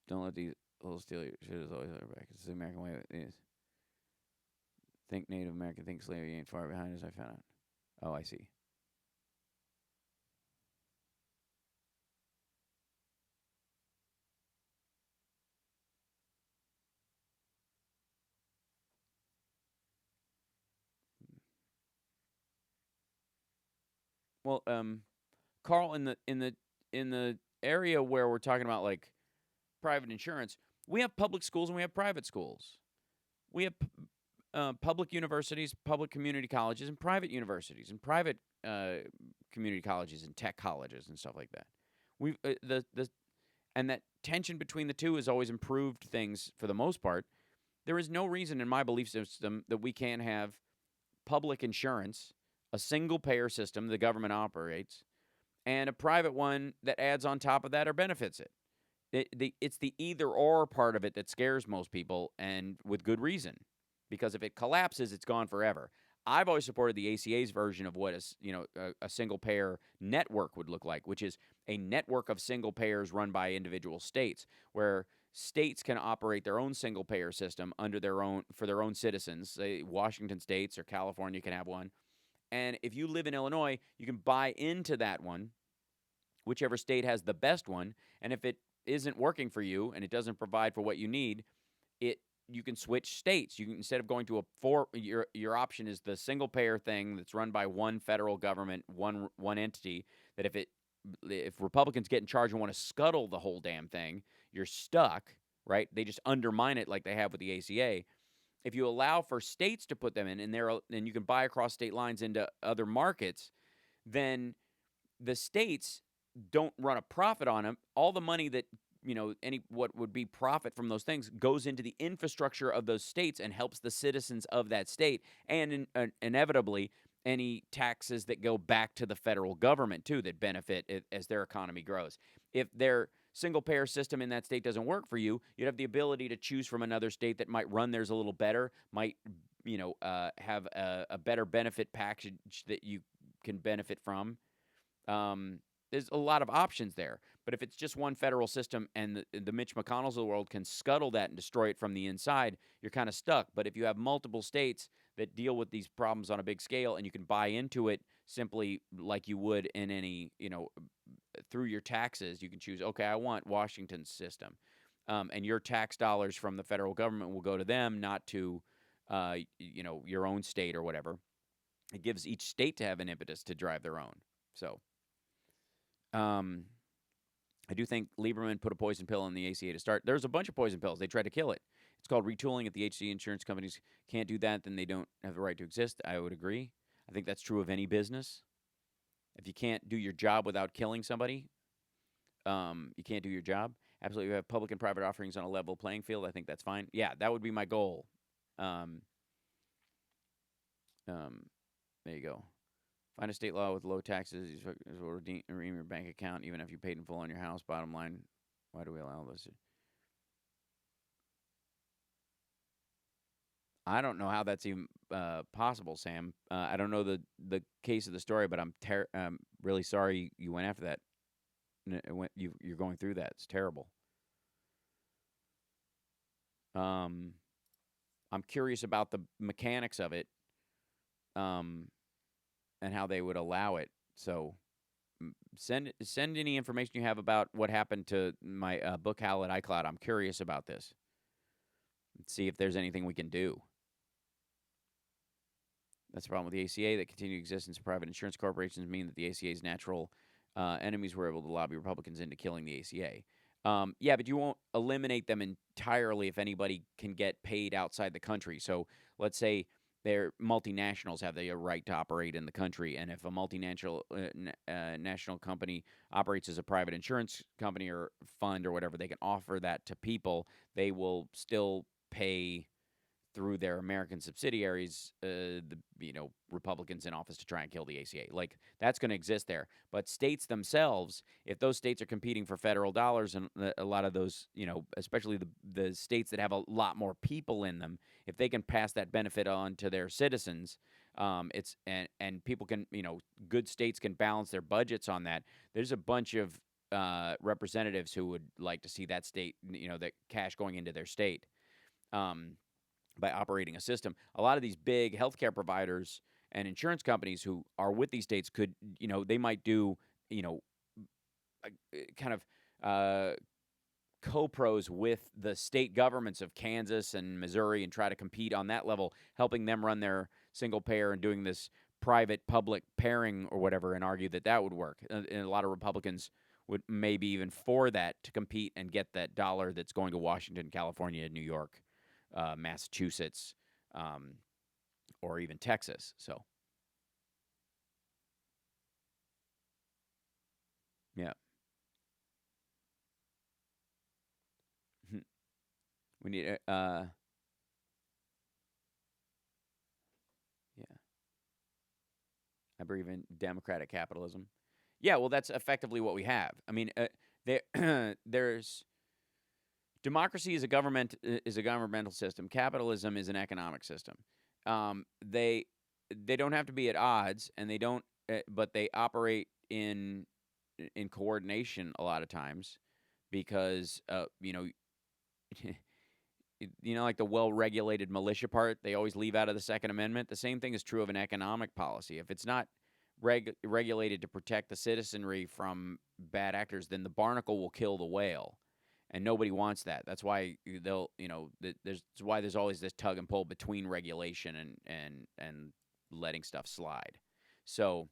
Don't let these little steal your shit is always our back. It's the American way. It is. Think Native American, think slavery ain't far behind, as I found out. Oh, I see. Well, Carl, in the area where we're talking about like private insurance, we have public schools and we have private schools. We have public universities, public community colleges, and private universities, and private community colleges and tech colleges and stuff like that. And that tension between the two has always improved things for the most part. There is no reason in my belief system that we can't have public insurance, a single-payer system the government operates, and a private one that adds on top of that or benefits it. It's the either-or part of it that scares most people, and with good reason, because if it collapses, it's gone forever. I've always supported the ACA's version of what a single-payer network would look like, which is a network of single payers run by individual states, where states can operate their own single-payer system for their own citizens. Say Washington states or California can have one. And if you live in Illinois, you can buy into that one, whichever state has the best one. And if it isn't working for you and it doesn't provide for what you need, you can switch states. You can, instead of going to your option is the single payer thing that's run by one federal government, one entity. That if Republicans get in charge and want to scuttle the whole damn thing, you're stuck, right? They just undermine it like they have with the ACA. If you allow for states to put them in, and you can buy across state lines into other markets, then the states don't run a profit on them. All the money that what would be profit from those things goes into the infrastructure of those states and helps the citizens of that state, and inevitably any taxes that go back to the federal government too that benefit as their economy grows. If their single payer system in that state doesn't work for you, you'd have the ability to choose from another state that might run theirs a little better, might have a better benefit package that you can benefit from. There's a lot of options there. But if it's just one federal system and the Mitch McConnells of the world can scuttle that and destroy it from the inside, you're kind of stuck. But if you have multiple states that deal with these problems on a big scale and you can buy into it simply like you would in any, through your taxes, you can choose, okay, I want Washington's system. And your tax dollars from the federal government will go to them, not to, your own state or whatever. It gives each state to have an impetus to drive their own. So, I do think Lieberman put a poison pill in the ACA to start. There's a bunch of poison pills. They tried to kill it. It's called retooling. If the HC insurance companies can't do that, then they don't have the right to exist. I would agree. I think that's true of any business. If you can't do your job without killing somebody, you can't do your job. Absolutely. You have public and private offerings on a level playing field. I think that's fine. Yeah, that would be my goal. There you go. Find a state law with low taxes or redeem your bank account, even if you paid in full on your house. Bottom line, why do we allow this? I don't know how that's even possible, Sam. I don't know the case of the story, but I'm really sorry you went after that. You're going through that. It's terrible. I'm curious about the mechanics of it. And how they would allow it. So send any information you have about what happened to my bookhal at iCloud. I'm curious about this. Let's see if there's anything we can do. That's the problem with the ACA. That continued existence of private insurance corporations mean that the ACA's natural enemies were able to lobby Republicans into killing the ACA. Yeah, but you won't eliminate them entirely if anybody can get paid outside the country. So let's say their multinationals have the right to operate in the country, and if a multinational national company operates as a private insurance company or fund or whatever, they can offer that to people. They will still pay through their American subsidiaries, the Republicans in office to try and kill the ACA. Like, that's going to exist there. But states themselves, if those states are competing for federal dollars, and a lot of those, especially the states that have a lot more people in them, if they can pass that benefit on to their citizens, and people can, good states can balance their budgets on that. There's a bunch of representatives who would like to see that state, that cash going into their state. By operating a system. A lot of these big healthcare providers and insurance companies who are with these states could, they might do, kind of co-pros with the state governments of Kansas and Missouri and try to compete on that level, helping them run their single payer and doing this private-public pairing or whatever, and argue that would work. And a lot of Republicans would maybe even for that to compete and get that dollar that's going to Washington, California, New York, Massachusetts, or even Texas. So, yeah. We need yeah. I believe in democratic capitalism. Yeah, well, that's effectively what we have. I mean, there's democracy is a governmental system. Capitalism is an economic system. They don't have to be at odds, and they don't, but they operate in coordination a lot of times, because like the well-regulated militia part, they always leave out of the Second Amendment. The same thing is true of an economic policy. If it's not regulated to protect the citizenry from bad actors, then the barnacle will kill the whale. And nobody wants that. That's why there's always this tug and pull between regulation and letting stuff slide. So,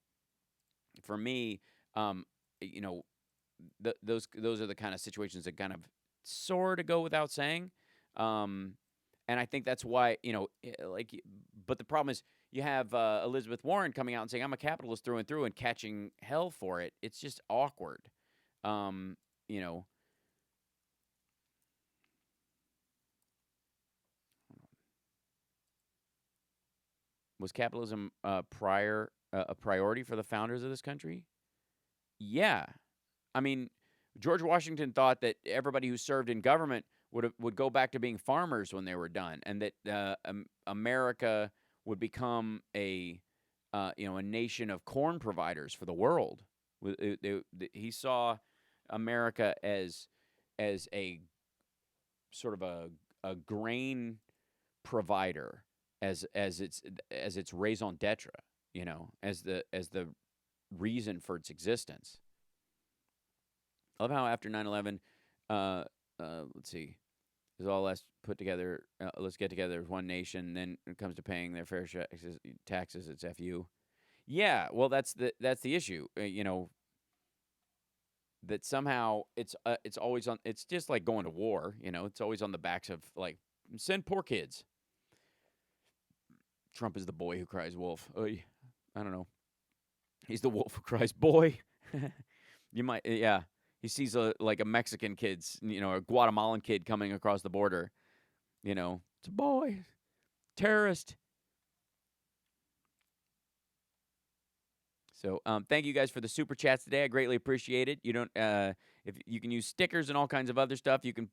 for me, those are the kind of situations that kind of sort of go without saying. And I think that's why but the problem is you have Elizabeth Warren coming out and saying I'm a capitalist through and through and catching hell for it. It's just awkward. Was capitalism a priority for the founders of this country? Yeah. I mean, George Washington thought that everybody who served in government would go back to being farmers when they were done, and that America would become a nation of corn providers for the world. He saw America as a sort of a grain provider, as its raison d'etre, as the reason for its existence. I love how after 9/11, let's see, is all us put together. Let's get together as one nation. Then it comes to paying their fair taxes. It's FU. Yeah, well, that's the issue. That somehow it's always on. It's just like going to war. It's always on the backs of like send poor kids. Trump is the boy who cries wolf. I don't know. He's the wolf who cries boy. You might, yeah. He sees a Mexican kid, a Guatemalan kid coming across the border. It's a boy, terrorist. So, thank you guys for the super chats today. I greatly appreciate it. You don't, if you can use stickers and all kinds of other stuff, you can,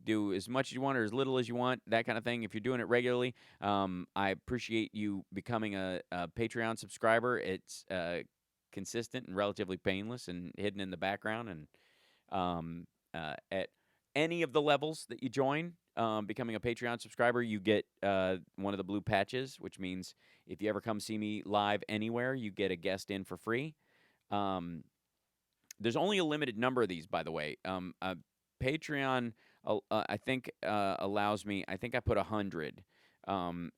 do as much as you want or as little as you want, that kind of thing. If you're doing it regularly, I appreciate you becoming a Patreon subscriber. It's consistent and relatively painless and hidden in the background. And at any of the levels that you join, becoming a Patreon subscriber, you get one of the blue patches, which means if you ever come see me live anywhere, you get a guest in for free. There's only a limited number of these, by the way. Patreon, I think, allows me, I think I put 100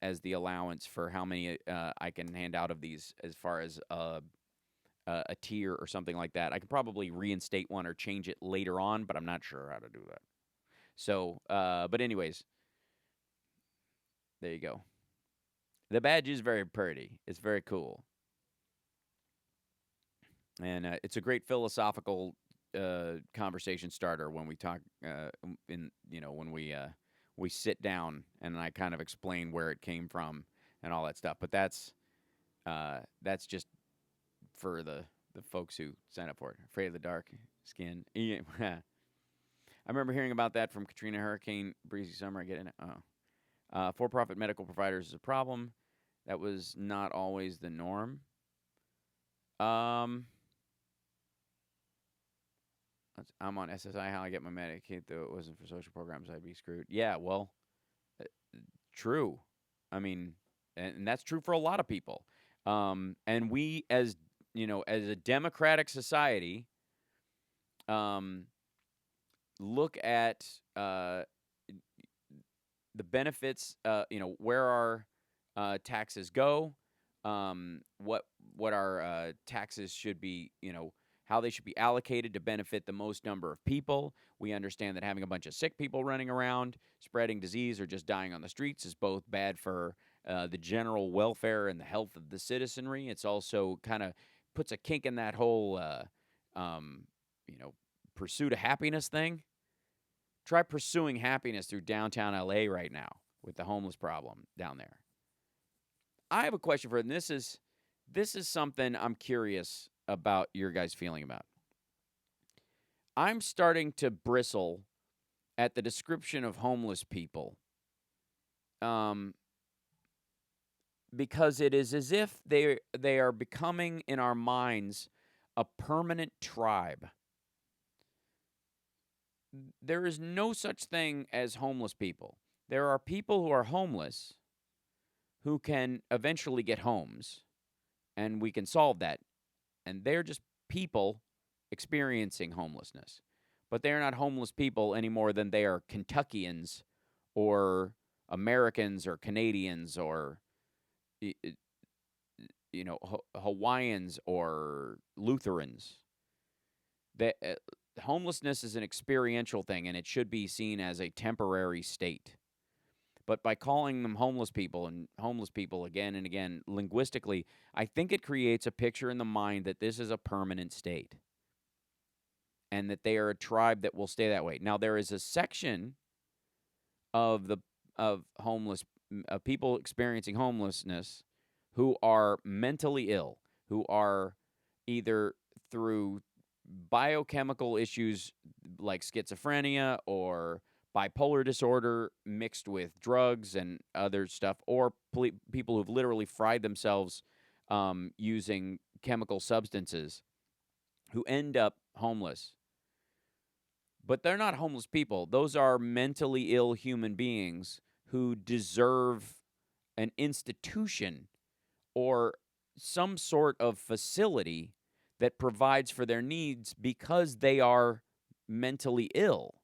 as the allowance for how many I can hand out of these as far as a tier or something like that. I could probably reinstate one or change it later on, but I'm not sure how to do that. So, but anyways, there you go. The badge is very pretty. It's very cool. And it's a great philosophical conversation starter when we talk, when we sit down and I kind of explain where it came from and all that stuff. But that's just for the folks who sign up for it. Afraid of the dark skin. I remember hearing about that from Katrina Hurricane, Breezy Summer. I get it. For-profit medical providers is a problem. That was not always the norm. I'm on SSI. How I get my Medicaid, though it wasn't for social programs, I'd be screwed. Yeah, well, true. I mean, and that's true for a lot of people. And we, as a democratic society, look at the benefits, where our taxes go, what our taxes should be, how they should be allocated to benefit the most number of people. We understand that having a bunch of sick people running around, spreading disease, or just dying on the streets is both bad for the general welfare and the health of the citizenry. It's also kind of puts a kink in that whole, pursuit of happiness thing. Try pursuing happiness through downtown LA right now with the homeless problem down there. I have a question for it, and this is something I'm curious about your guys' feeling about. I'm starting to bristle at the description of homeless people, because it is as if they are becoming in our minds a permanent tribe. There is no such thing as homeless people. There are people who are homeless who can eventually get homes, and we can solve that. And they're just people experiencing homelessness. But they're not homeless people any more than they are Kentuckians or Americans or Canadians or, Hawaiians or Lutherans. Homelessness is an experiential thing, and it should be seen as a temporary state. But by calling them homeless people again and again, linguistically, I think it creates a picture in the mind that this is a permanent state and that they are a tribe that will stay that way. Now, there is a section of homeless people experiencing homelessness who are mentally ill, who are either through biochemical issues like schizophrenia or bipolar disorder mixed with drugs and other stuff, or people who've literally fried themselves using chemical substances, who end up homeless. But they're not homeless people. Those are mentally ill human beings who deserve an institution or some sort of facility that provides for their needs because they are mentally ill.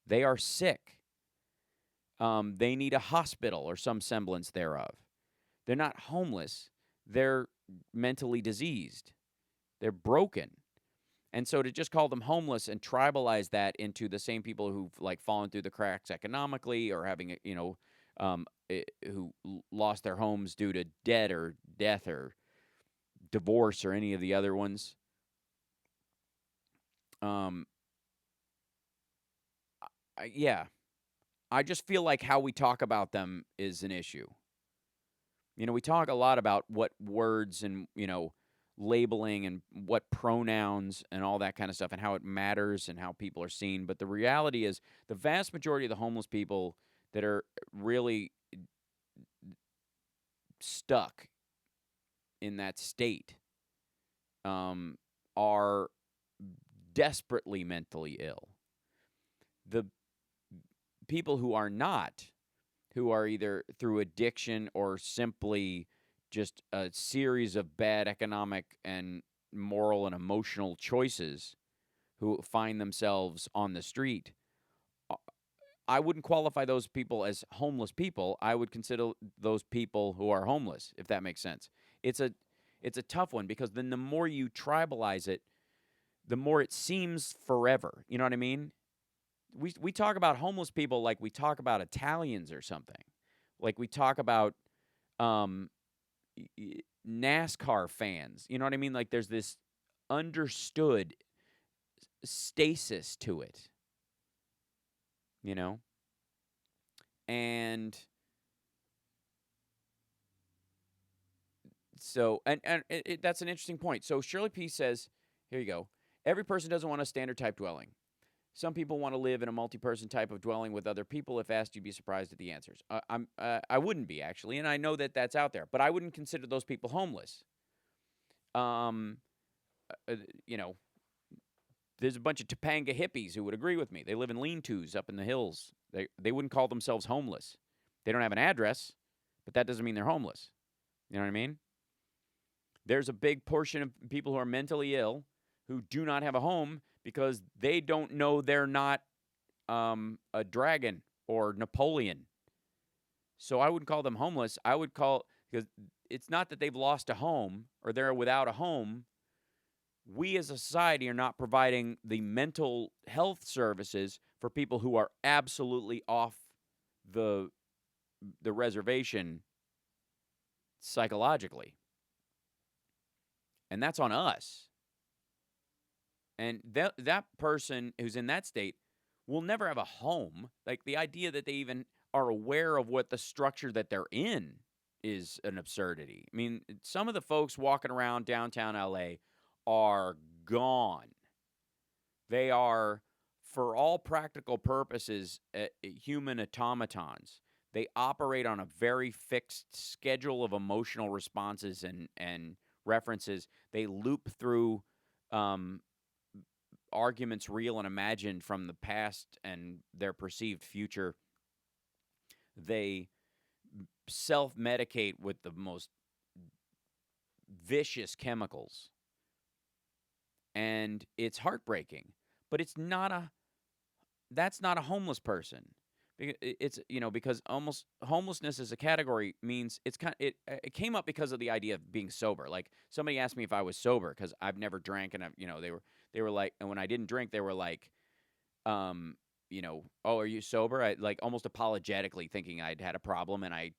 They are sick. They need a hospital or some semblance thereof. They're not homeless. They're mentally diseased. They're broken. And so to just call them homeless and tribalize that into the same people who've like fallen through the cracks economically or having, who lost their homes due to debt or death or divorce or any of the other ones. I just feel like how we talk about them is an issue. We talk a lot about what words and, labeling and what pronouns and all that kind of stuff and how it matters and how people are seen. But the reality is the vast majority of the homeless people that are really stuck in that state are desperately mentally ill. The people who are not, who are either through addiction or simply just a series of bad economic and moral and emotional choices, who find themselves on the street, I wouldn't qualify those people as homeless people. I would consider those people who are homeless, if that makes sense. It's a tough one because then the more you tribalize it, the more it seems forever. You know what I mean? We talk about homeless people like we talk about Italians or something. Like we talk about NASCAR fans. You know what I mean? Like there's this understood stasis to it. And so, that's an interesting point. So Shirley P. says, here you go. Every person doesn't want a standard type dwelling. Some people want to live in a multi-person type of dwelling with other people. If asked, you'd be surprised at the answers. I wouldn't be, actually, and I know that that's out there. But I wouldn't consider those people homeless. There's a bunch of Topanga hippies who would agree with me. They live in lean-tos up in the hills. They wouldn't call themselves homeless. They don't have an address, but that doesn't mean they're homeless. You know what I mean? There's a big portion of people who are mentally ill who do not have a home because they don't know they're not a dragon or Napoleon. So I wouldn't call them homeless. I would because it's not that they've lost a home or they're without a home. We as a society are not providing the mental health services for people who are absolutely off the reservation psychologically. And that's on us. And that person who's in that state will never have a home. Like the idea that they even are aware of what the structure that they're in is an absurdity. I mean, some of the folks walking around downtown LA are gone. They are, for all practical purposes, human automatons. They operate on a very fixed schedule of emotional responses and references. They loop through arguments real and imagined from the past and their perceived future. They self-medicate with the most vicious chemicals. And it's heartbreaking. But that's not a homeless person. It's because almost homelessness as a category means it came up because of the idea of being sober. Like somebody asked me if I was sober because I've never drank, and they were like, and when I didn't drink, they were like, oh, are you sober? I like almost apologetically thinking I'd had a problem, and I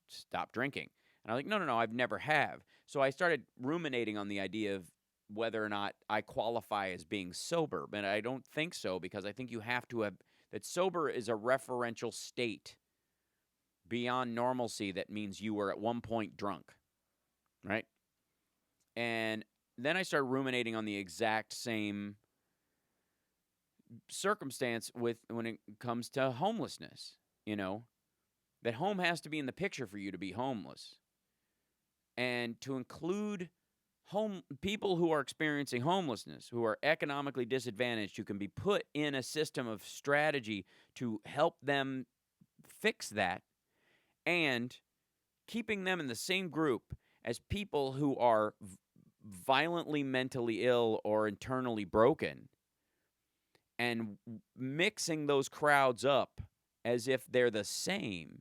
stopped drinking. And I'm like, no, I've never have. So I started ruminating on the idea of whether or not I qualify as being sober, but I don't think so because I think you have to have. That sober is a referential state beyond normalcy that means you were at one point drunk, right? And then I started ruminating on the exact same circumstance when it comes to homelessness, that home has to be in the picture for you to be homeless. And to include people who are experiencing homelessness, who are economically disadvantaged, who can be put in a system of strategy to help them fix that, and keeping them in the same group as people who are violently mentally ill or internally broken, and mixing those crowds up as if they're the same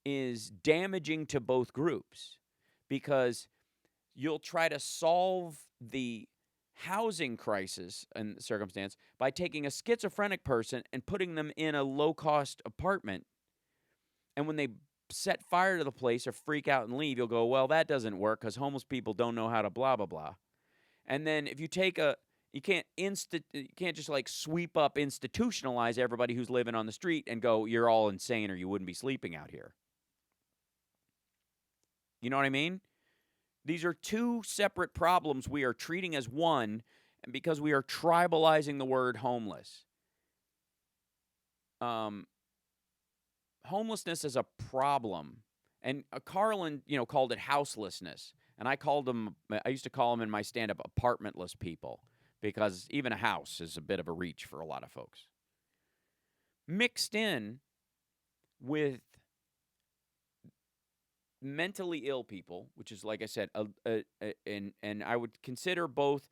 is damaging to both groups, because you'll try to solve the housing crisis and circumstance by taking a schizophrenic person and putting them in a low-cost apartment, and when they set fire to the place or freak out and leave, you'll go, well, that doesn't work because homeless people don't know how to blah, blah, blah. And then if you take you can't just like sweep up, institutionalize everybody who's living on the street and go, you're all insane or you wouldn't be sleeping out here. You know what I mean? These are two separate problems we are treating as one, and because we are tribalizing the word homeless. Homelessness is a problem, and Carlin, called it houselessness, and I used to call them in my stand-up apartmentless people, because even a house is a bit of a reach for a lot of folks. Mixed in with mentally ill people, which is, like I said, and I would consider both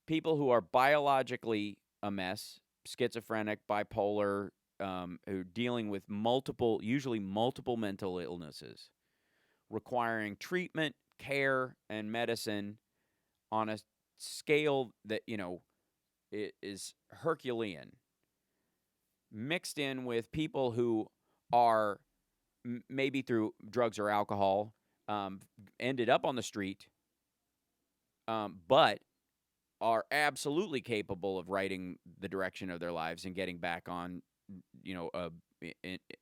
people who are biologically a mess, schizophrenic, bipolar, who are dealing with usually multiple mental illnesses, requiring treatment, care, and medicine on a scale that, is Herculean, mixed in with people who are maybe through drugs or alcohol, ended up on the street, but are absolutely capable of righting the direction of their lives and getting back on,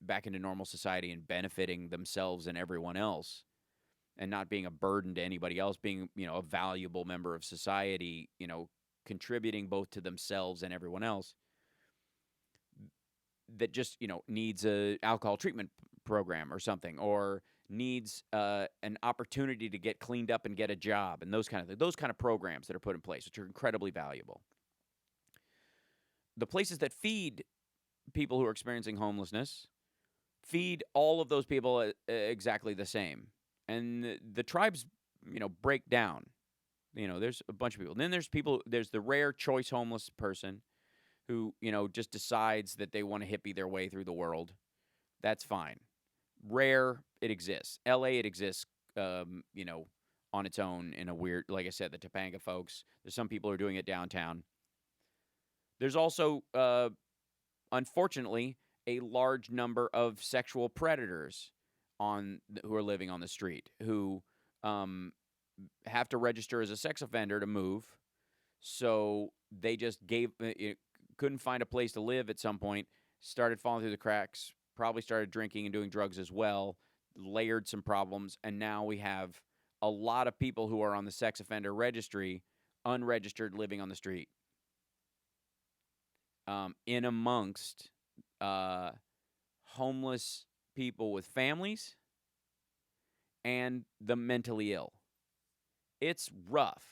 back into normal society and benefiting themselves and everyone else, and not being a burden to anybody else, being, a valuable member of society, contributing both to themselves and everyone else, that just, needs a alcohol treatment program or something, or needs an opportunity to get cleaned up and get a job, and those kind of programs that are put in place, which are incredibly valuable. The places that feed people who are experiencing homelessness feed all of those people exactly the same, and the tribes, break down. There's a bunch of people. And then there's the rare choice homeless person who, just decides that they want to hippie their way through the world. That's fine. Rare, it exists. LA, it exists, on its own in a weird, like I said, the Topanga folks. There's some people who are doing it downtown. There's also, unfortunately, a large number of sexual predators who are living on the street, who have to register as a sex offender to move. So they just couldn't find a place to live at some point, started falling through the cracks, probably started drinking and doing drugs as well, layered some problems, and now we have a lot of people who are on the sex offender registry, unregistered, living on the street. In amongst homeless people with families and the mentally ill. It's rough.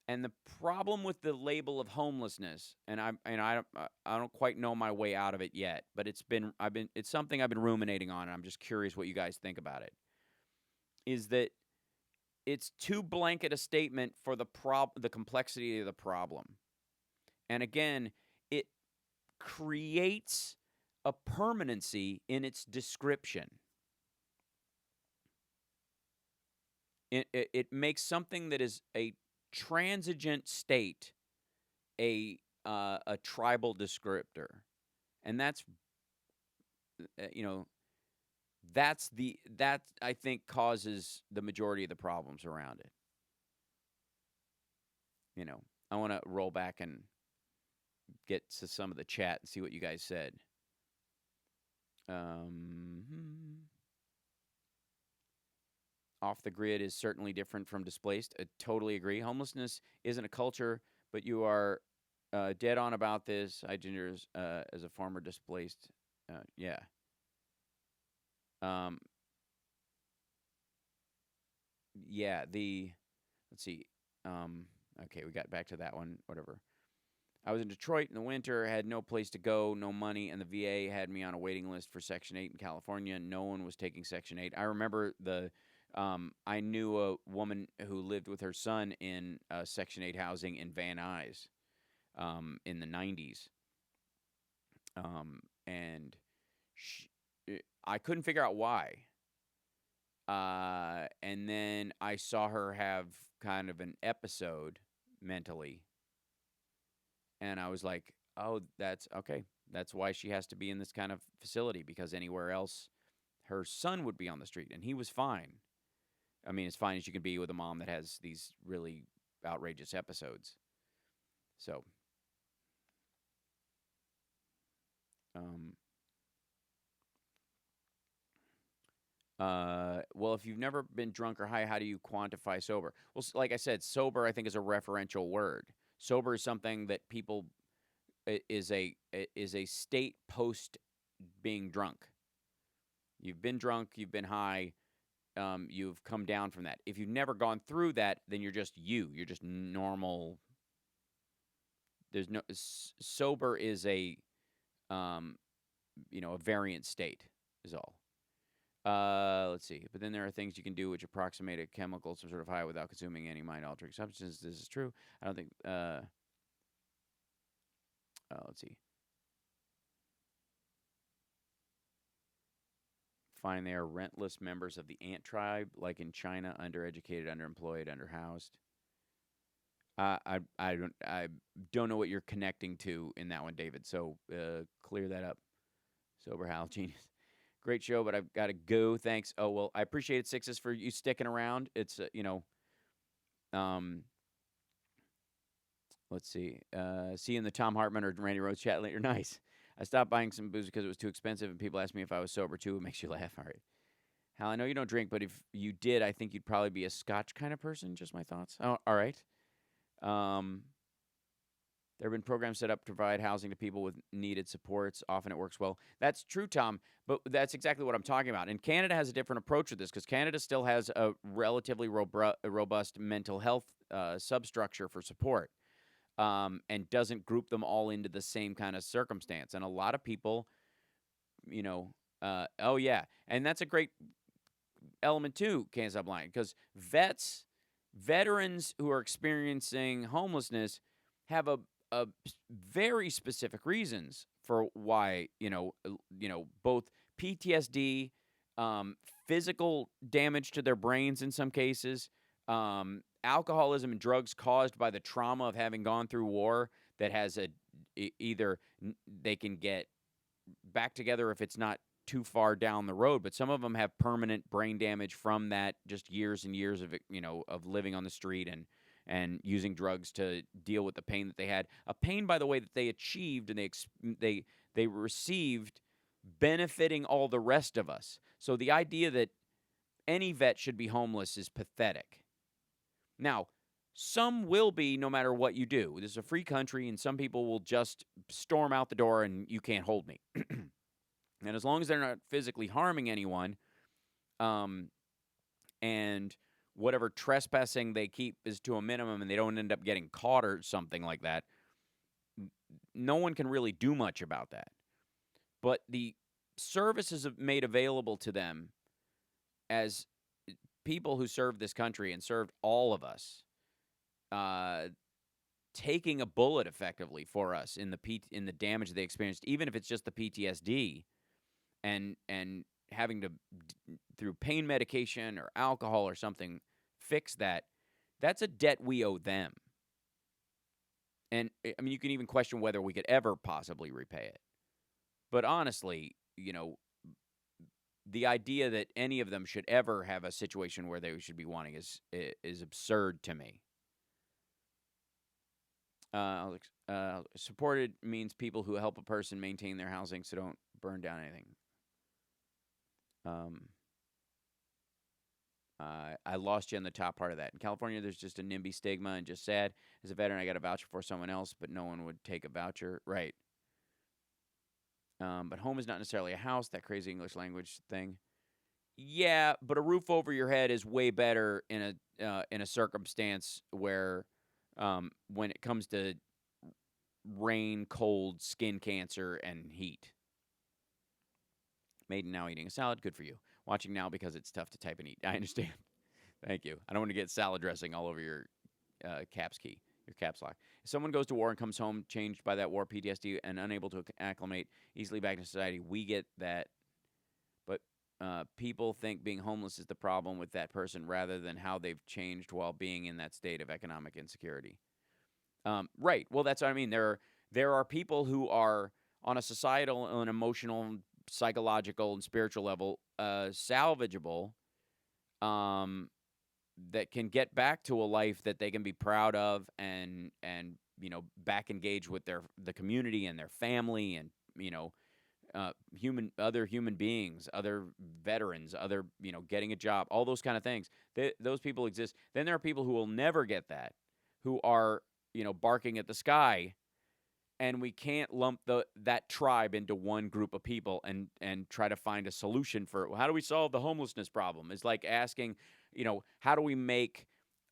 And the problem with the label of homelessness, and I don't quite know my way out of it yet, but it's something I've been ruminating on, and I'm just curious what you guys think about it, is that it's too blanket a statement for the complexity of the problem. And again, it creates a permanency in its description. It makes something that is a transigent state a tribal descriptor, and that I think causes the majority of the problems around it. I want to roll back and get to some of the chat and see what you guys said. off the grid is certainly different from displaced. I totally agree. Homelessness isn't a culture, but you are dead on about this. I genders as a former displaced. Yeah. Yeah. Let's see. Okay, we got back to that one. Whatever. I was in Detroit in the winter, had no place to go, no money, and the VA had me on a waiting list for Section 8 in California. No one was taking Section 8. I remember I knew a woman who lived with her son in Section 8 housing in Van Nuys in the 90s. And I couldn't figure out why. And then I saw her have kind of an episode mentally. And I was like, oh, that's okay. That's why she has to be in this kind of facility, because anywhere else, her son would be on the street, and he was fine. I mean, as fine as you can be with a mom that has these really outrageous episodes. So, well, if you've never been drunk or high, how do you quantify sober? Well, like I said, sober, I think, is a referential word. Sober is something that people is a state post being drunk. You've been drunk, you've been high, you've come down from that. If you've never gone through that, then you're just you're just normal. There's no sober is a a variant state is all. Let's see. But then there are things you can do which approximate a chemical, some sort of high, without consuming any mind-altering substance. This is true. I don't think. Let's see. Find they are rentless members of the ant tribe, like in China, undereducated, underemployed, underhoused. I don't know what you're connecting to in that one, David. So clear that up. Sober Hal, genius. Great show, but I've got to go. Thanks. Oh, well, I appreciate it, Sixes, for you sticking around. It's, let's see. See you in the Tom Hartman or Randy Rhodes chat later. Nice. I stopped buying some booze because it was too expensive, and people asked me if I was sober, too. It makes you laugh. All right. Hal, I know you don't drink, but if you did, I think you'd probably be a Scotch kind of person. Just my thoughts. Oh, all right. There have been programs set up to provide housing to people with needed supports. Often it works well. That's true, Tom, but that's exactly what I'm talking about. And Canada has a different approach to this, because Canada still has a relatively robust mental health substructure for support, and doesn't group them all into the same kind of circumstance. And a lot of people, oh, yeah. And that's a great element, too, Can't Stop Lying, because veterans who are experiencing homelessness have a very specific reasons for why, both PTSD, physical damage to their brains in some cases, alcoholism and drugs caused by the trauma of having gone through war that has either they can get back together if it's not too far down the road, but some of them have permanent brain damage from that, just years and years of of living on the street and using drugs to deal with the pain that they had. A pain, by the way, that they achieved and they received, benefiting all the rest of us. So the idea that any vet should be homeless is pathetic. Now, some will be no matter what you do. This is a free country, and some people will just storm out the door and you can't hold me. And as long as they're not physically harming anyone, and whatever trespassing they keep is to a minimum and they don't end up getting caught or something like that, no one can really do much about that. But the services made available to them as people who served this country and served all of us, taking a bullet effectively for us in the damage they experienced, even if it's just the PTSD, and having to, through pain medication or alcohol or something, fix that, that's a debt we owe them. And, I mean, you can even question whether we could ever possibly repay it. But honestly, the idea that any of them should ever have a situation where they should be wanting is absurd to me. Supported means people who help a person maintain their housing so don't burn down anything. I lost you on the top part of that. In California, there's just a NIMBY stigma and just sad. As a veteran, I got a voucher for someone else, but no one would take a voucher. Right. But home is not necessarily a house, that crazy English language thing. Yeah, but a roof over your head is way better in a circumstance where when it comes to rain, cold, skin cancer, and heat. Maiden now eating a salad. Good for you. Watching now because it's tough to type and eat. I understand. Thank you. I don't want to get salad dressing all over your caps key, your caps lock. If someone goes to war and comes home changed by that war, PTSD, and unable to acclimate easily back to society, we get that. But people think being homeless is the problem with that person rather than how they've changed while being in that state of economic insecurity. Right. Well, that's what I mean. There are people who are on a societal and emotional, psychological, and spiritual level salvageable that can get back to a life that they can be proud of and back engaged with the community and their family and other human beings, other veterans, other getting a job, all those kind of things. Those people exist. Then there are people who will never get that, who are barking at the sky, and we can't lump that tribe into one group of people and try to find a solution for it. Well, how do we solve the homelessness problem? It's like asking, how do we make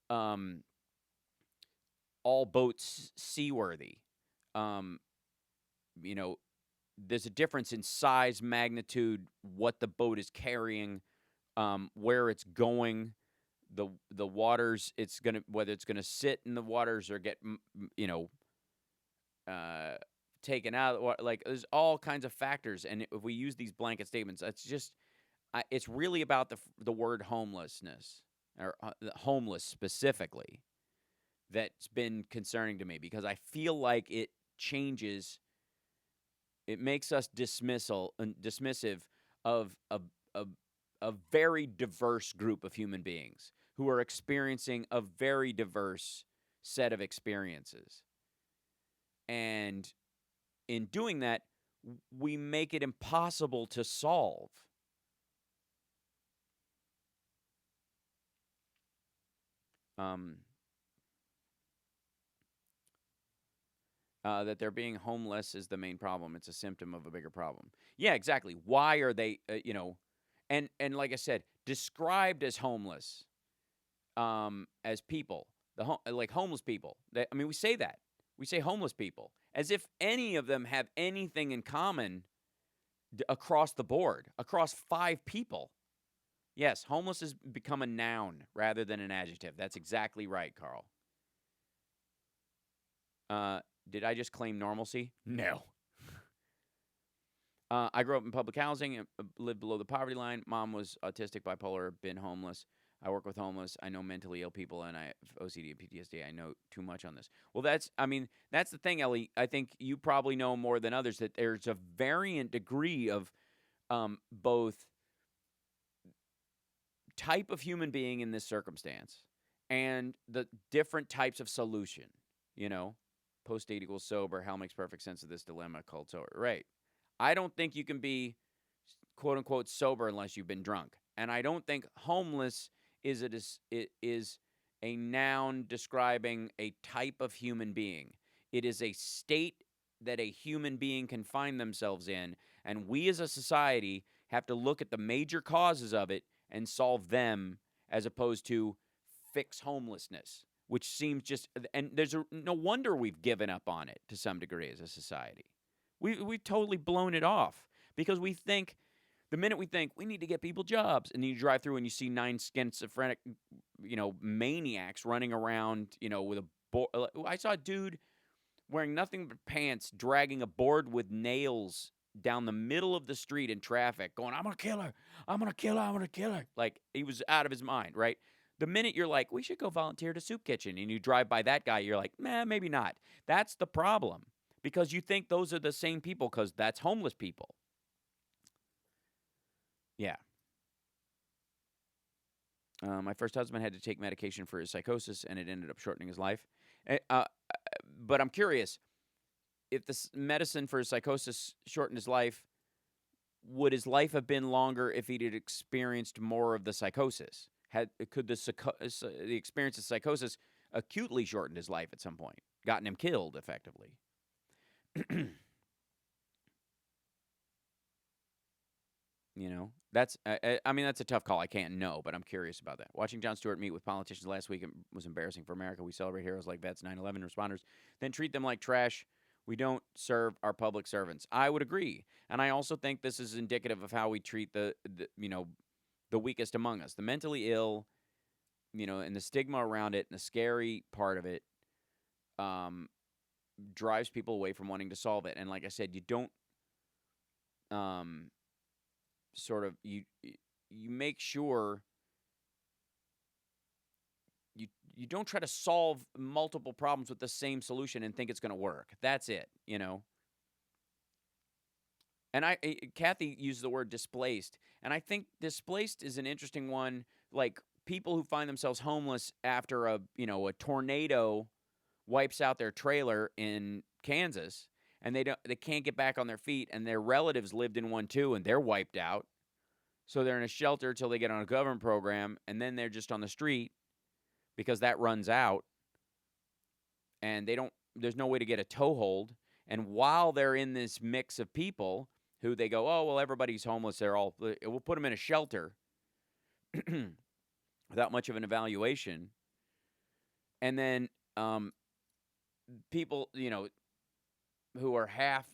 all boats seaworthy? There's a difference in size, magnitude, what the boat is carrying, where it's going, the waters whether it's gonna sit in the waters or get taken out. Like there's all kinds of factors, and if we use these blanket statements, it's really about the word homelessness or homeless specifically that's been concerning to me, because I feel like it changes. It makes us dismissive of a very diverse group of human beings who are experiencing a very diverse set of experiences. And in doing that, we make it impossible to solve. That they're being homeless is the main problem. It's a symptom of a bigger problem. Yeah, exactly. Why are they, and like I said, described as homeless, as people, like homeless people. We say that. We say homeless people as if any of them have anything in common across the board, across 5 people. Yes, homeless has become a noun rather than an adjective. That's exactly right, Carl. Did I just claim normalcy? No. I grew up in public housing and lived below the poverty line. Mom was autistic, bipolar, been homeless. I work with homeless. I know mentally ill people, and I have OCD and PTSD. I know too much on this. Well, that's the thing, Ellie. I think you probably know more than others that there's a variant degree of both type of human being in this circumstance and the different types of solution. Post-date equals sober. How makes perfect sense of this dilemma called sober? Right. I don't think you can be, quote unquote, sober unless you've been drunk. And I don't think homeless is a noun describing a type of human being. It is a state that a human being can find themselves in. And we as a society have to look at the major causes of it and solve them as opposed to fix homelessness, which seems and there's no wonder we've given up on it to some degree as a society. We've totally blown it off because we think, the minute we think we need to get people jobs, and then you drive through and you see 9 schizophrenic, maniacs running around, with a board. I saw a dude wearing nothing but pants, dragging a board with nails down the middle of the street in traffic, going, "I'm gonna kill her, I'm gonna kill her, I'm gonna kill her." Like, he was out of his mind, right? The minute you're like, we should go volunteer at a soup kitchen, and you drive by that guy, you're like, maybe not. That's the problem, because you think those are the same people, because that's homeless people. Yeah. My first husband had to take medication for his psychosis, and it ended up shortening his life. But I'm curious, if this medicine for his psychosis shortened his life, would his life have been longer if he'd experienced more of the psychosis? could the experience of psychosis acutely shortened his life at some point, gotten him killed effectively. You know, that's I mean, that's a tough call. I can't know, but I'm curious about that. Watching Jon Stewart meet with politicians last week was embarrassing for America. We celebrate heroes like vets, 9/11 responders, then treat them like trash. We don't serve our public servants. I would agree, and I also think this is indicative of how we treat the weakest among us, the mentally ill, and the stigma around it, and the scary part of it, drives people away from wanting to solve it. And like I said, you don't, sort of you make sure you don't try to solve multiple problems with the same solution and think it's going to work. That's it, And Kathy used the word displaced, and I think displaced is an interesting one. Like people who find themselves homeless after a tornado wipes out their trailer in Kansas, and they can't get back on their feet, and their relatives lived in one too, and they're wiped out. So they're in a shelter till they get on a government program, and then they're just on the street because that runs out, and there's no way to get a toehold. And while they're in this mix of people who they go, oh, well, everybody's homeless, we'll put them in a shelter without much of an evaluation. And then people, who are half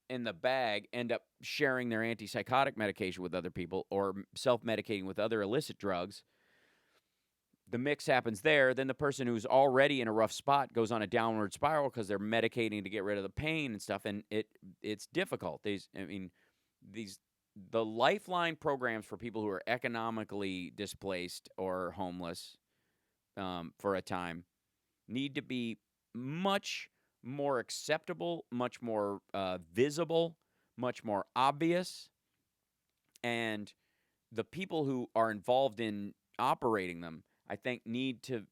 in the bag end up sharing their antipsychotic medication with other people or self-medicating with other illicit drugs. The mix happens there. Then the person who's already in a rough spot goes on a downward spiral because they're medicating to get rid of the pain and stuff, and it's difficult. The lifeline programs for people who are economically displaced or homeless for a time need to be much more acceptable, much more visible, much more obvious. And the people who are involved in operating them, I think, need to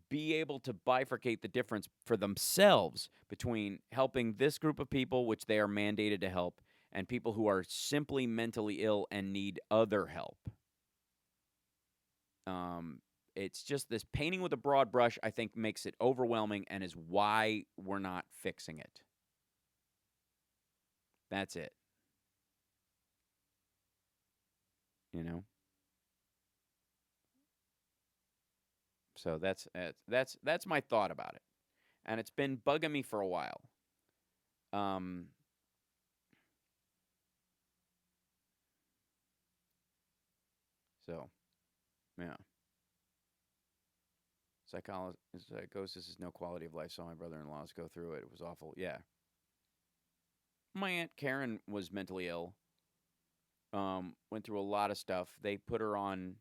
be able to bifurcate the difference for themselves between helping this group of people, which they are mandated to help, and people who are simply mentally ill and need other help. It's just this painting with a broad brush, I think, makes it overwhelming and is why we're not fixing it. That's it. So that's my thought about it, and it's been bugging me for a while. So, yeah. Psychosis is no quality of life. Saw my brother-in-laws go through it. It was awful. Yeah. My Aunt Karen was mentally ill. Went through a lot of stuff. They put her on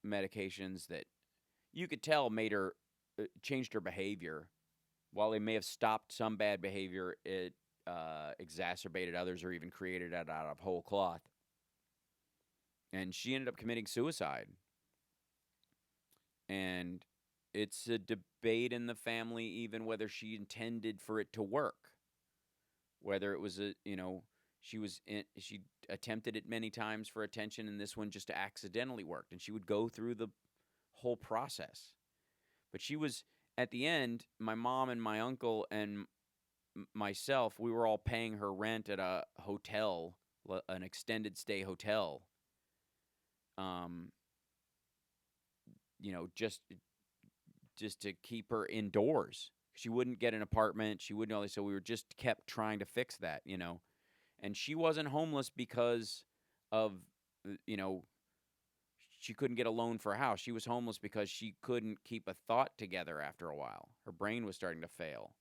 medications that you could tell made her changed her behavior. While they may have stopped some bad behavior, it exacerbated others or even created it out of whole cloth. And she ended up committing suicide. And it's a debate in the family even whether she intended for it to work. Whether it was she attempted it many times for attention, and this one just accidentally worked. And she would go through the whole process. But she was, at the end, my mom and my uncle and myself, we were all paying her rent at a hotel, an extended stay hotel. Just to keep her indoors. She wouldn't get an apartment. She wouldn't. So we were just kept trying to fix that, And she wasn't homeless because of, she couldn't get a loan for a house. She was homeless because she couldn't keep a thought together after a while. Her brain was starting to fail.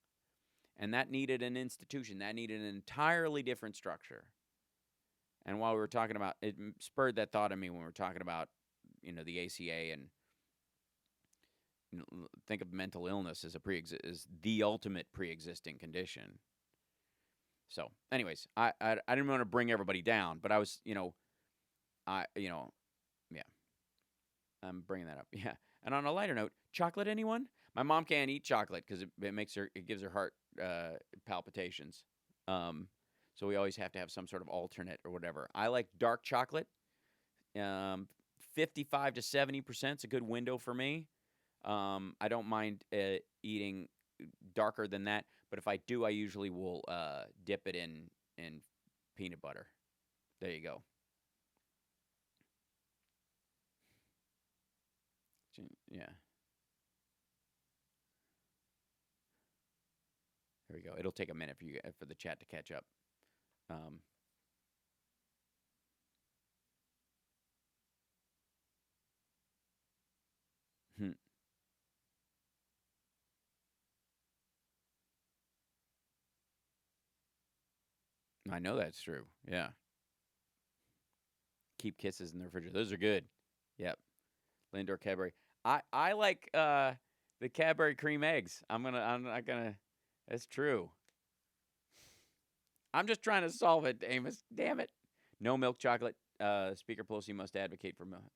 And that needed an institution. That needed an entirely different structure. And while we were talking about, it spurred that thought in me when we were talking about, the ACA and think of mental illness as as the ultimate pre-existing condition. So, anyways, I didn't want to bring everybody down, but I was, yeah, I'm bringing that up. Yeah. And on a lighter note, chocolate, anyone? My mom can't eat chocolate because it gives her heart palpitations. So we always have to have some sort of alternate or whatever. I like dark chocolate. 55 to 70% is a good window for me. I don't mind eating darker than that, but if I do, I usually will dip it in peanut butter. There you go. Yeah. There we go. It'll take a minute for the chat to catch up. I know that's true. Yeah. Keep kisses in the refrigerator. Those are good. Yep. Lindor Cadbury. I like the Cadbury cream eggs. I'm not gonna. That's true. I'm just trying to solve it, Amos. Damn it. No milk chocolate. Speaker Pelosi must advocate for milk.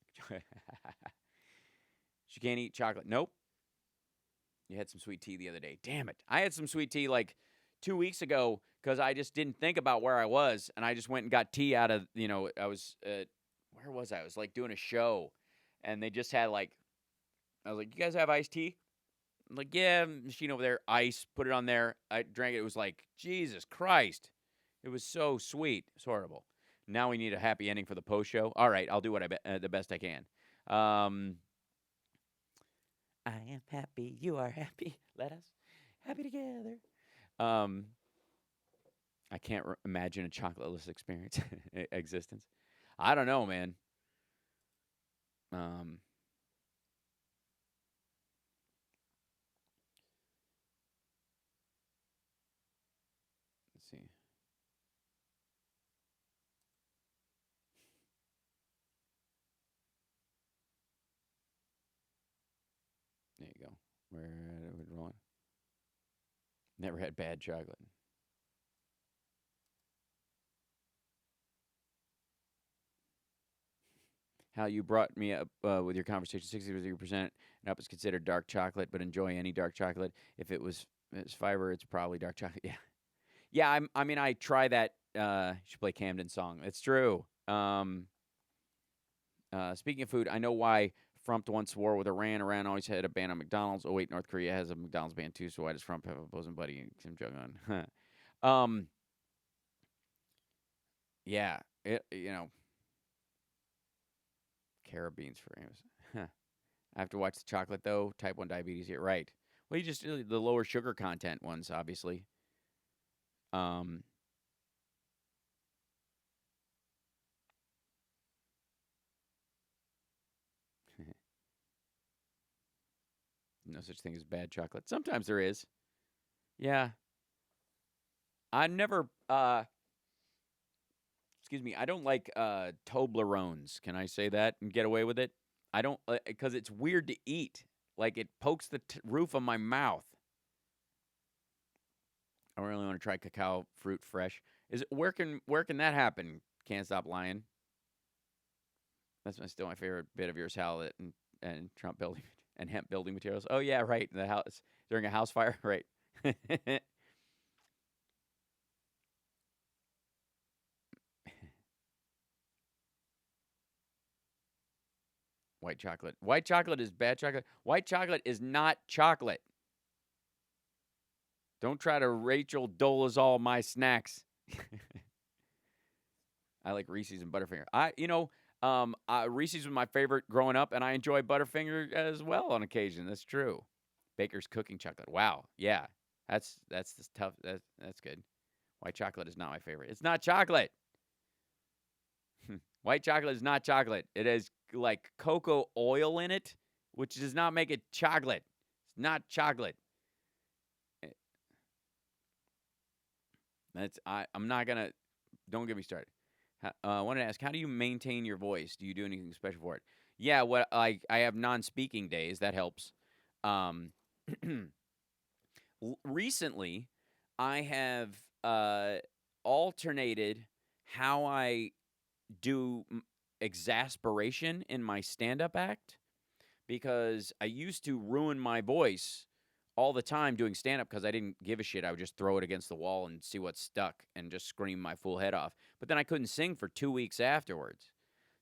She can't eat chocolate. Nope. You had some sweet tea the other day. Damn it. I had some sweet tea like 2 weeks ago because I just didn't think about where I was, and I just went and got tea out of, I was, where was I? I was like doing a show, and they just had like, I was like, you guys have iced tea? I'm like, yeah, machine over there, ice, put it on there. I drank it. It was like, Jesus Christ. It was so sweet. It's horrible. Now we need a happy ending for the post show. All right, I'll do what the best I can. I am happy. You are happy. Let us happy together. I can't imagine a chocolateless experience existence. I don't know, man. Let's see. There you go. Where are we rolling? Never had bad chocolate. How you brought me up with your conversation, 63% and up is considered dark chocolate, but enjoy any dark chocolate. If it's fiber, it's probably dark chocolate. Yeah. Yeah, I try that. You should play Camden song. It's true. Speaking of food, I know why Trump once swore with Iran. Iran always had a ban on McDonald's. Oh, wait, North Korea has a McDonald's ban too, so why does Trump have a opposing buddy, Kim Jong-un? Yeah, carabines for Amos. I have to watch the chocolate, though. Type 1 diabetes here. Right. Well, you just the lower sugar content ones, obviously. No such thing as bad chocolate. Sometimes there is. Yeah. I never, excuse me, I don't like Toblerones. Can I say that and get away with it? I don't, because it's weird to eat. Like, it pokes the roof of my mouth. I really want to try cacao fruit fresh. Where can that happen? Can't Stop Lying. That's still my favorite bit of yours, Hal, and Trump building and hemp building materials. Oh yeah, right. The house during a house fire, right? White chocolate. White chocolate is bad chocolate. White chocolate is not chocolate. Don't try to Rachel Dolezal my snacks. I like Reese's and Butterfinger. Reese's was my favorite growing up, and I enjoy Butterfinger as well on occasion. That's true. Baker's cooking chocolate. Wow. Yeah. That's tough. That's good. White chocolate is not my favorite. It's not chocolate. White chocolate is not chocolate. It has like cocoa oil in it, which does not make it chocolate. It's not chocolate. I'm not gonna. Don't get me started. I wanted to ask, how do you maintain your voice? Do you do anything special for it? Yeah, I have non-speaking days. That helps. Recently, I have alternated how I do exasperation in my stand-up act, because I used to ruin my voice all the time doing stand-up because I didn't give a shit. I would just throw it against the wall and see what stuck and just scream my full head off. But then I couldn't sing for 2 weeks afterwards.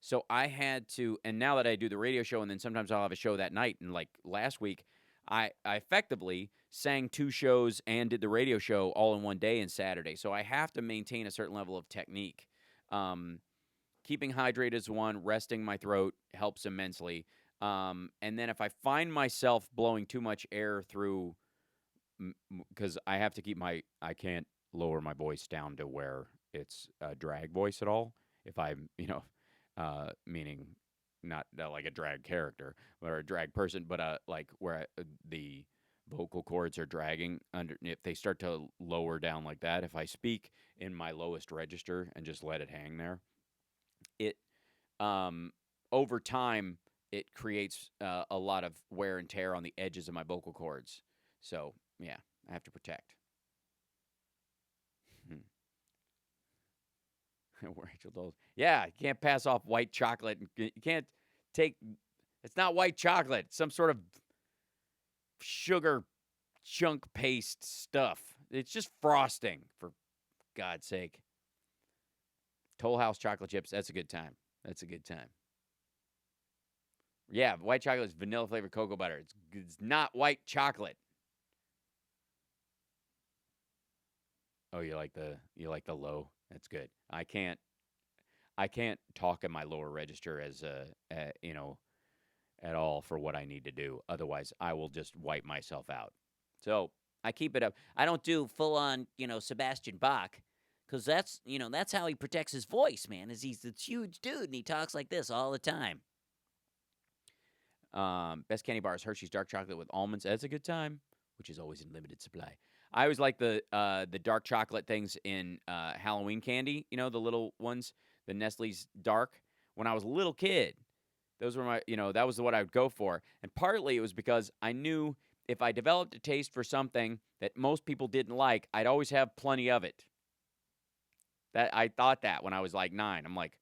So I had to, and now that I do the radio show, and then sometimes I'll have a show that night, and like last week, I effectively sang 2 shows and did the radio show all in one day and Saturday. So I have to maintain a certain level of technique. Keeping hydrated is one, resting my throat helps immensely. And then if I find myself blowing too much air through, because I have to keep I can't lower my voice down to where it's a drag voice at all. If I'm, meaning not like a drag character or a drag person, but like where the vocal cords are dragging under. If they start to lower down like that, if I speak in my lowest register and just let it hang there, it over time it creates a lot of wear and tear on the edges of my vocal cords. So yeah, I have to protect. Rachel Doles. Yeah, you can't pass off white chocolate. You can't take. It's not white chocolate. It's some sort of sugar chunk paste stuff. It's just frosting, for God's sake. Toll House chocolate chips. That's a good time. That's a good time. Yeah, white chocolate is vanilla flavored cocoa butter. It's not white chocolate. Oh, you like the low? That's good. I can't talk in my lower register as at all for what I need to do. Otherwise, I will just wipe myself out. So I keep it up. I don't do full on, Sebastian Bach, because that's how he protects his voice, man. Is he's this huge dude and he talks like this all the time. Best candy bars, Hershey's dark chocolate with almonds. That's a good time, which is always in limited supply. I always like the dark chocolate things in Halloween candy, the little ones, the Nestle's dark. When I was a little kid, those were my, that was what I would go for. And partly it was because I knew if I developed a taste for something that most people didn't like, I'd always have plenty of it. That I thought that when I was like 9. I'm like,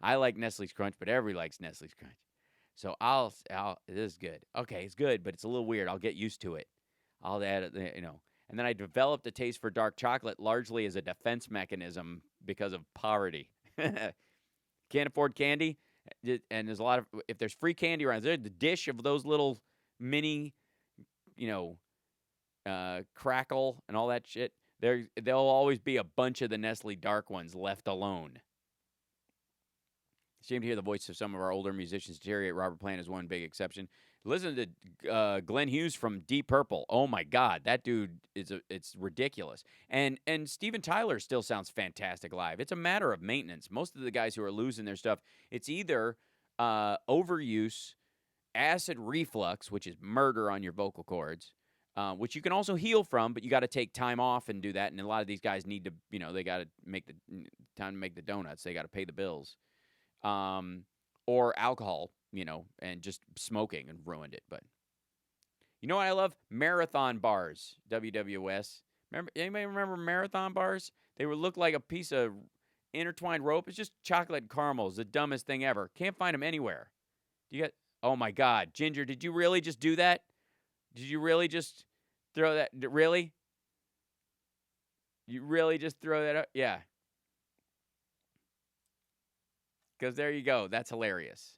I like Nestle's Crunch, but everybody likes Nestle's Crunch. So this is good. Okay, it's good, but it's a little weird. I'll get used to it. I'll add it, And then I developed a taste for dark chocolate largely as a defense mechanism because of poverty. Can't afford candy, and there's a lot of, if there's free candy around, there's the dish of those little mini, crackle and all that shit. There'll always be a bunch of the Nestle dark ones left alone. Shame to hear the voice of some of our older musicians deteriorate. Robert Plant is one big exception. Listen to Glenn Hughes from Deep Purple. Oh my God, that dude it's ridiculous. And Steven Tyler still sounds fantastic live. It's a matter of maintenance. Most of the guys who are losing their stuff, it's either overuse, acid reflux, which is murder on your vocal cords, which you can also heal from, but you got to take time off and do that. And a lot of these guys need to, they got to make the time to make the donuts. They got to pay the bills. Or alcohol, and just smoking and ruined it. But you know what I love? Marathon bars, WWS. Anybody remember marathon bars? They would look like a piece of intertwined rope. It's just chocolate and caramel. It's the dumbest thing ever. Can't find them anywhere. Oh my God. Ginger, did you really just do that? Did you really just throw that? Really? You really just throw that up? Yeah. Because there you go. That's hilarious.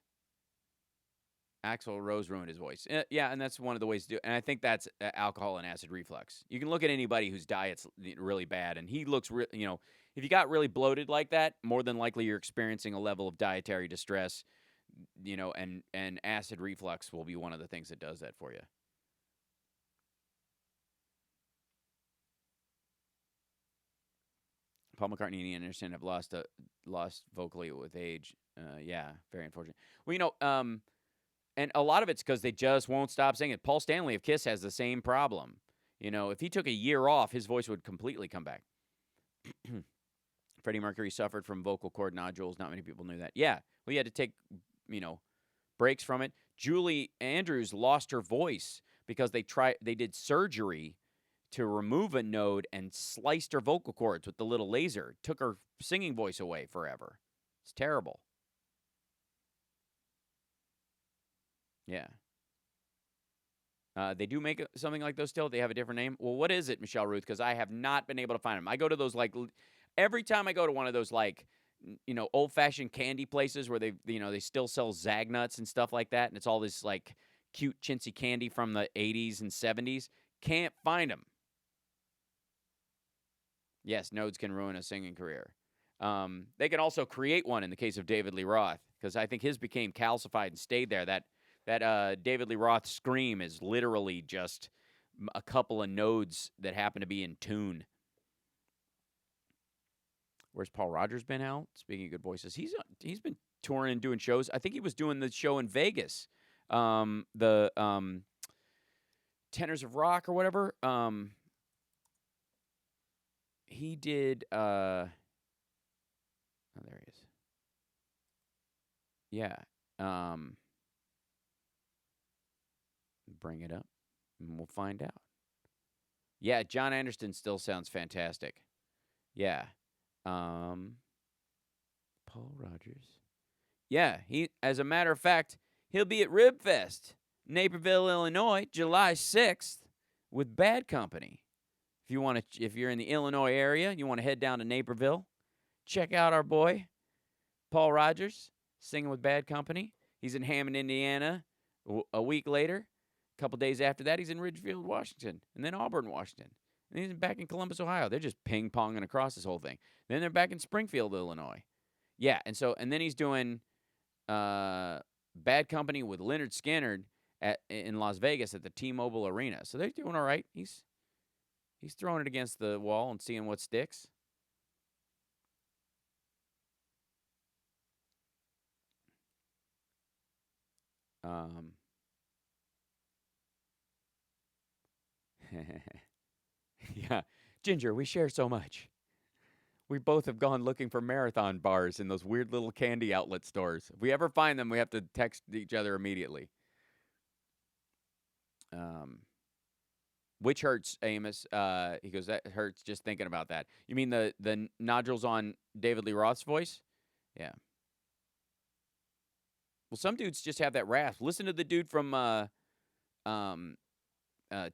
Axl Rose ruined his voice. Yeah, and that's one of the ways to do it. And I think that's alcohol and acid reflux. You can look at anybody whose diet's really bad, and he looks, if you got really bloated like that, more than likely you're experiencing a level of dietary distress, and acid reflux will be one of the things that does that for you. Paul McCartney and Ian Anderson have lost vocally with age. Yeah, very unfortunate. Well, and a lot of it's because they just won't stop singing. Paul Stanley of Kiss has the same problem. If he took a year off, his voice would completely come back. Freddie Mercury suffered from vocal cord nodules. Not many people knew that. Yeah, well, he had to take, breaks from it. Julie Andrews lost her voice because they did surgery to remove a node and sliced her vocal cords with the little laser. Took her singing voice away forever. It's terrible. Yeah. They do make something like those still. They have a different name. Well, what is it, Michelle Ruth? Because I have not been able to find them. I go to those, every time I go to one of those, old-fashioned candy places where they still sell Zagnuts and stuff like that, and it's all this like cute chintzy candy from the 80s and 70s. Can't find them. Yes, nodes can ruin a singing career. They can also create one in the case of David Lee Roth, because I think his became calcified and stayed there. That David Lee Roth scream is literally just a couple of nodes that happen to be in tune. Where's Paul Rogers been, Al? Speaking of good voices, he's been touring and doing shows. I think he was doing the show in Vegas, the Tenors of Rock or whatever. He did. Oh, there he is. Yeah. Bring it up, and we'll find out. Yeah, John Anderson still sounds fantastic. Yeah. Paul Rogers. Yeah, as a matter of fact, he'll be at Ribfest, Naperville, Illinois, July 6th with Bad Company. If you're in the Illinois area, you want to head down to Naperville, check out our boy Paul Rogers singing with Bad Company. He's in Hammond, Indiana a week later. A couple days after that, he's in Ridgefield, Washington, and then Auburn, Washington. And he's back in Columbus, Ohio. They're just ping-ponging across this whole thing. Then they're back in Springfield, Illinois. Yeah, and then he's doing Bad Company with Lynyrd Skynyrd in Las Vegas at the T-Mobile Arena. So they're doing all right. He's throwing it against the wall and seeing what sticks. Yeah, Ginger, we share so much. We both have gone looking for marathon bars in those weird little candy outlet stores. If we ever find them, we have to text each other immediately. Which hurts, Amos? He goes, that hurts just thinking about that. You mean the nodules on David Lee Roth's voice? Yeah. Well, some dudes just have that rasp. Listen to the dude from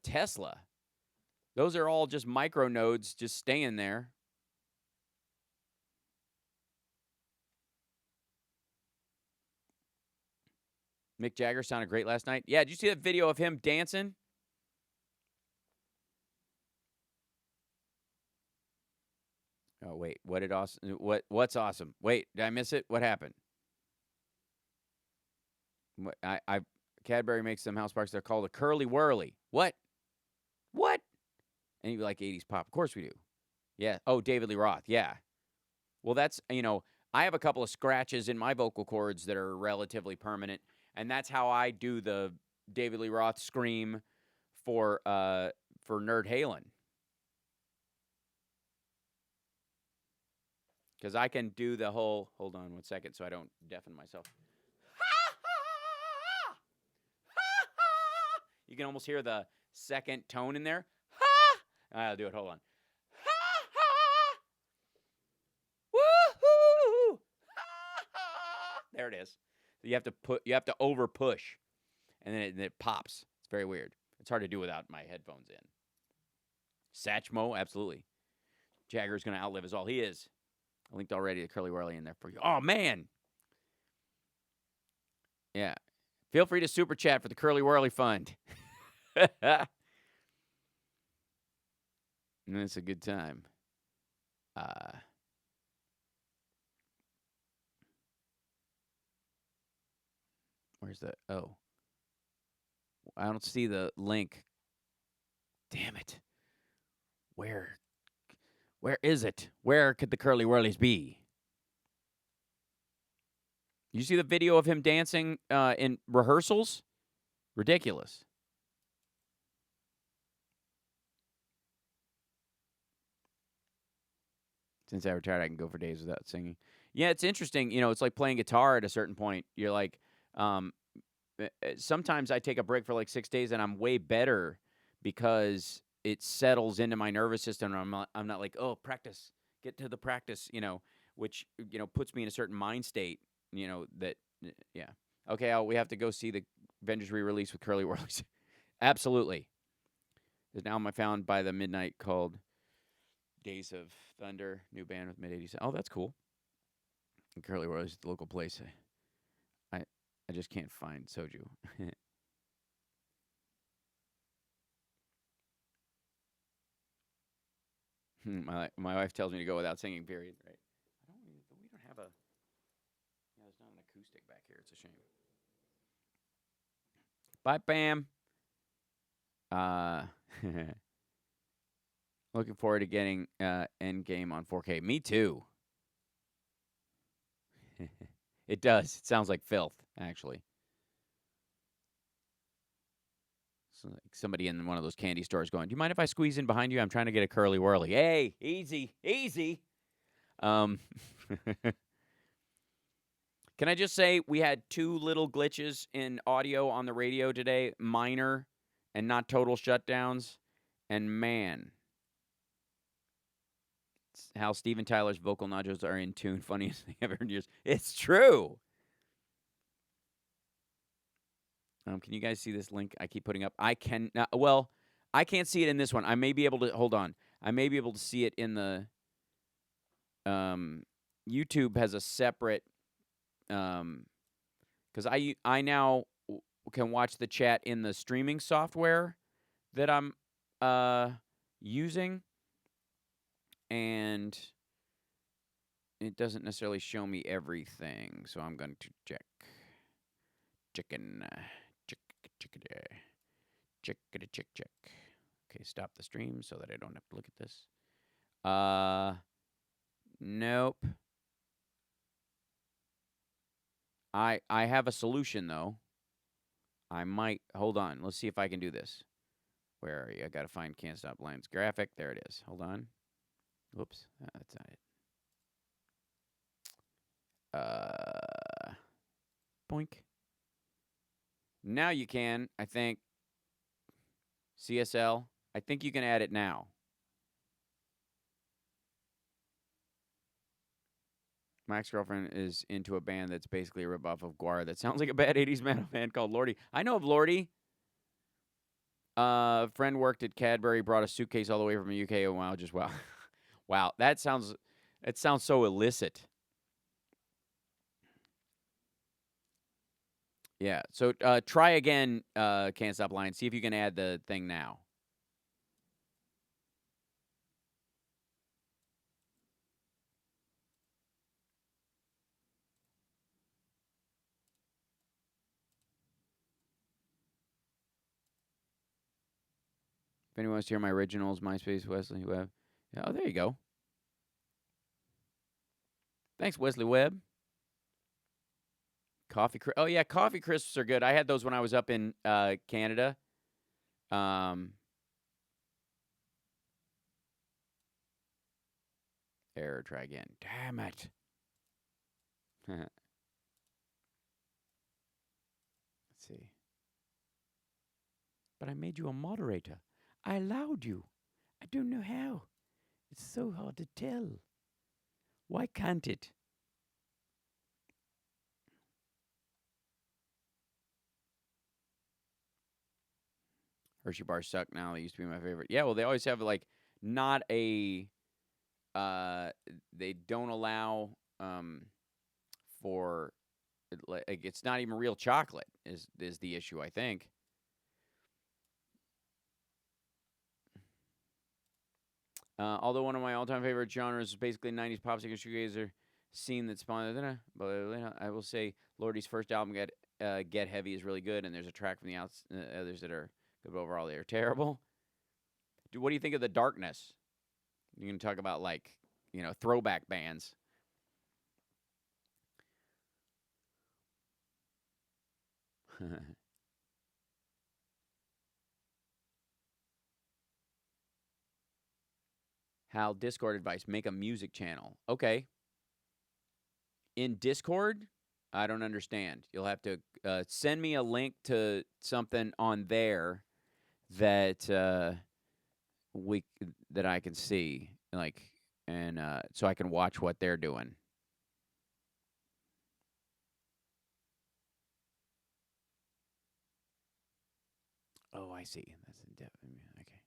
Tesla. Those are all just micro nodes just staying there. Mick Jagger sounded great last night. Yeah, did you see that video of him dancing? Oh, wait. What's awesome? Wait, did I miss it? What happened? Cadbury makes some house parks. They're called a Curly Whirly. What? And you like 80s pop. Of course we do. Yeah. Oh, David Lee Roth. Yeah. Well, that's, I have a couple of scratches in my vocal cords that are relatively permanent, and that's how I do the David Lee Roth scream for Nerd Halen. Because I can do the whole, hold on one second so I don't deafen myself. You can almost hear the second tone in there. I'll do it. Hold on. Woohoo! There it is. So you have to over push, and then it pops. It's very weird. It's hard to do without my headphones in. Satchmo, absolutely. Jagger's going to outlive us all. He is. I linked already the Curly Whirly in there for you. Oh, man. Yeah. Feel free to super chat for the Curly Whirly Fund. And it's a good time. Where's the... Oh. I don't see the link. Damn it. Where is it? Where could the Curly Whirlies be? You see the video of him dancing in rehearsals? Ridiculous. Since I retired, I can go for days without singing. Yeah, it's interesting. It's like playing guitar at a certain point. You're like, sometimes I take a break for like 6 days, and I'm way better because it settles into my nervous system. And I'm not like, oh, practice, get to the practice, which, puts me in a certain mind state, that, yeah. Okay, we have to go see the Avengers re-release with Curly Whirlies. Absolutely. There's an album I found by the Midnight called Days of Thunder, new band with mid-80s. Oh, that's cool. Curly World is the local place. I just can't find soju. My wife tells me to go without singing. Period. Right? We don't have a. Yeah, there's not an acoustic back here. It's a shame. Bye, Bam. Looking forward to getting Endgame on 4K. Me too. It does. It sounds like filth, actually. So like somebody in one of those candy stores going, "Do you mind if I squeeze in behind you? I'm trying to get a curly whirly." Hey, easy, easy. Can I just say we had 2 little glitches in audio on the radio today, minor and not total shutdowns, and man, how Steven Tyler's vocal nodules are in tune, funniest thing I've ever heard in years. It's true. Can you guys see this link I keep putting up? I can't see it in this one. I may be able to, hold on. I may be able to see it in the, YouTube has a separate, because I now can watch the chat in the streaming software that I'm using, and it doesn't necessarily show me everything, so I'm going to check. Check. Okay, stop the stream so that I don't have to look at this. Nope. I have a solution, though. I might, hold on. Let's see if I can do this. Where are you? I got to find Can't Stop Lines graphic. There it is. Hold on. Whoops. That's not it. Boink. Now you can, I think. CSL. I think you can add it now. My ex-girlfriend is into a band that's basically a ripoff of Guar that sounds like a bad 80s metal band called Lordy. I know of Lordy. A friend worked at Cadbury, brought a suitcase all the way from the UK. Oh, wow, just wow. Wow, it sounds so illicit. Yeah, so try again, Can't Stop Lying. See if you can add the thing now. If anyone wants to hear my originals, MySpace, Wesley Webb. Yeah, oh, there you go. Thanks, Wesley Webb. Coffee crisps. Oh, yeah, coffee crisps are good. I had those when I was up in Canada. Error, try again. Damn it. Let's see. But I made you a moderator. I allowed you. I don't know how. It's so hard to tell. Why can't it? Hershey bars suck now. They used to be my favorite. Yeah, well, they always have, like, not a... they don't allow for... Like, it's not even real chocolate is the issue, I think. Although one of my all-time favorite genres is basically 90s pop singer shoegazer scene that spawned. I will say Lordy's first album, Get Heavy, is really good, and there's a track from the others that are good, but overall they are terrible. Dude, what do you think of The Darkness? You can talk about, like, you know, throwback bands. Hal, Discord advice, make a music channel. Okay. In Discord? I don't understand. You'll have to send me a link to something on there that that I can see, like, and so I can watch what they're doing. Oh, I see. That's definitely okay.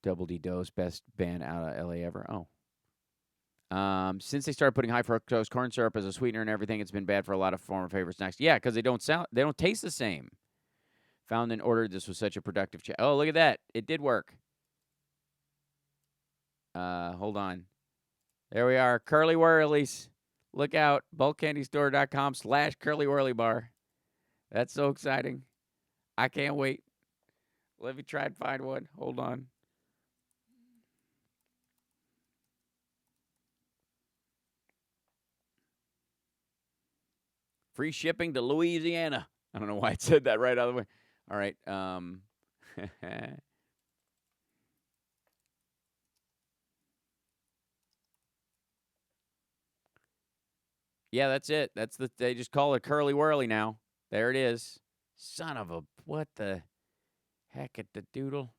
Double D Dose, best band out of LA ever. Oh. Since they started putting high fructose corn syrup as a sweetener and everything, it's been bad for a lot of former favorite snacks. Yeah, because they don't taste the same. Found and ordered. This was such a productive chat. Oh, look at that. It did work. Hold on. There we are. Curly Whirlies. Look out. bulkcandystore.com/curlywhirlybar. That's so exciting. I can't wait. Let me try and find one. Hold on. Free shipping to Louisiana. I don't know why it said that right out of the way. All right. Yeah, that's it. They just call it Curly Whirly now. There it is. Son of a, what the heck at the doodle?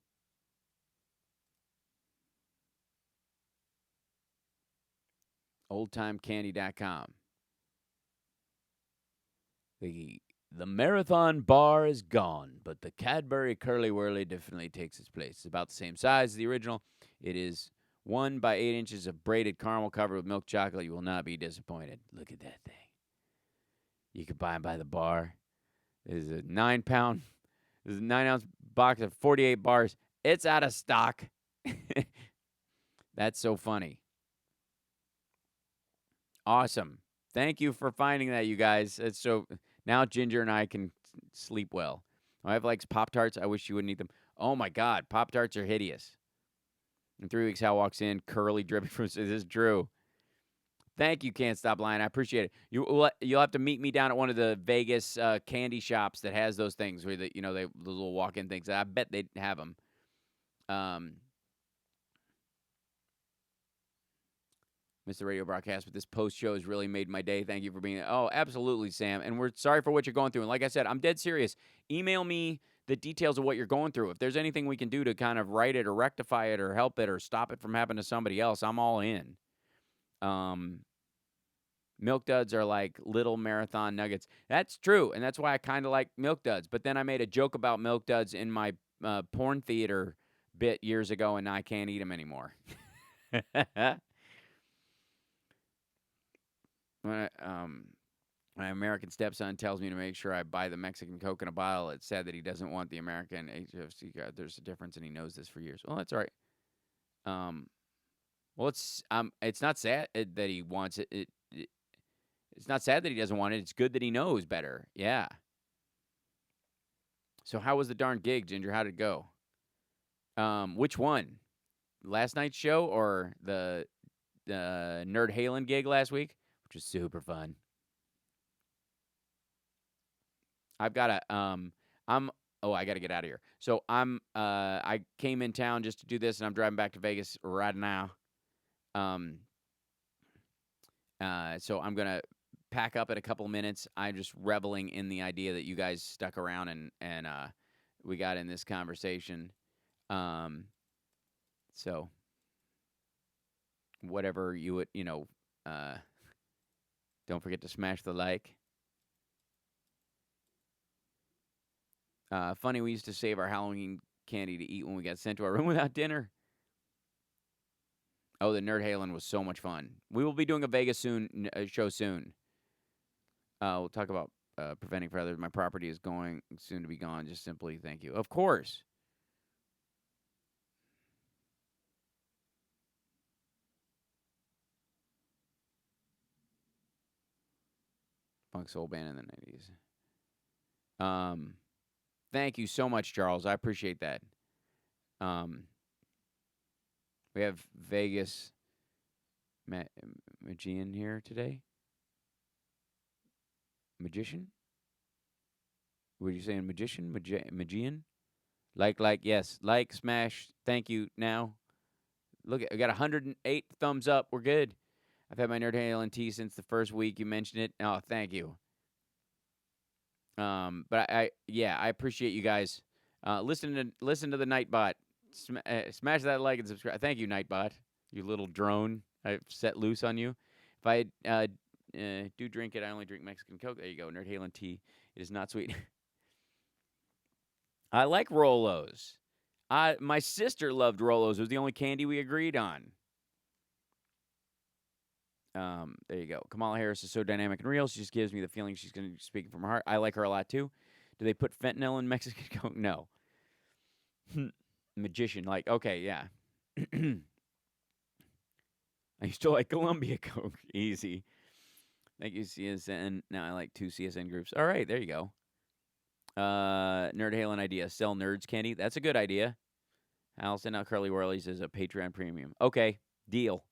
Oldtimecandy.com. The Marathon Bar is gone, but the Cadbury Curly Whirly definitely takes its place. It's about the same size as the original. It is 1 by 8 inches of braided caramel covered with milk chocolate. You will not be disappointed. Look at that thing. You can buy them by the bar. This is a 9-ounce box of 48 bars. It's out of stock. That's so funny. Awesome. Thank you for finding that, you guys. It's so now Ginger and I can sleep well. My wife likes Pop-Tarts. I wish she wouldn't eat them. Oh, my God. Pop-Tarts are hideous. In 3 weeks, Hal walks in, curly, dripping from... This is Drew. Thank you, Can't Stop Lying. I appreciate it. You'll have to meet me down at one of the Vegas candy shops that has those things, where the little walk-in things. I bet they'd have them. Missed the radio broadcast, but this post-show has really made my day. Thank you for being there. Oh, absolutely, Sam. And we're sorry for what you're going through. And like I said, I'm dead serious. Email me the details of what you're going through. If there's anything we can do to kind of right it or rectify it or help it or stop it from happening to somebody else, I'm all in. Milk Duds are like little marathon nuggets. That's true, and that's why I kind of like Milk Duds. But then I made a joke about Milk Duds in my porn theater bit years ago, and now I can't eat them anymore. My American stepson tells me to make sure I buy the Mexican Coke in a bottle. It's sad that he doesn't want the American HFC card. There's a difference, and he knows this for years. Well, that's all right. Well, it's not sad that he wants it. It's not sad that he doesn't want it. It's good that he knows better. Yeah. So how was the darn gig, Ginger? How did it go? Which one? Last night's show or the Nerd Halen gig last week, which was super fun. I've got to I got to get out of here. So I came in town just to do this, and I'm driving back to Vegas right now. So I'm going to pack up in a couple of minutes. I'm just reveling in the idea that you guys stuck around and we got in this conversation. So whatever you would, don't forget to smash the like. Funny, we used to save our Halloween candy to eat when we got sent to our room without dinner. Oh, the Nerd Halen was so much fun. We will be doing a Vegas show soon. We'll talk about preventing for others. My property is going soon to be gone. Just simply thank you. Of course. Funk soul band in the 90s. Thank you so much, Charles. I appreciate that. We have Vegas Magian here today. Magician? Were you saying magician? Magian? Like, yes. Like, smash. Thank you. Now, look, I got 108 thumbs up. We're good. I've had my Nerd Halen tea since the first week you mentioned it. Oh, thank you. But I appreciate you guys. Listen to the Nightbot. Smash that like and subscribe. Thank you, Nightbot. You little drone I've set loose on you. If I do drink it, I only drink Mexican Coke. There you go. Nerd Halen tea. It is not sweet. I like Rolos. My sister loved Rolos. It was the only candy we agreed on. There you go. Kamala Harris is so dynamic and real. She just gives me the feeling she's going to be speaking from her heart. I like her a lot, too. Do they put fentanyl in Mexican Coke? No. Magician, like, okay, yeah. I used to like Columbia Coke. Easy. Thank you, CSN. Now I like 2 CSN groups. All right, there you go. Nerd Halen idea. Sell nerds candy. That's a good idea. Allison, now Curly Whirlies is a Patreon premium. Okay, deal.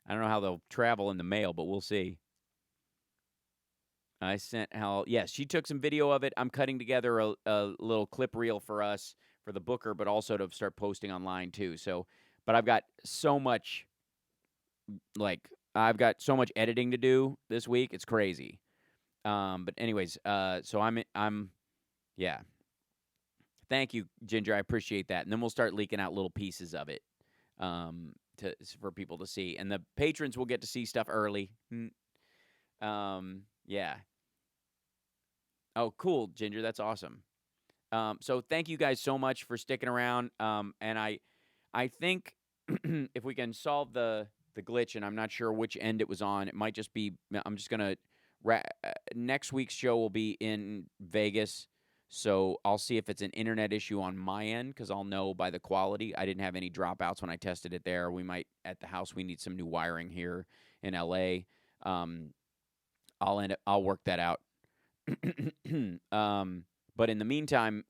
I don't know how they'll travel in the mail, but we'll see. I sent Hal. Yes, she took some video of it. I'm cutting together a little clip reel for us for the booker, but also to start posting online too. So, but I've got so much, I've got so much editing to do this week. It's crazy. But anyways, so I'm, yeah. Thank you, Ginger. I appreciate that. And then we'll start leaking out little pieces of it, for people to see, and the patrons will get to see stuff early. Yeah. Oh, cool, Ginger. That's awesome. So thank you guys so much for sticking around. And I think if we can solve the glitch, and I'm not sure which end it was on, it might just be, I'm just going to, next week's show will be in Vegas. So I'll see if it's an internet issue on my end, because I'll know by the quality. I didn't have any dropouts when I tested it there. We might, at the house, we need some new wiring here in LA. I'll work that out. But in the meantime,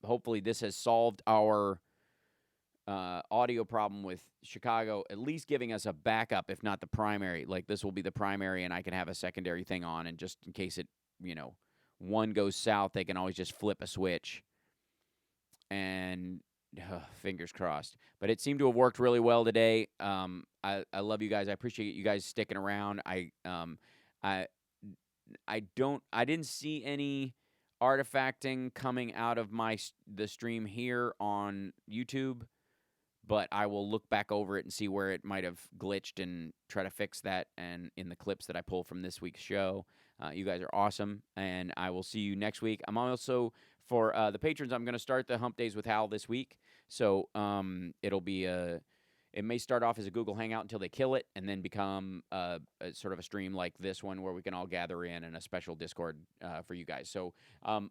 hopefully this has solved our audio problem with Chicago, at least giving us a backup, if not the primary. Like, this will be the primary, and I can have a secondary thing on, and just in case it, one goes south, they can always just flip a switch. And fingers crossed. But it seemed to have worked really well today. I love you guys. I appreciate you guys sticking around. I didn't see any artifacting coming out of the stream here on YouTube, but I will look back over it and see where it might have glitched and try to fix that, and in the clips that I pull from this week's show. You guys are awesome, and I will see you next week. I'm also, for the patrons, I'm going to start the Hump Days with Hal this week. So it'll be it may start off as a Google Hangout until they kill it, and then become a sort of a stream like this one where we can all gather in, and a special Discord for you guys. So I'll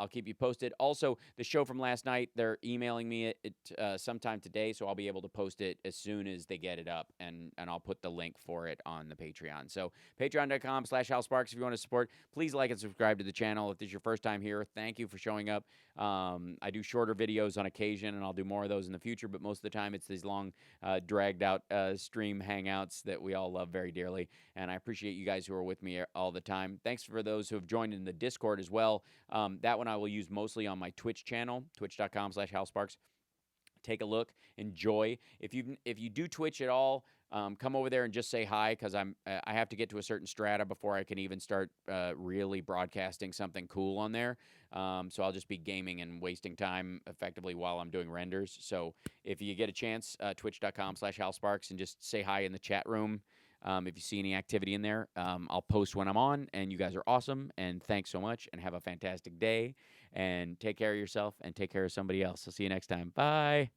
keep you posted. Also, the show from last night, they're emailing me it sometime today, so I'll be able to post it as soon as they get it up, and I'll put the link for it on the Patreon. So patreon.com/HalSparks if you want to support. Please like and subscribe to the channel. If this is your first time here, thank you for showing up. I do shorter videos on occasion, and I'll do more of those in the future, but most of the time it's these long, dragged-out stream hangouts that we all love very dearly, and I appreciate you guys who are with me all the time. Thanks for those who have joined in the Discord as well. That one I will use mostly on my Twitch channel, twitch.com/HalSparks. Take a look, enjoy. If you do Twitch at all, come over there and just say hi, because I have to get to a certain strata before I can even start really broadcasting something cool on there. So I'll just be gaming and wasting time effectively while I'm doing renders. So if you get a chance, twitch.com/HalSparks, and just say hi in the chat room. If you see any activity in there, I'll post when I'm on, and you guys are awesome, and thanks so much, and have a fantastic day, and take care of yourself, and take care of somebody else. I'll see you next time. Bye.